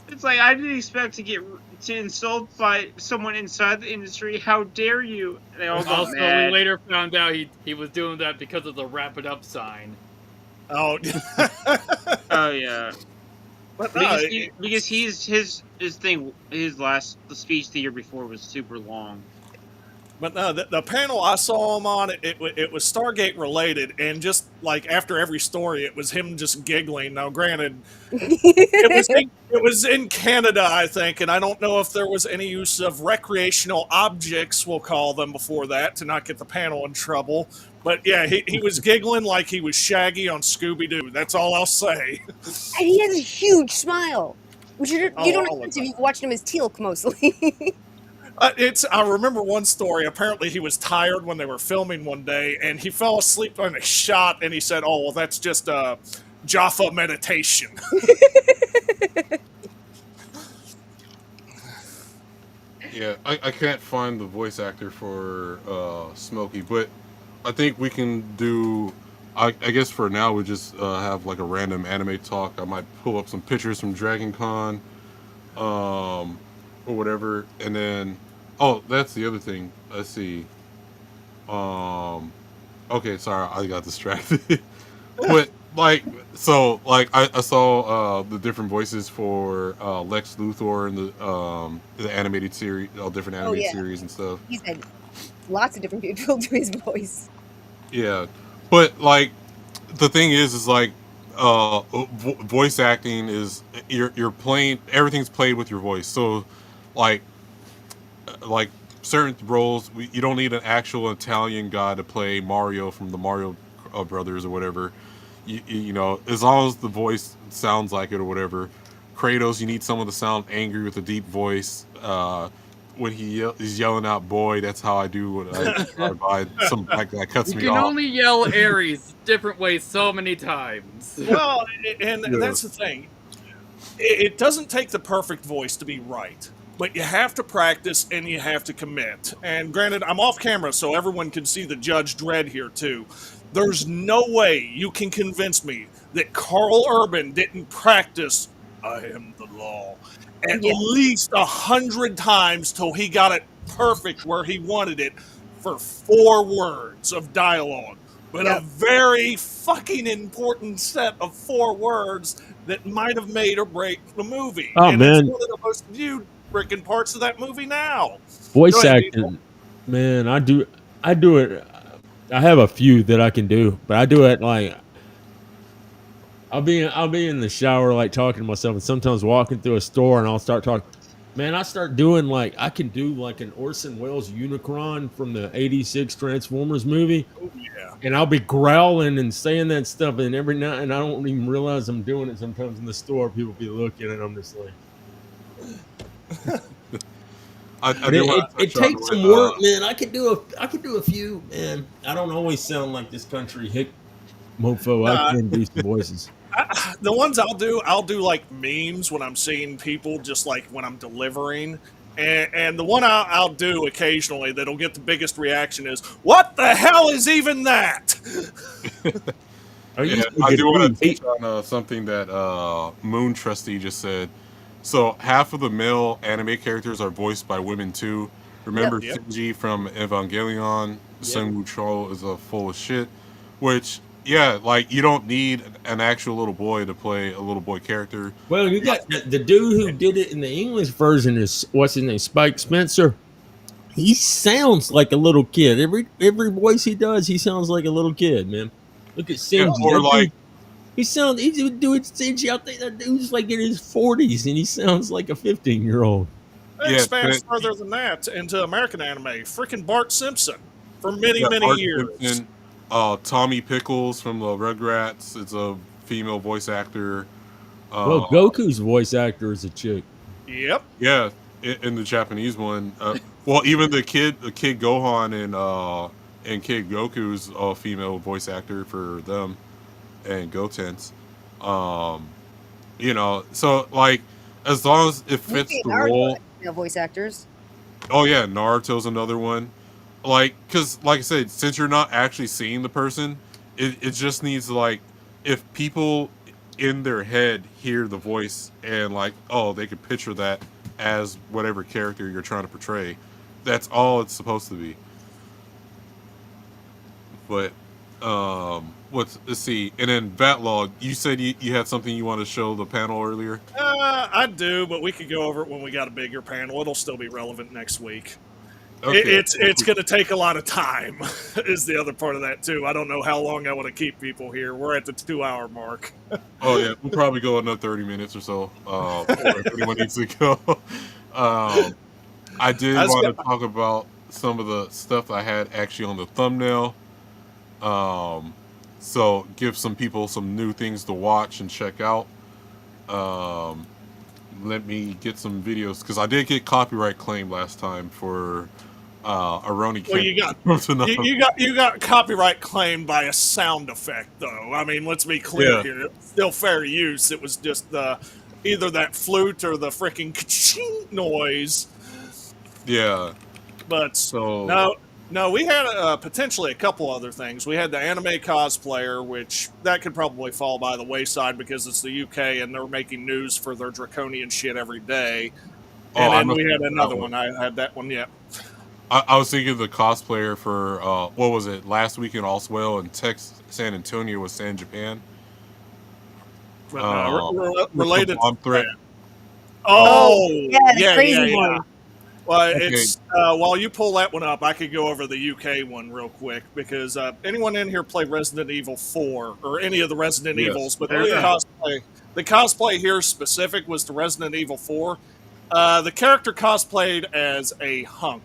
it's like I didn't expect to insult by someone inside the industry. How dare you? And they all got Also, mad. we later found out he was doing that because of the wrap it up sign. Oh, oh yeah. But because his speech the year before was super long. But no, the panel I saw him on, it was Stargate related, and just like after every story, it was him just giggling. Now, granted, it was in Canada, I think, and I don't know if there was any use of recreational objects, we'll call them, before that to not get the panel in trouble. But yeah, he was giggling like he was Shaggy on Scooby-Doo. That's all I'll say. And he has a huge smile, which you don't know if you've watched him as Teal'c mostly. I remember one story. Apparently, he was tired when they were filming one day, and he fell asleep on a shot. And he said, "Oh, well, that's just a Jaffa meditation." Yeah, I can't find the voice actor for Smokey, but I think we can do. I guess for now we just have like a random anime talk. I might pull up some pictures from DragonCon, or whatever, and then. Oh, that's the other thing. Let's see. Okay, sorry, I got distracted. But like, so like I saw the different voices for Lex Luthor in the animated series, all different animated series and stuff. He's had lots of different people do his voice. Yeah, but like the thing is like voice acting is you're playing, everything's played with your voice. So like certain roles, you don't need an actual Italian guy to play Mario from the Mario Brothers or whatever. You know, as long as the voice sounds like it or whatever. Kratos, you need someone to sound angry with a deep voice. When he's yelling out "boy," that's how I do when I buy some black guy cuts me off. You can only yell Ares different ways so many times. Well, and that's the thing. It doesn't take the perfect voice to be right. But you have to practice and you have to commit. And granted, I'm off camera, so everyone can see the Judge Dredd here too. There's no way you can convince me that Carl Urban didn't practice "I am the law" at least 100 times till he got it perfect where he wanted it for 4 words of dialogue. But a very fucking important set of 4 words that might have made or break the movie. Oh, and man. it's one of the most viewed freaking parts of that movie now. Voice acting, man, I do it. I have a few that I can do, but I do it like I'll be in the shower like talking to myself, and sometimes walking through a store and I'll start talking. Man, I start doing like I can do like an Orson Welles Unicron from the '86 Transformers movie. Oh yeah. And I'll be growling and saying that stuff, and every night, and I don't even realize I'm doing it. Sometimes in the store, people be looking, and I'm just like. It takes some work, man. I could do a few, man. I don't always sound like this country hick mofo. I can do some voices. The ones I'll do like memes when I'm seeing people, just like when I'm delivering. And the one I'll do occasionally that'll get the biggest reaction is, "What the hell is even that?" I do want to touch on something that Moon Trustee just said. So half of the male anime characters are voiced by women too. Remember Shinji from Evangelion? Sun Woo-chul is a full of shit. Which, yeah, like you don't need an actual little boy to play a little boy character. Well, you got the dude who did it in the English version is what's his name, Spike Spencer. he sounds like a little kid. Every voice he does, he sounds like a little kid, man. Look at Yeah, Sinji. or That like, dude, he's doing Sinji out there. That dude's like in his 40s, and he sounds like a 15-year-old. It yeah, expands that- further than that into American anime. Freaking Bart Simpson for many, yeah, many Art years. Simpson, Tommy Pickles from the Rugrats. It's a female voice actor. Well, Goku's voice actor is a chick. Yep. Yeah, in the Japanese one. Well, even the kid Gohan and Kid Goku's a female voice actor for them, and Goten's. You know, so like as long as it fits Maybe the Naruto role. has female voice actors. Oh yeah, Naruto's another one. Like, cause like I said, since you're not actually seeing the person, it just needs like if people in their head hear the voice and like, oh, they could picture that as whatever character you're trying to portray. That's all it's supposed to be. But let's see. And then Vatlog, you said you had something you wanted to show the panel earlier. I do, but we could go over it when we got a bigger panel. It'll still be relevant next week. Okay. It's going to take a lot of time, is the other part of that, too. I don't know how long I want to keep people here. We're at the 2-hour mark. Oh, yeah. We'll probably go another 30 minutes or so. Or if anyone needs to go. I did want to talk about some of the stuff I had actually on the thumbnail. So give some people some new things to watch and check out. Let me get some videos, because I did get copyright claim last time for Ironic. Well, you got copyright claimed by a sound effect, though. I mean, let's be clear here. It's still fair use. It was just either that flute or the freaking ka-ching noise. Yeah. But so no, we had potentially a couple other things. We had the anime cosplayer, which that could probably fall by the wayside because it's the UK and they're making news for their draconian shit every day. And then we had another one. I had that one, yeah. I was thinking the cosplayer for what was it, last week in Allswell and San Antonio was San Japan. But, related bomb threat. Yeah, crazy one. Well, it's while you pull that one up, I could go over the UK one real quick because anyone in here play Resident Evil 4 or any of the Resident Evils, but the cosplay here specific was to Resident Evil 4. The character cosplayed as a hunk,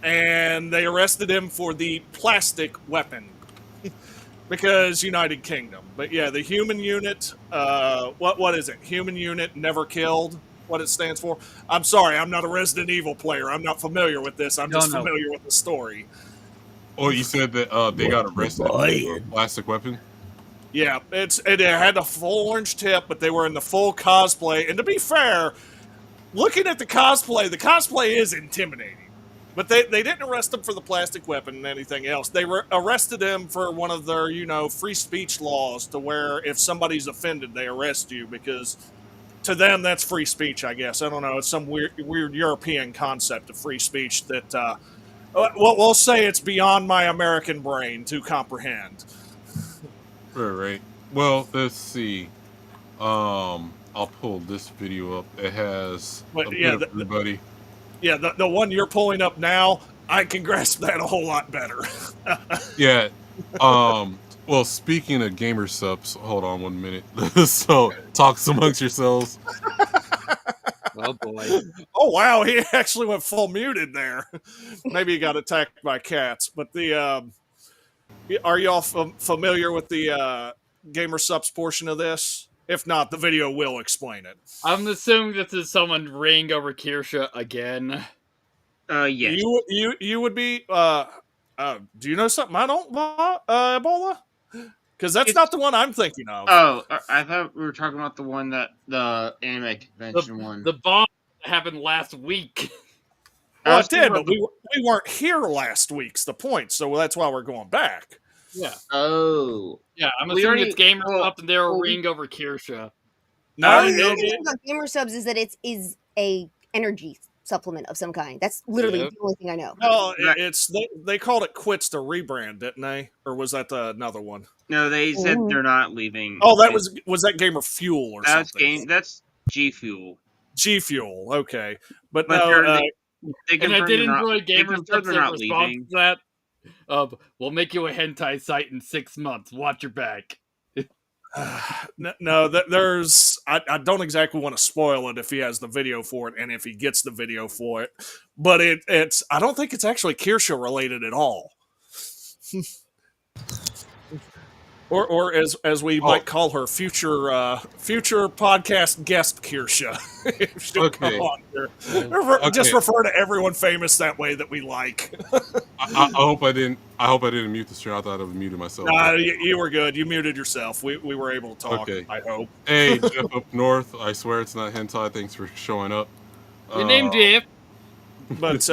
and they arrested him for the plastic weapon because United Kingdom. But yeah, the human unit, what is it? Human unit never killed. What it stands for. I'm sorry, I'm not a Resident Evil player. I'm not familiar with this. I'm just familiar with the story. Oh, you said that they got arrested for a plastic weapon? Yeah, it had a full orange tip, but they were in the full cosplay. And to be fair, looking at the cosplay is intimidating. But they didn't arrest him for the plastic weapon and anything else. They arrested him for one of their, free speech laws to where if somebody's offended, they arrest you because to them, that's free speech, I guess. I don't know. It's some weird European concept of free speech that, we'll say it's beyond my American brain to comprehend. Right. Well, let's see. I'll pull this video up. It has a bit of everybody. The one you're pulling up now, I can grasp that a whole lot better. Yeah. Well, speaking of gamer subs, hold on 1 minute. So, talk amongst yourselves. Oh boy! Oh wow, he actually went full muted there. Maybe he got attacked by cats. But are y'all familiar with the gamer subs portion of this? If not, the video will explain it. I'm assuming this is someone ringing over Kirsha again. Yes. You would be. Do you know something I don't? Ebola? Because that's not the one I'm thinking of. Oh, I thought we were talking about the one that the anime convention one. The bomb happened last week. Well, it did, but we weren't here last week's the point, so that's why we're going back. Yeah. Oh. Yeah, I'm assuming it's Gamer Up and they're ringing over Kirsha. No, the thing about gamer subs is that it is a energy supplement of some kind. That's literally the only thing I know. No, it's they called it quits to rebrand, didn't they? Or was that another one? No, they said they're not leaving. Oh, that was that Gamer Fuel or something? That's G Fuel. G Fuel, okay, but no, They And I confirmed did they're not- enjoy they Gamer confirmed they're Sub's not response leaving. to that. We'll make you a hentai site in 6 months. Watch your back. No, there's. I don't exactly want to spoil it if he has the video for it and if he gets the video for it, but it's. I don't think it's actually Kirsha related at all. Or as we might call her, future podcast guest Kirsha. If she'll come on here. Just refer to everyone famous that way that we like. I hope I didn't mute the stream. I thought I was muted myself. Nah, you were good. You muted yourself. We were able to talk. Okay. I hope. Hey, Jeff up north. I swear it's not hentai. Thanks for showing up. Your name, Jeff. But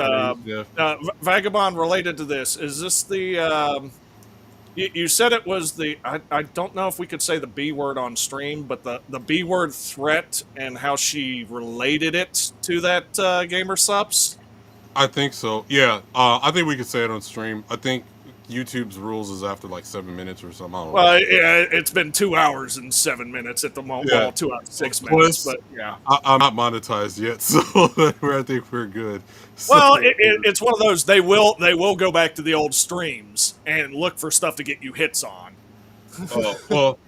Vagabond, related to this, is this the? You said it was the. I don't know if we could say the B word on stream, but the B word threat and how she related it to that gamer subs. I think so. Yeah. I think we could say it on stream. I think YouTube's rules is after like 7 minutes or something. I don't know. Well, yeah, it's been 2 hours and 7 minutes at the moment. Yeah. Well, 2 hours and 6 minutes, but yeah. I'm not monetized yet, so I think we're good. So, Well, it's one of those. They will go back to the old streams and look for stuff to get you hits on. well,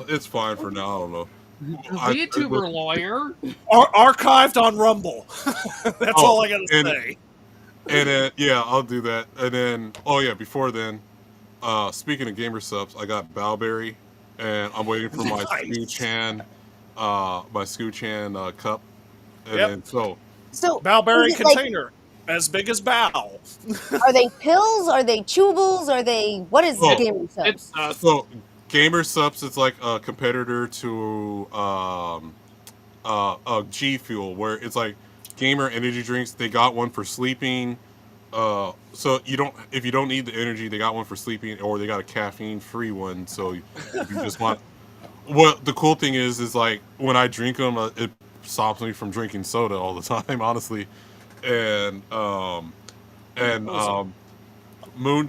it's fine for now. I don't know. YouTuber lawyer. Archived on Rumble. That's all I gotta say. And then I'll do that. And then before then, speaking of gamer subs, I got Balberry, and I'm waiting for my Scooch-Han cup. And then So Balberry is it like- container as big as Bow. Are they pills? Are they chewables? Are they what is gamer subs? So gamer subs, it's like a competitor to G Fuel, where it's like gamer energy drinks. They got one for sleeping. So if you don't need the energy, they got one for sleeping, or they got a caffeine free one. So if you just want. What the cool thing is like when I drink them, it stops me from drinking soda all the time, honestly. And Moon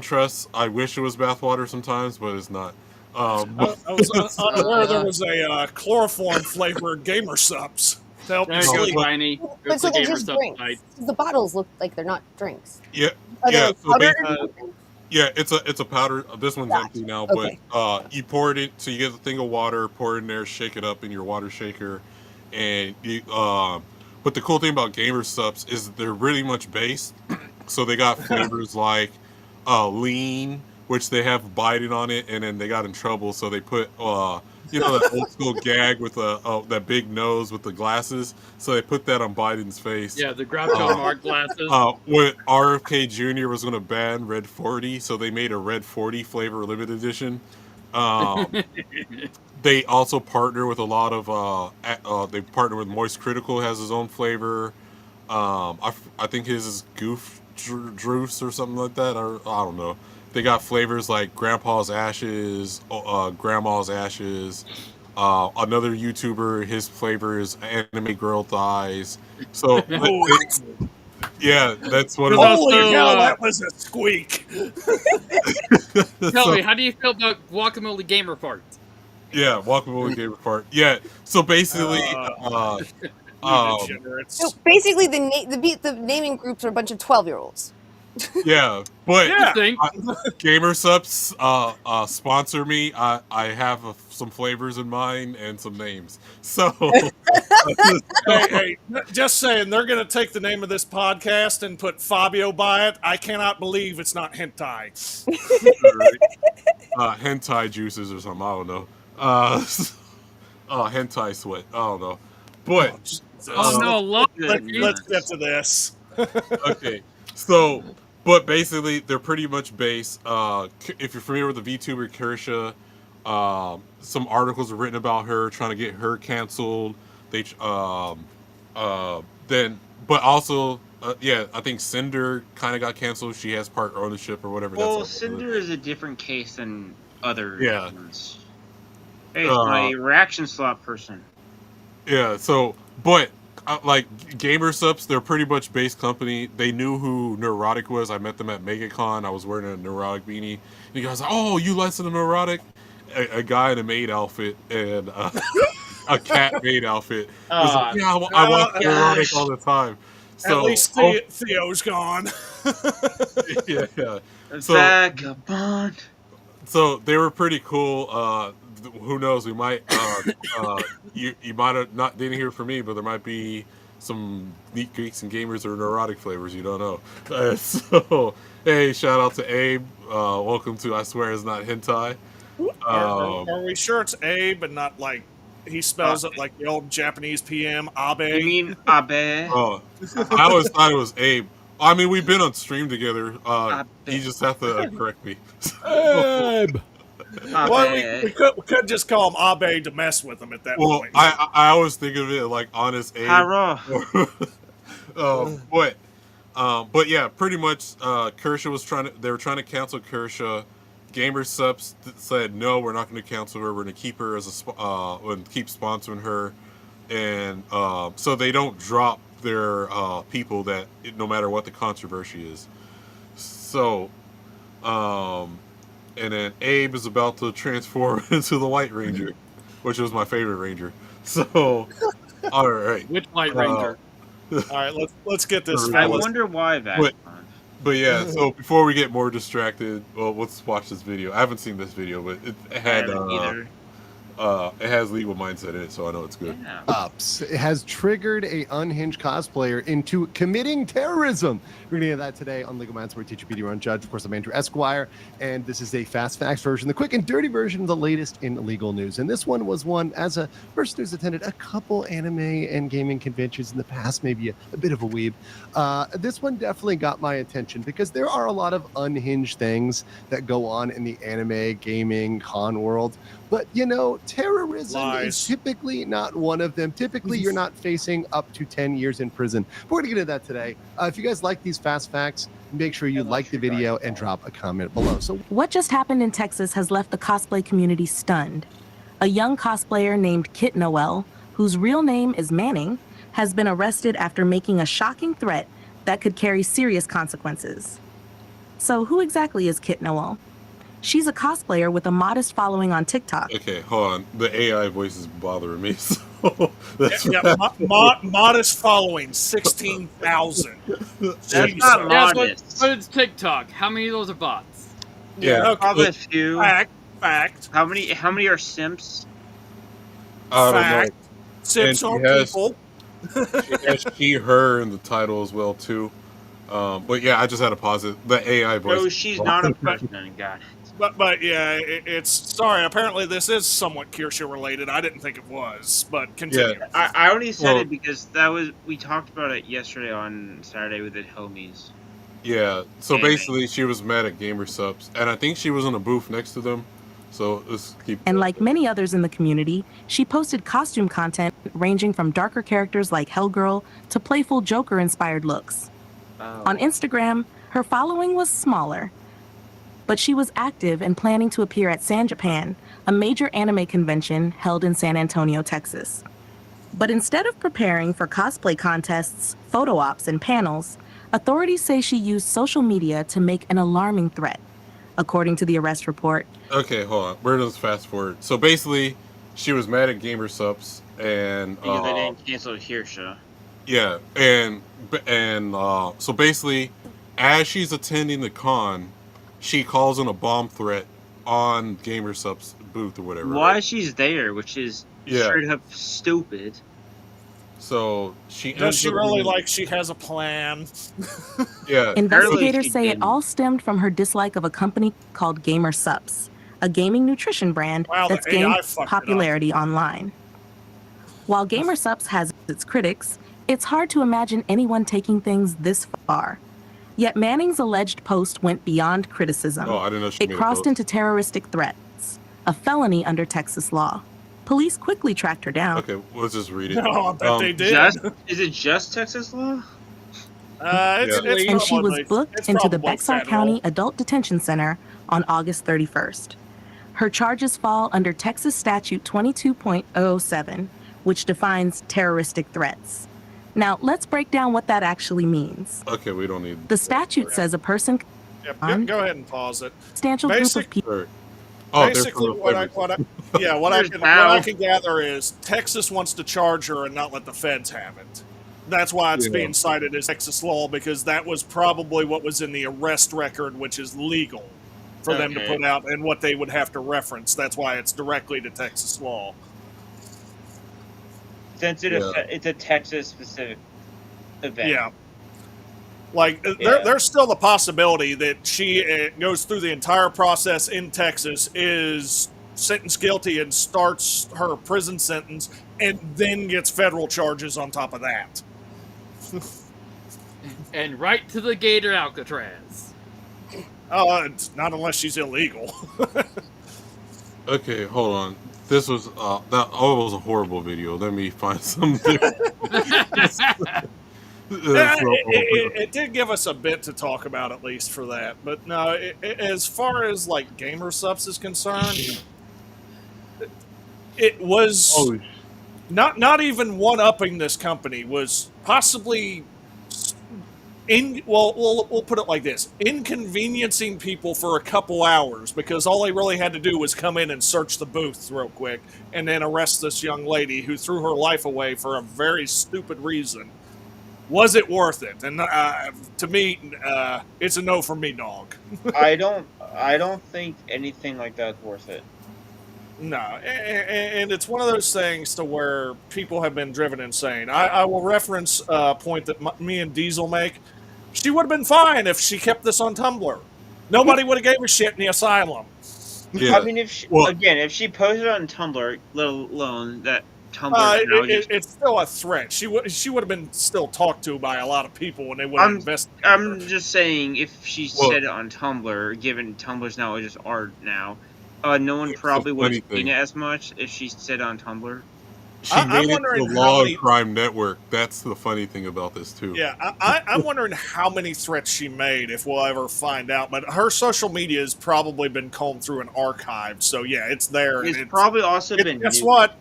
Trust, I wish it was bathwater sometimes, but it's not. I was unaware there was a chloroform flavored gamer subs to help you sleep. But so they're just drinks. The bottles look like they're not drinks. Yeah, Are they powdered? It's a powder. This one's empty now, Okay. but you pour it in. So you get a thing of water, pour it in there, shake it up in your water shaker, and you. But the cool thing about gamer subs is they're really much based. So they got flavors like lean, which they have Biden on it, and then they got in trouble, so they put that old school gag with that big nose with the glasses. So they put that on Biden's face. Yeah, the Groucho Marx glasses. When RFK Jr. was going to ban Red 40, so they made a Red 40 flavor limited edition. They also partner with a lot of. They partner with Moist Critical, has his own flavor. I think his is Goof Druce or something like that. Or I don't know. They got flavors like Grandpa's Ashes, Grandma's Ashes. Another YouTuber, his flavor is Anime Girl Thighs. So that's what. Holy hell, that was a squeak. Tell me, how do you feel about Guacamole Gamer Parts? Yeah, Guacamole Gamer Part. Yeah, so basically, So basically, the naming groups are a bunch of 12-year-olds. Yeah, but Yeah. Gamer Subs sponsor me. I have some flavors in mind and some names. So, hey, just saying, they're going to take the name of this podcast and put Fabio by it. I cannot believe it's not hentai. hentai juices or something. I don't know. Hentai sweat. I don't know. But let's get to this. Okay, so. But basically, they're pretty much based. If you're familiar with the VTuber Kirsha, some articles are written about her trying to get her canceled. They but also, I think Cinder kind of got canceled. She has part ownership or whatever. Well, Cinder is a different case than other. Yeah. Ones. Hey, it's my reaction slot person. Yeah. So, but. Like Gamer Subs, they're pretty much base company. They knew who Neurotic was. I met them at MegaCon. I was wearing a Neurotic beanie. And he goes, "Oh, you listen to Neurotic?" A guy in a maid outfit, and a cat maid outfit. It Oh, was like, yeah, I watch erotic all the time. So At least Theo's gone. yeah. So Vagabond. so they were pretty cool. Who knows? We might you might have not didn't hear from me, but there might be some neat geeks and gamers or neurotic flavors. You don't know. So hey, shout out to Abe. Welcome to I Swear It's Not Hentai. Are we sure it's Abe and not like he spells it like the old Japanese PM Abe? You mean Abe? Oh, I always thought it was Abe. I mean, we've been on stream together. You just have to correct me. Abe. Well, we could just call him Abe to mess with him at that point. I always think of it like honest Abe. But yeah, pretty much. Kershaw was they were trying to cancel Kershaw. Gamer Subs said no, we're not going to cancel her. We're going to keep her as and keep sponsoring her, and so they don't drop their people that no matter what the controversy is. So, and then Abe is about to transform into the White Ranger, which was my favorite Ranger. So, all right, which White Ranger? All right, let's get this. I wonder why that. But yeah, so before we get more distracted, well, let's watch this video. I haven't seen this video, but it had it has legal mindset in it, so I know it's good. Ups has triggered a unhinged cosplayer into committing terrorism. We're going to get that today on Legal Minds, where we teach you be your own judge. Of course, I'm Andrew Esquire, and this is a fast facts version, the quick and dirty version of the latest in legal news. And this one was one as a person who's attended a couple anime and gaming conventions in the past, maybe a bit of a weeb. This one definitely got my attention because there are a lot of unhinged things that go on in the anime, gaming, con world. But, you know, terrorism is typically not one of them. Typically, you're not facing up to 10 years in prison. But we're going to get into that today. If you guys like these fast facts, make sure you like the video and drop a comment below. So, what just happened in Texas has left the cosplay community stunned. A young cosplayer named Kit Noel, whose real name is Manning, has been arrested after making a shocking threat that could carry serious consequences. So who exactly is Kit Noel? She's a cosplayer with a modest following on TikTok. Okay, hold on. The AI voice is bothering me. So that's modest following, 16,000. That's not modest. But it's TikTok. How many of those are bots? Yeah, probably a few. Fact. How many are simps? I don't know. Simps And are people. She has she, her in the title as well too. But yeah, I just had to pause it. The AI voice. No, she's not a person. Got it. But yeah, it's sorry. Apparently, this is somewhat Kershaw related. I didn't think it was, but continue. Yeah. I only said it because we talked about it yesterday on Saturday with the homies. Yeah. So basically, she was mad at Gamer Subs, and I think she was in a booth next to them. So let's keep. And like many others in the community, she posted costume content ranging from darker characters like Hellgirl to playful Joker-inspired looks. On Instagram, her following was smaller, but she was active and planning to appear at San Japan, a major anime convention held in San Antonio, Texas. But instead of preparing for cosplay contests, photo ops, and panels, authorities say she used social media to make an alarming threat. According to the arrest report. Okay, hold on. We're just fast forward. So basically, she was mad at Gamer Subs, and because they didn't cancel Kershaw. Yeah, and so basically, as she's attending the con, she calls in a bomb threat on Gamer Subs booth or whatever. Why she's there, which is straight up stupid. So she does she really like she has a plan? Yeah. Investigators say it all stemmed from her dislike of a company called Gamer Subs, a gaming nutrition brand that's gained popularity online. While Gamer Subs has its critics, it's hard to imagine anyone taking things this far. Yet Manning's alleged post went beyond criticism. Oh, I didn't know she made it a crossed post. into terroristic threats, a felony under Texas law. Police quickly tracked her down. Okay, let's just read it. No, I bet they did. Is it just Texas law? And she was booked into the Bexar County Adult Detention Center on August 31st. Her charges fall under Texas Statute 22.07, which defines terroristic threats. Now, let's break down what that actually means. Okay, we don't need. The statute says a person Go ahead and pause it. Substantial group of people. Oh, Basically, what I can gather is Texas wants to charge her and not let the feds have it. That's why it's being cited as Texas law, because that was probably what was in the arrest record, which is legal for them to put out, and what they would have to reference. That's why it's directly to Texas law. Since it's a Texas-specific event. Yeah. Like, there's still the possibility that she goes through the entire process in Texas, is sentenced guilty, and starts her prison sentence, and then gets federal charges on top of that. And right to the Gator Alcatraz. It's not unless she's illegal. Okay, hold on. This was it was a horrible video. Let me find something. It did give us a bit to talk about, at least for that. But no, as far as like gamer subs is concerned, it was not even one-upping this company, was possibly we'll put it like this: inconveniencing people for a couple hours, because all they really had to do was come in and search the booth real quick, and then arrest this young lady who threw her life away for a very stupid reason. Was it worth it? And to me, it's a no from me, dog. I don't think anything like that's worth it. No, and it's one of those things to where people have been driven insane. I will reference a point that me and Diesel make. She would have been fine if she kept this on Tumblr. Nobody would have gave her shit in the asylum. Yeah. I mean, if she posted on Tumblr, let alone that Tumblr, it's still a threat. She would have been still talked to by a lot of people, and they would have investigated her. I'm just saying, if she said it on Tumblr, given Tumblr's now just art now, no one probably would have seen it as much if she said it on Tumblr. She made it to the Law and Crime Network. That's the funny thing about this, too. Yeah, I'm wondering how many threats she made, if we'll ever find out. But her social media has probably been combed through an archive. So, yeah, it's there. It's probably also been... Guess what?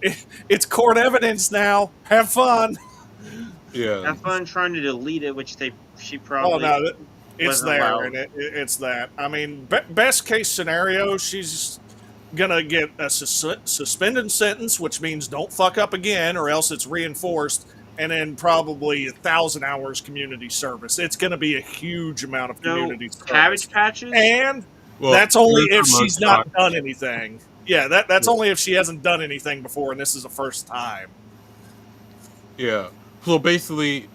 It's court evidence now. Have fun. Yeah. Have fun trying to delete it, which she probably... Oh, no, it's there, and it's that. I mean, best case scenario, she's gonna get a suspended sentence, which means don't fuck up again, or else it's reinforced, and then probably 1,000 hours community service. It's gonna be a huge amount of community service. Cabbage Patches, and that's only if she's not done anything. Yeah, that's only if she hasn't done anything before, and this is the first time. Yeah. So basically,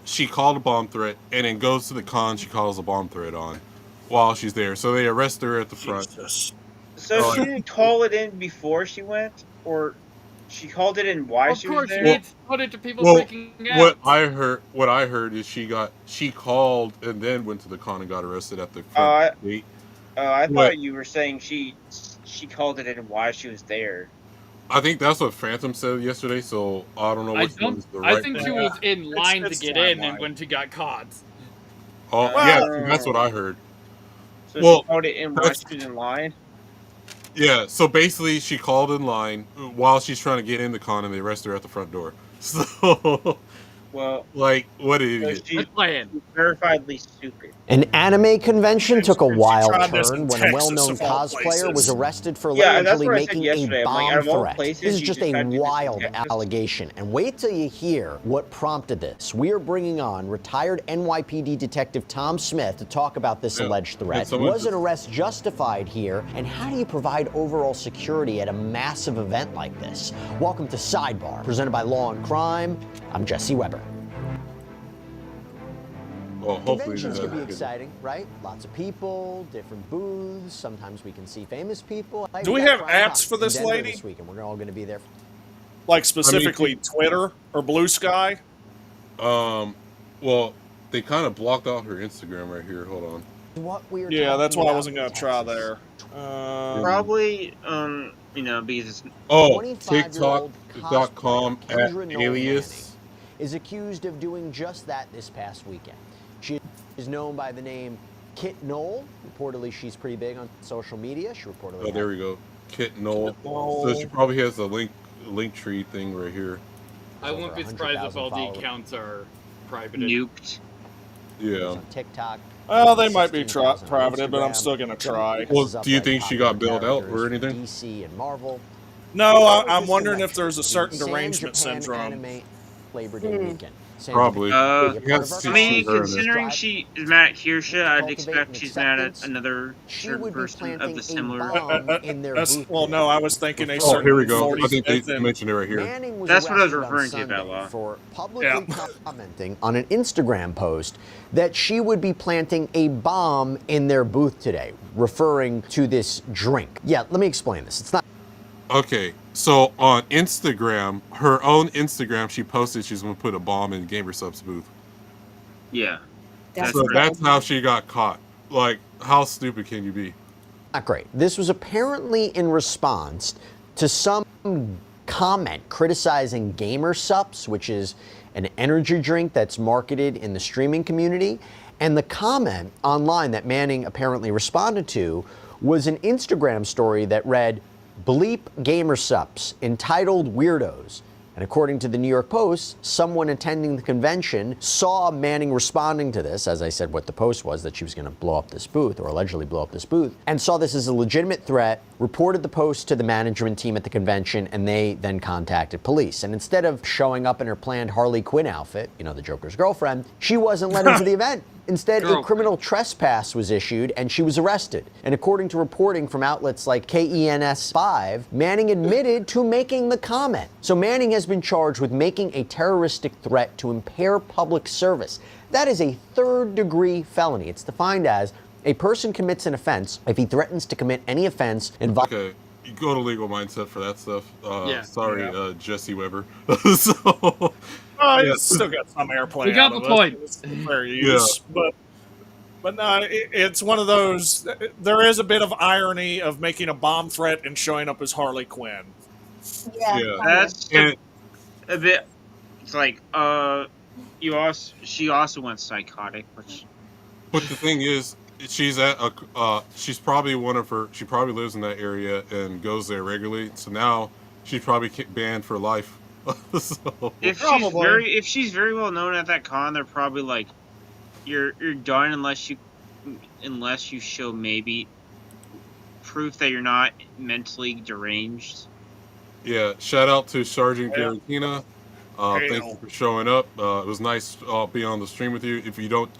she called a bomb threat, and then goes to the con she calls a bomb threat on while she's there. So they arrest her at the front. So she didn't call it in before she went, or she called it in while she was there? Of course, she needs to put it to people freaking out. What I heard is she called and then went to the con and got arrested at the front gate. I thought you were saying she called it in while she was there. I think that's what Phantom said yesterday, so I don't know which one is the right I think she was in line to get in, and when she got caught. Oh, yeah, that's what I heard. So she called it in while she was in line? Yeah, so basically she called in line while she's trying to get in the con, and they arrest her at the front door. So, like, what is she's verifiedly stupid. An anime convention took a wild turn when a well-known cosplayer was arrested for allegedly making a bomb threat. This is just a wild allegation, and wait till you hear what prompted this. We are bringing on retired NYPD detective Tom Smith to talk about this alleged threat. Was an arrest justified here, and how do you provide overall security at a massive event like this? Welcome to Sidebar, presented by Law and Crime. I'm Jesse Weber. Well, conventions can be exciting, right? Lots of people, different booths. Sometimes we can see famous people. Do we have apps for this lady? This weekend. We're all going to be there. Like specifically Twitter or Blue Sky? Well, they kind of blocked off her Instagram right here. Hold on. Yeah, that's why I wasn't going to try there. Probably, because it's... TikTok.com @alias is accused of doing just that this past weekend. She is known by the name Kit Knoll. Reportedly, she's pretty big on social media. She reportedly. Oh, there we go. Kit Knoll. So she probably has a link tree thing right here. I wouldn't be surprised if all the accounts are private. Nuked. Yeah. On TikTok. Well, they might be 16,000 on privated, but I'm Instagram. still gonna try. Well, This is up do you like think she got popular bailed out or characters from anything? DC and Marvel. No, How was I'm this wondering if convention? there's a The certain San derangement Japan syndrome. Anime Labor Day weekend. San Probably. Japan, You be a part have of to our see I mean, her in it. considering she is mad at Kirsha, I'd Cultivate expect an she's mad at acceptance. another She certain would be person of planting the a similar. bomb in their booth Well, today. no, I was thinking a Oh, certain here we go. I 45th think they and- mentioned it right here. Manning was That's what I was arrested on referring to, Sunday Bella. for publicly commenting on an Instagram post that she would be planting a bomb in their booth today, referring to this drink. Yeah, let me explain this. It's not. Okay, so on Instagram, her own Instagram, she posted she's gonna put a bomb in GamerSup's booth. Yeah. So that's how she got caught. Like, how stupid can you be? Not great. This was apparently in response to some comment criticizing GamerSups, which is an energy drink that's marketed in the streaming community. And the comment online that Manning apparently responded to was an Instagram story that read, "Bleep GamerSups, entitled weirdos." And according to the New York Post, someone attending the convention saw Manning responding to this, as I said what the post was, that she was going to blow up this booth, or allegedly blow up this booth, and saw this as a legitimate threat, reported the post to the management team at the convention, and they then contacted police. And instead of showing up in her planned Harley Quinn outfit, you know, the Joker's girlfriend, she wasn't let into the event. Instead, a criminal trespass was issued and she was arrested. And according to reporting from outlets like KENS5, Manning admitted to making the comment. So Manning has been charged with making a terroristic threat to impair public service. That is a third-degree felony. It's defined as a person commits an offense if he threatens to commit any offense involving. Okay, you go to Legal Mindset for that stuff. Yeah. Sorry, Yeah. Jesse Weber. So, It's still got some airplay. We got out the of it. point. It's fair use, but no, it's one of those. There is a bit of irony of making a bomb threat and showing up as Harley Quinn. Yeah. That's a bit. It's like, she also went psychotic, which. but the thing is, she's at a, she's probably she probably lives in that area and goes there regularly. So now she's probably banned for life. So, If she's very well known at that con, they're probably like, you're done unless you show maybe proof that you're not mentally deranged. yeah, shout out to Sergeant Garatina. Thank you for showing up. It was nice being on the stream with you. If you don't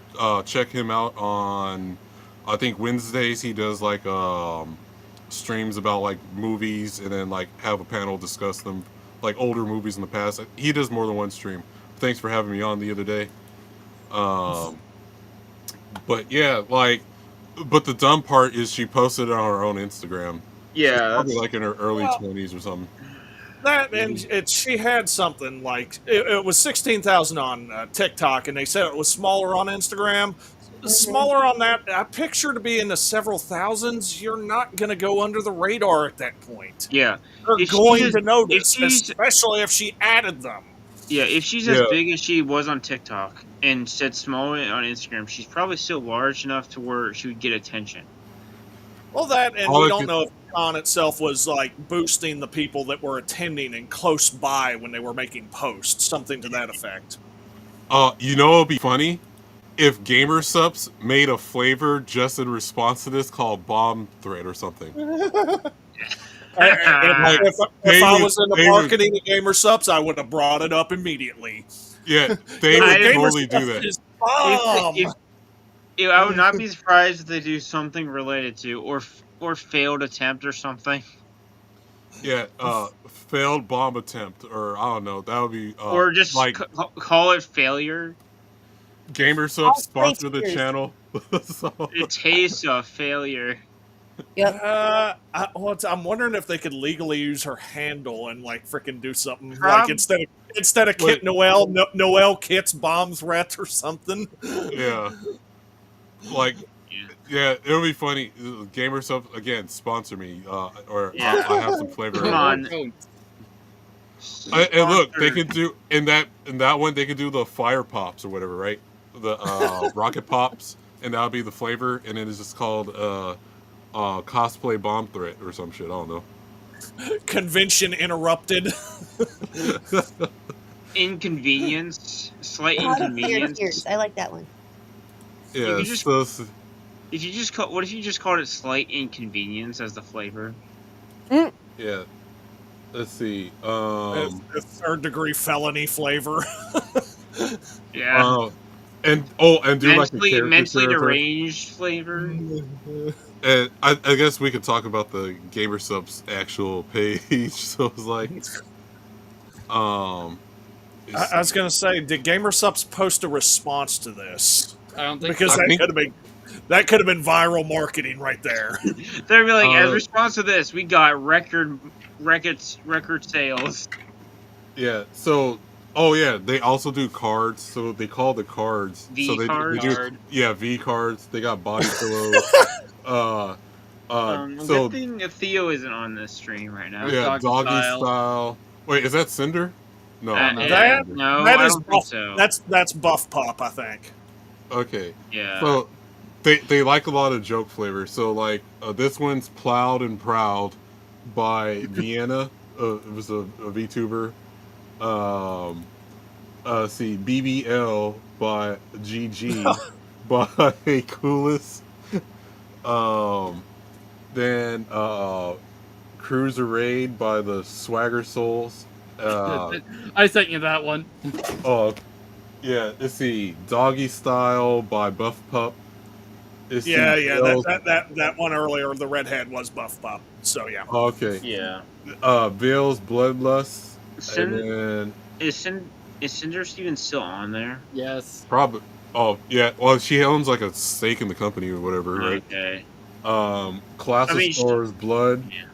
check him out on, I think Wednesdays, he does like streams about like movies and then like have a panel discuss them, like older movies in the past. He does more than one stream. Thanks for having me on the other day. But yeah, like, but the dumb part is she posted it on her own Instagram. Yeah, She's probably like in her early 20s or something. That and she had something like it was 16,000 on TikTok, and they said it was smaller on Instagram. Smaller on that, I picture to be in the several thousands. You're not going to go under the radar at that point. Yeah, They're going to notice, especially if she added them. Yeah, if she's as big as she was on TikTok and said small on Instagram, she's probably still large enough to where she would get attention. Well, that, and we don't know if the con itself was like boosting the people that were attending and close by when they were making posts, something to that effect. You know, it'd be funny if GamerSups made a flavor just in response to this called Bomb Threat or something. If I was in the marketing of GamerSups, I would have brought it up immediately. Yeah, they would totally do that. I would not be surprised if they do something related to or failed attempt or something. Yeah, failed bomb attempt, or I don't know. That would be or just like call it failure. GamerSup sponsor the channel. So. It tastes of failure. Yep. I'm wondering if they could legally use her handle and like freaking do something like instead of Kit Noel, Noel Kit's bomb threat or something. Yeah. Like, yeah, it would be funny. GamerSup again, sponsor me, or I have some flavor. Come on. And look, they could do in that one. They could do the fire pops or whatever, right? The rocket pops, and that would be the flavor, and it is just called cosplay bomb threat or some shit. I don't know. Convention interrupted. Inconvenience, slight Here's, inconvenience. I like that one. Yeah, If you just what if you just called it slight inconvenience as the flavor? Yeah. Let's see. A third-degrey felony flavor. Yeah. And do like a character mentally character. deranged flavor. And I guess we could talk about the Gamer Subs actual page. So it's like, I was gonna say, did GamerSups post a response to this? I don't think because so. that could have been viral marketing right there. They'd be like, as a response to this, we got record sales. Yeah. So, oh yeah, they also do cards. So they call the cards V They cards? do V cards. They got body pillows. Good thing Theo isn't on this stream right now. Yeah, doggy style. Wait, is that Cinder? No, that is buff, that's Buff Pop, I think. Okay. Yeah. So they like a lot of joke flavor. So like this one's Plowed and Proud by Vienna. It was a VTuber. See BBL by GG by Coolest. Then Cruiser Raid by the Swagger Souls. I sent you that one. Oh, yeah. Let's see. Doggy Style by Buff Pup. That one earlier, the redhead was Buff Pup. So yeah. Okay. Yeah. Bill's Bloodlust. And then Is Cinder Steven still on there? Yes. probably. Oh yeah. Well, she owns like a stake in the company or whatever, right? Okay. Classic Stores Blood. Yeah.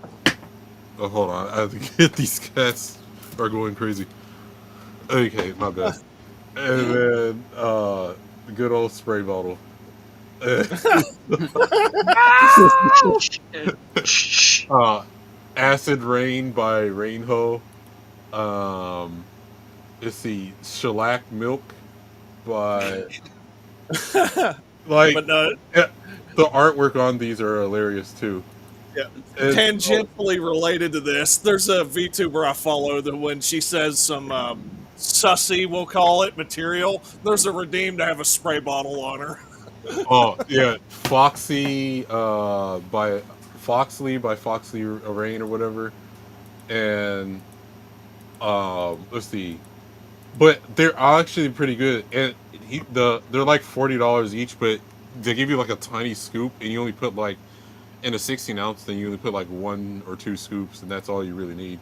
Oh, hold on. I have to get these cats are going crazy. Okay, my bad. And then the good old spray bottle. Acid Rain by Rainho. Let's see, Shellac Milk by like the artwork on these are hilarious too. Yeah. Tangentially related to this, there's a VTuber I follow that when she says some sussy, we'll call it, material, there's a redeem to have a spray bottle on her. Oh yeah, Foxley by Foxley Rain or whatever, and let's see, but they're actually pretty good, and they're like $40 each, but they give you like a tiny scoop, and you only put like in a 16-ounce, then you only put like 1 or 2 scoops, and that's all you really need.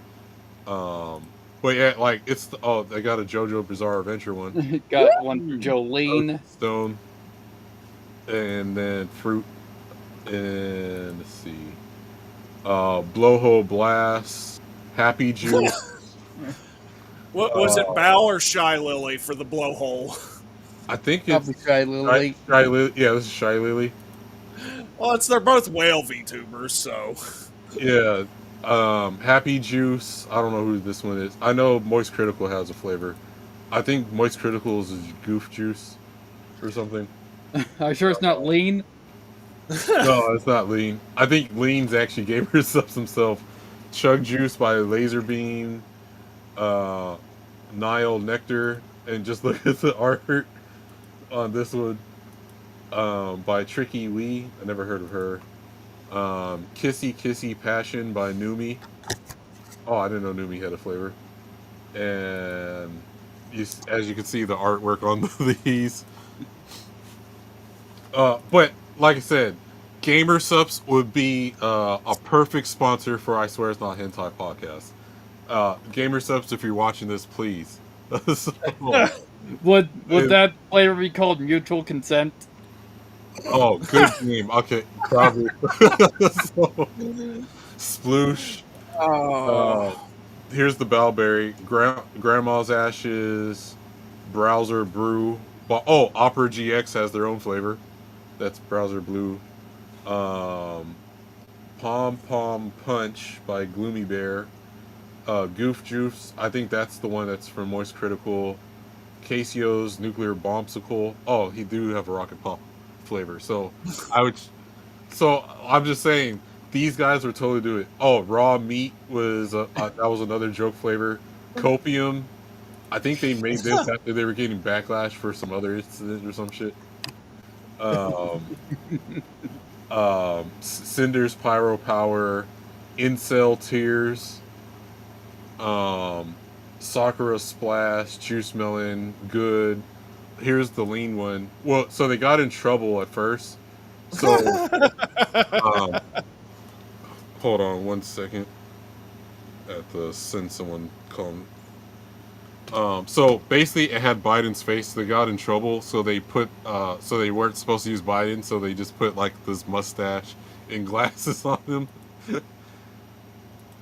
But yeah, like it's they got a JoJo Bizarre Adventure one. Got one for Jolene. Stone. And then fruit, and let's see, Blowhole Blast, Happy Juice. What was it, Bow or Shy Lily for the blowhole? I think Probably it's Shy Lily. Shy Lily. Yeah, this is Shy Lily. Well, they're both whale VTubers, so. Yeah, Happy Juice. I don't know who this one is. I know Moist Critical has a flavor. I think Moist Critical is Goof Juice or something. Are you sure it's not lean? No, it's not lean. I think lean's actually Gamer Subs himself. Chug Juice by Laser Beam, Nile Nectar, and just look at the art on this one by Tricky Wee. I never heard of her. Kissy Kissy Passion by Numi. Oh, I didn't know Numi had a flavor. And as you can see, the artwork on these. But like I said, Gamer Subs would be a perfect sponsor for I Swear It's Not Hentai podcast. Gamer Subs, if you're watching this, please. Would that flavor be called Mutual Consent? Oh, good name. Okay, probably. Sploosh. Here's the Bellberry. Grandma's Ashes. Browser Brew. Opera GX has their own flavor. That's Browser Blue. Pom Pom Punch by Gloomy Bear. Goof Juice. I think that's the one that's from Moist Critical. Casio's Nuclear Bombsicle. Oh, he do have a Rocket Pop flavor. So I'm just saying these guys would totally do it. Oh, Raw Meat was that was another joke flavor. Copium. I think they made this after they were getting backlash for some other incident or some shit. um, Cinder's Pyro Power, Incel Tears, Sakura Splash, Juice Melon, Good. Here's the lean one. Well, so they got in trouble at first. So, hold on 1 second. I have to send someone calling. So basically, it had Biden's face. They got in trouble, so they put, so they weren't supposed to use Biden, so they just put like this mustache and glasses on him.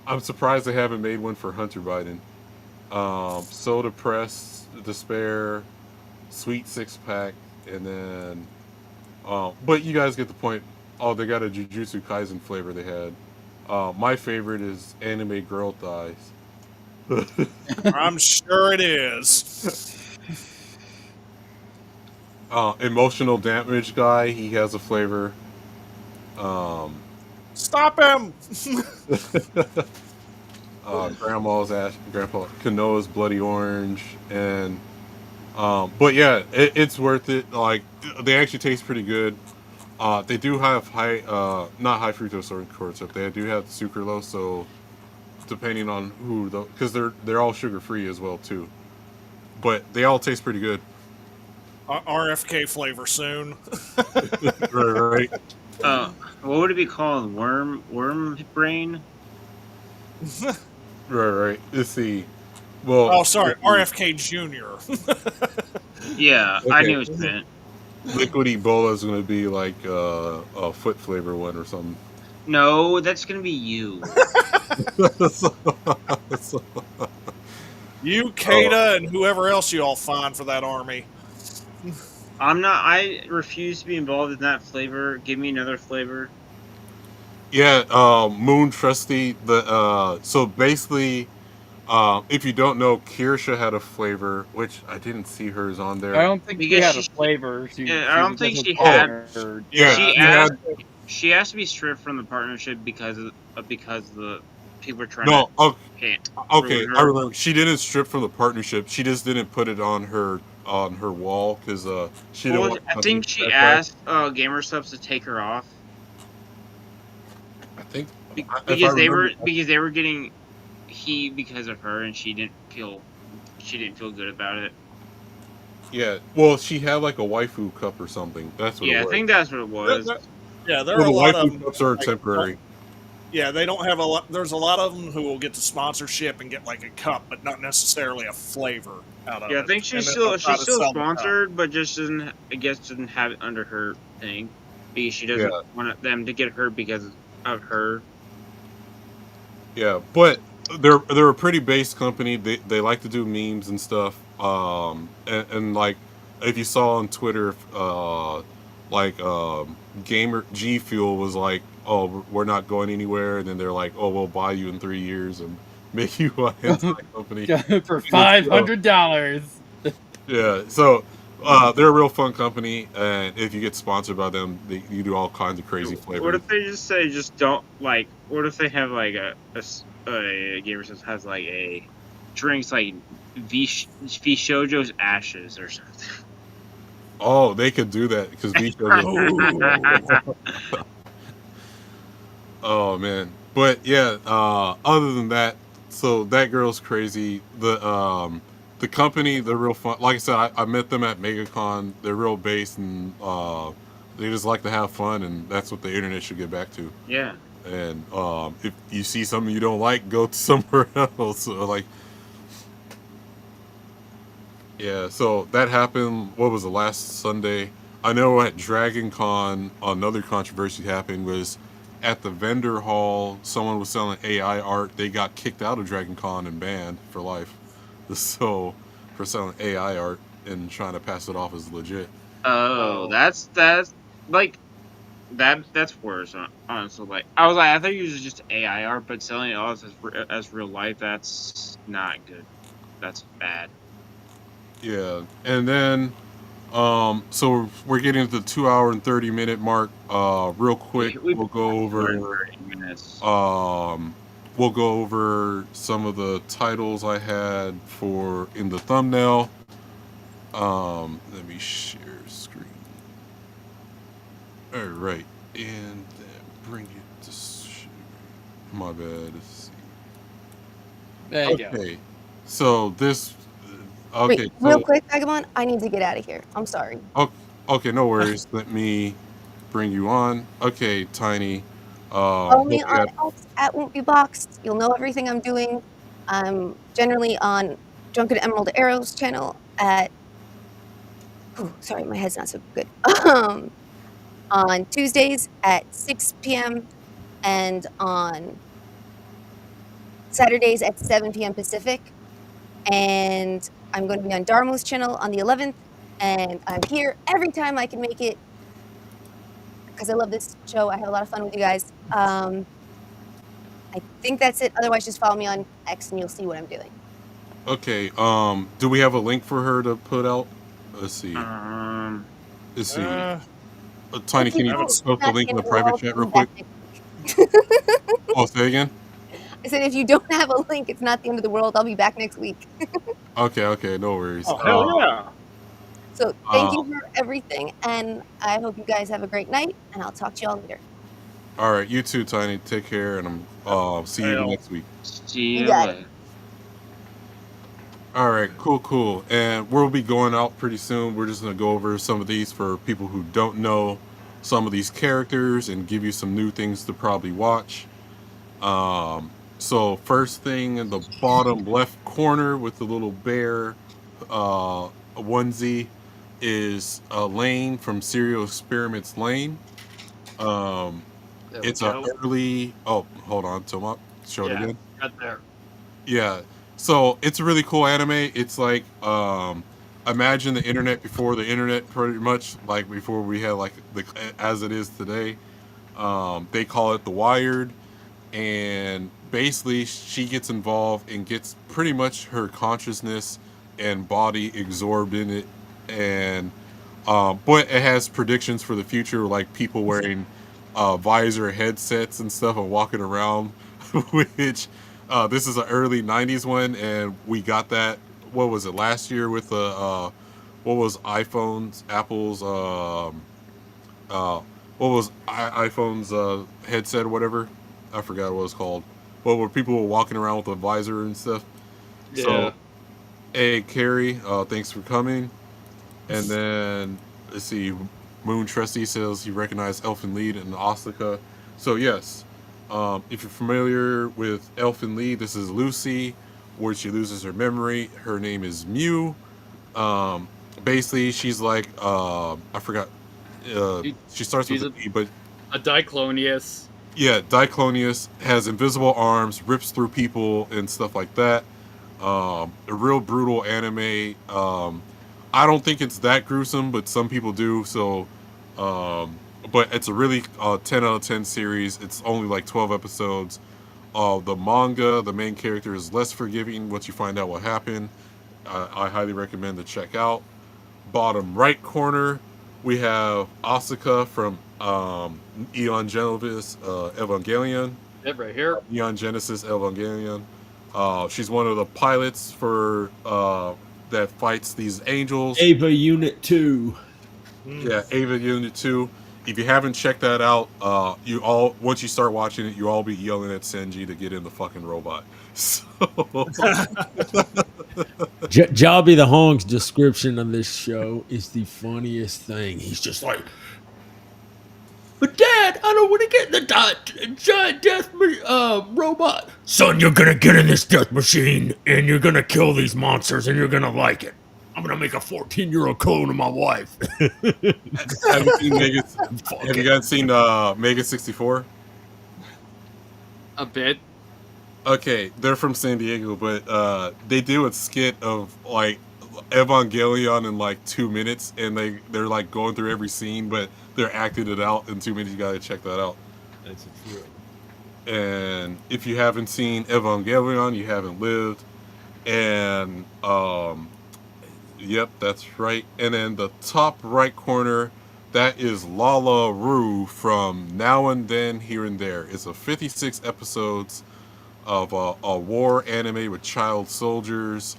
I'm surprised they haven't made one for Hunter Biden. Soda Press, Despair, Sweet Six Pack, and then, but you guys get the point. Oh, they got a Jujutsu Kaisen flavor they had. My favorite is Anime Girl Thighs. I'm sure it is. Emotional Damage Guy, he has a flavor. Stop him! Grandpa Kanoa's Bloody Orange, and but yeah, it's worth it. Like, they actually taste pretty good. They do have not high fructose corn syrup. They do have sucralose, so depending on who, because they're all sugar free as well too. But they all taste pretty good. RFK flavor soon. Right. What would it be called? Worm brain? Right. Let's see. Well. Oh, sorry, RFK Jr. Yeah, Okay. I knew it was meant. Liquid Ebola is going to be like a foot flavor one or something. No, that's gonna be you. You, Kata, and whoever else you all find for that army. I'm not. I refuse to be involved in that flavor. Give me another flavor. Yeah, Moon Trusty. So basically, if you don't know, Kirsha had a flavor, which I didn't see hers on there. I don't think she had a flavor. I don't think she had. Yeah, she has to be stripped from the partnership because the people are trying no. to. Okay, I remember. She didn't strip from the partnership. She just didn't put it on her wall because she didn't want. I think she asked Gamer Subs to take her off. I think because they were getting heat because of her, and she didn't feel good about it. Yeah, well, she had like a waifu cup or something. That's what. Yeah, it was. I think that's what it was. Yeah, there are a the lot waifu of cups are temporary. Yeah, they don't have a lot. There's a lot of them who will get the sponsorship and get like a cup, but not necessarily a flavor out of it. Yeah, I think she's still sponsored, but just doesn't have it under her thing because she doesn't want them to get hurt because of her. Yeah, but they're a pretty base company. They like to do memes and stuff. And like if you saw on Twitter, Gamer G Fuel was like, "Oh, we're not going anywhere," and then they're like, "Oh, we'll buy you in 3 years and make you a hentai company for $500." Yeah, so they're a real fun company, and if you get sponsored by them, you do all kinds of crazy flavors. What if they just say don't like? What if they have like a Gamer Subs has like a drinks like Vishojo's Ashes or something? Oh, they could do that because oh man, but yeah. Other than that, so that girl's crazy. The company, they're real fun. Like I said, I met them at MegaCon. They're real based and they just like to have fun, and that's what the internet should get back to. Yeah. And if you see something you don't like, go to somewhere else. Yeah, so that happened. What was the last Sunday? I know at Dragoncon, another controversy happened was at the vendor hall. Someone was selling AI art. They got kicked out of Dragoncon and banned for life. So for selling AI art and trying to pass it off as legit. Oh, that's like that's worse. Honestly, like I thought it was just AI art, but selling it off as real life, that's not good. That's bad. Yeah, and then so we're getting to the 2 hour and 30-minute mark. Real quick, we'll go over 30 minutes. We'll go over some of the titles I had in the thumbnail. Let me share screen. All right, and then bring it to. My bad. Let's see. There you go. Okay, so this. Okay, Wait, real so quick, Vagabond. I need to get out of here. I'm sorry. okay, no worries. Let me bring you on. Okay, Tiny. Follow me Hope you on had, X at Won't Be Boxed. You'll know everything I'm doing. I'm generally on Drunken Emerald Arrows channel at. Oh, sorry, my head's not so good. On Tuesdays at 6 p.m. and on Saturdays at 7 p.m. Pacific. And I'm going to be on Darmo's channel on the 11th. And I'm here every time I can make it because I love this show. I have a lot of fun with you guys. I think that's it. Otherwise, just follow me on X and you'll see what I'm doing. okay. Do we have a link for her to put out? Let's see. Let's see. Tiny, can you post the link in the private chat real quick? Oh, say again. I said, if you don't have a link, it's not the end of the world. I'll be back next week. Okay, no worries. Oh, hell yeah. So thank you for everything. And I hope you guys have a great night. And I'll talk to you all later. All right, you too, Tiny. Take care, and I'm see you next week. See you later. All right, cool. And we'll be going out pretty soon. We're just gonna go over some of these for people who don't know some of these characters and give you some new things to probably watch. So first thing in the bottom left corner with the little bear onesie is Lane from Serial Experiments Lane. It's a early. Oh, hold on, Toemock. Show it again. Right there. Yeah. So it's a really cool anime. It's like imagine the internet before the internet, pretty much like before we had like the as it is today. They call it The Wired, and basically she gets involved and gets pretty much her consciousness and body absorbed in it, and but it has predictions for the future, like people wearing visor headsets and stuff and walking around, which this is an early 90s one, and we got that, what was it, last year with the what was iPhone's Apple's what was iPhone's headset or whatever, I forgot what it was called, but where people were walking around with a visor and stuff. Yeah. So hey Carrie, thanks for coming. And then let's see, Moon Trusty says he recognized Elfin Lied and Asuka. So yes, if you're familiar with Elfin Lied, this is Lucy, where she loses her memory. Her name is Mew. Basically, she's like I forgot. She starts with a D, but a Diclonius. Yeah, Diclonius, has invisible arms, rips through people and stuff like that. A real brutal anime. I don't think it's that gruesome, but some people do. So, but it's a really 10 out of 10 series. It's only like 12 episodes. The manga, the main character is less forgiving once you find out what happened. I highly recommend to check out. Bottom right corner, we have Asuka from Eon Genesis Evangelion. That right here. Eon Genesis Evangelion. She's one of the pilots for that fights these angels. Ava Unit 2. Yeah, Ava Unit 2. If you haven't checked that out, you all, once you start watching it, you all be yelling at Senji to get in the fucking robot. So Jobby the Hong's description of this show is the funniest thing. He's just like, but Dad, I don't want to get in the giant death robot. Son, you're gonna get in this death machine and you're gonna kill these monsters and you're gonna like it. I'm gonna make a 14-year-old clone of my wife. have you guys seen Mega 64? A bit. Okay, they're from San Diego, but they do a skit of like Evangelion in like 2 minutes, and they're like going through every scene, but they're acting it out in 2 minutes. You gotta check that out. That's a true. And if you haven't seen Evangelion, you haven't lived. And yep, that's right. And then the top right corner, that is Lala Rue from Now and Then, Here and There. It's a 56 episodes of a war anime with child soldiers.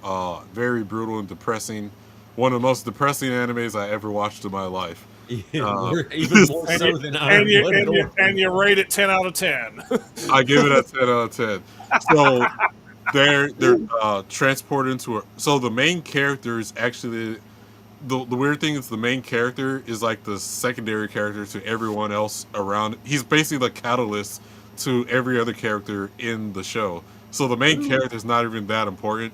Very brutal and depressing. one of the most depressing animes I ever watched in my life. Even more so than and you rate it 10 out of 10. I give it a 10 out of 10. So they're transported into so the main character is actually the weird thing is the main character is like the secondary character to everyone else around. He's basically the catalyst to every other character in the show. So the main character is not even that important.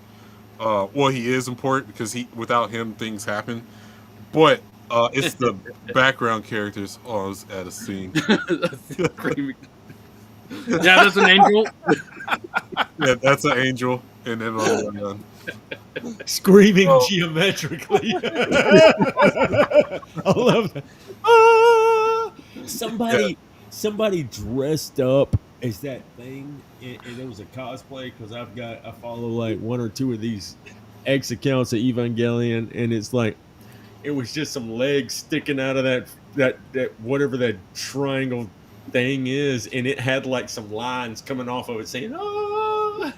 Well, he is important because without him things happen. But it's the background characters. Oh, I was at a scene. Yeah, that's an angel. Yeah, that's an angel. And then screaming geometrically. I love that. Ah! Somebody dressed up as that thing, and it was a cosplay because I follow like one or two of these X accounts of Evangelion, and it's like it was just some legs sticking out of that whatever that triangle thing is, and it had like some lines coming off of it saying "ah."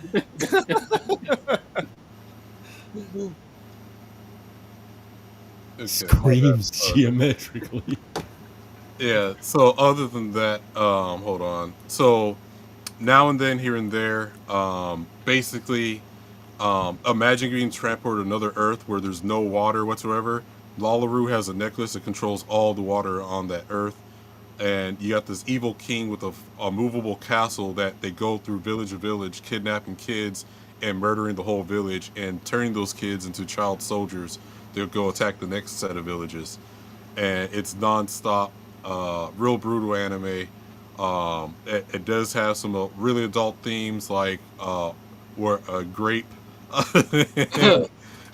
Screams geometrically. Yeah, so other than that, hold on. So now and then, here and there, basically, imagine being transported to another Earth where there's no water whatsoever. Lalaru has a necklace that controls all the water on that Earth. And you got this evil king with a movable castle that they go through village to village, kidnapping kids and murdering the whole village and turning those kids into child soldiers. They'll go attack the next set of villages. And it's nonstop, real brutal anime. It does have some really adult themes like where a grape.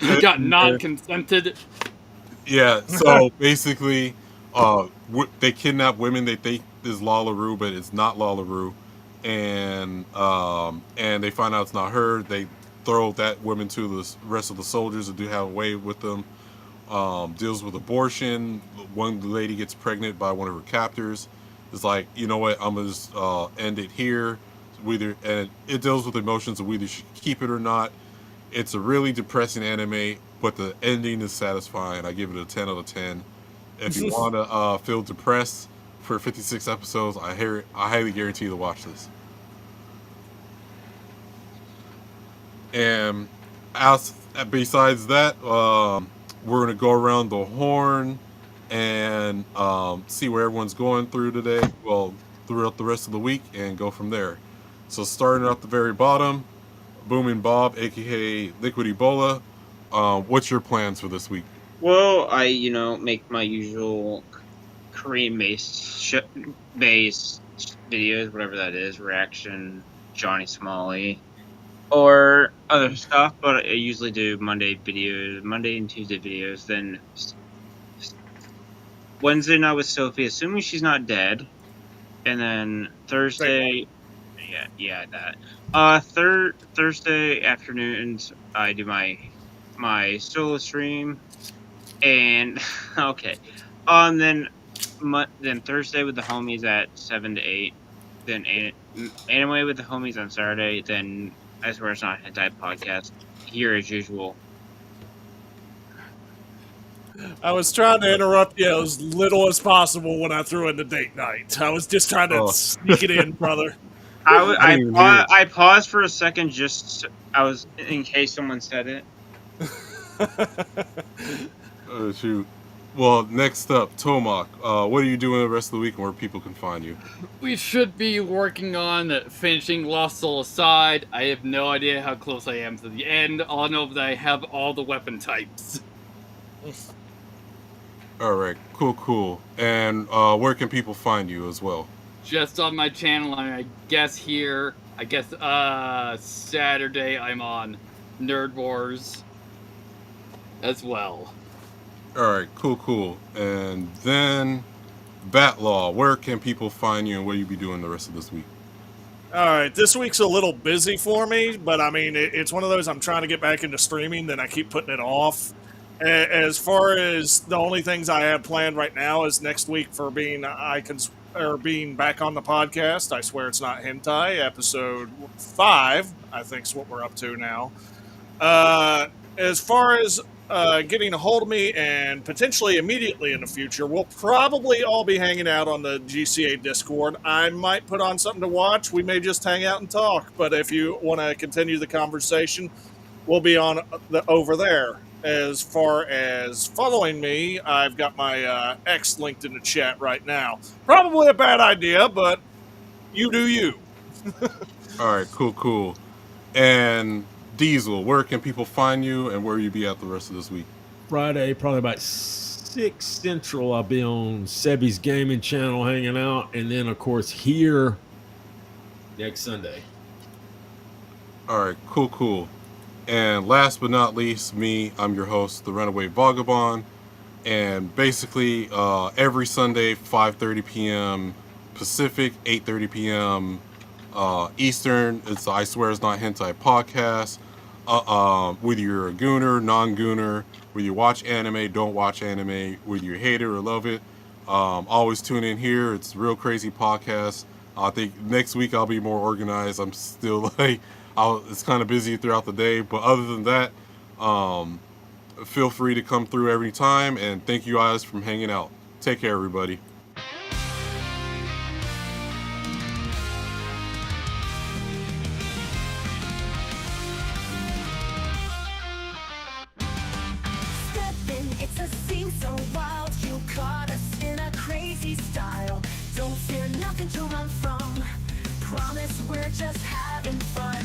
You got non-consented. Yeah, so basically, they kidnap women they think is Lalaru, but it's not Lalaru, and they find out it's not her. They throw that woman to the rest of the soldiers that do have a way with them. Deals with abortion. One lady gets pregnant by one of her captors. It's like, you know what, I'm gonna just end it here. And it deals with emotions of whether you should keep it or not. It's a really depressing anime, but the ending is satisfying. I give it a 10 out of 10. If you want to feel depressed for 56 episodes, I highly guarantee you to watch this. And besides that, we're going to go around the horn and see where everyone's going through today, well, throughout the rest of the week, and go from there. So starting at the very bottom, Booming Bob, aka Liquid Ebola. What's your plans for this week? Well, I make my usual Korean-based videos, whatever that is, reaction, Johnny Smalley, or other stuff. But I usually do Monday and Tuesday videos. Then Wednesday night with Sofi, assuming she's not dead, and then Thursday. Yeah, that. Thursday afternoons, I do my solo stream, and okay, then Thursday with the homies at 7 to 8, then anime with the homies on Saturday. Then I swear it's not a hentai podcast here as usual. I was trying to interrupt you as little as possible when I threw in the date night. I was just trying to sneak it in, brother. I paused for a second in case someone said it. Oh, shoot. Well, next up, Toemock. What are you doing the rest of the week and where people can find you? We should be working on finishing Lost Soul Aside. I have no idea how close I am to the end. All I know is that I have all the weapon types. All right, cool. And where can people find you as well? Just on my channel, I guess Saturday I'm on Nerd Wars as well. All right, cool. And then Batlaw, where can people find you and what you be doing the rest of this week? All right, this week's a little busy for me, but I mean, it's one of those I'm trying to get back into streaming, then I keep putting it off. As far as the only things I have planned right now is next week for being back on the podcast. I swear it's not hentai. Episode 5, I think, is what we're up to now. As far as getting a hold of me, and potentially immediately in the future, we'll probably all be hanging out on the GCA Discord. I might put on something to watch. We may just hang out and talk. But if you want to continue the conversation, we'll be on over there. As far as following me, I've got my X linked in the chat right now. Probably a bad idea, but you do you. All right, cool. And Diesel, where can people find you, and where you be at the rest of this week? Friday, probably about 6 Central, I'll be on Sebi's gaming channel hanging out, and then of course here next Sunday. All right, cool. And last but not least, I'm your host, the Runaway Vagabond, and basically every Sunday, 5:30 p.m. Pacific, 8:30 p.m. Eastern, it's the I Swear It's Not Hentai podcast. Whether you're a gooner, non-gooner, whether you watch anime, don't watch anime, whether you hate it or love it, always tune in here. It's a real crazy podcast. I think next week I'll be more organized. I'm still it's kind of busy throughout the day, but other than that, feel free to come through every time, and thank you guys for hanging out. Take care, everybody. It's a scene so wild, you caught us in a crazy style. Don't fear nothing to run from, promise we're just having fun.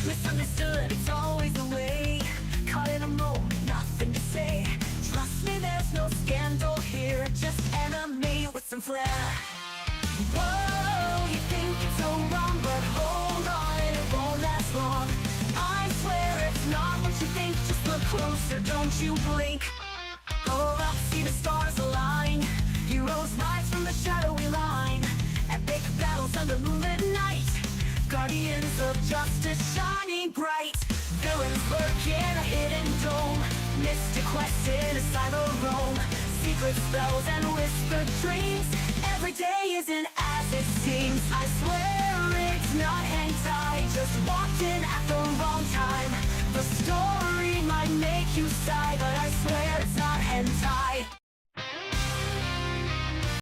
Misunderstood, it's always the way, caught in a moment, nothing to say. Trust me, there's no scandal here, just anime with some flair. Whoa, you think it's so wrong, but hold on, it won't last long. I swear it's not what you think, just look closer, don't you blink. Go up, see the stars align, heroes rise from the shadowy line. Epic battles under moonlit night, guardians of justice shining bright. Villains lurk in a hidden dome, mystic quest in a cyber roam. Secret spells and whispered dreams, every day isn't as it seems. I swear it's not hentai, just walked in at the wrong time. The story might make you sigh, but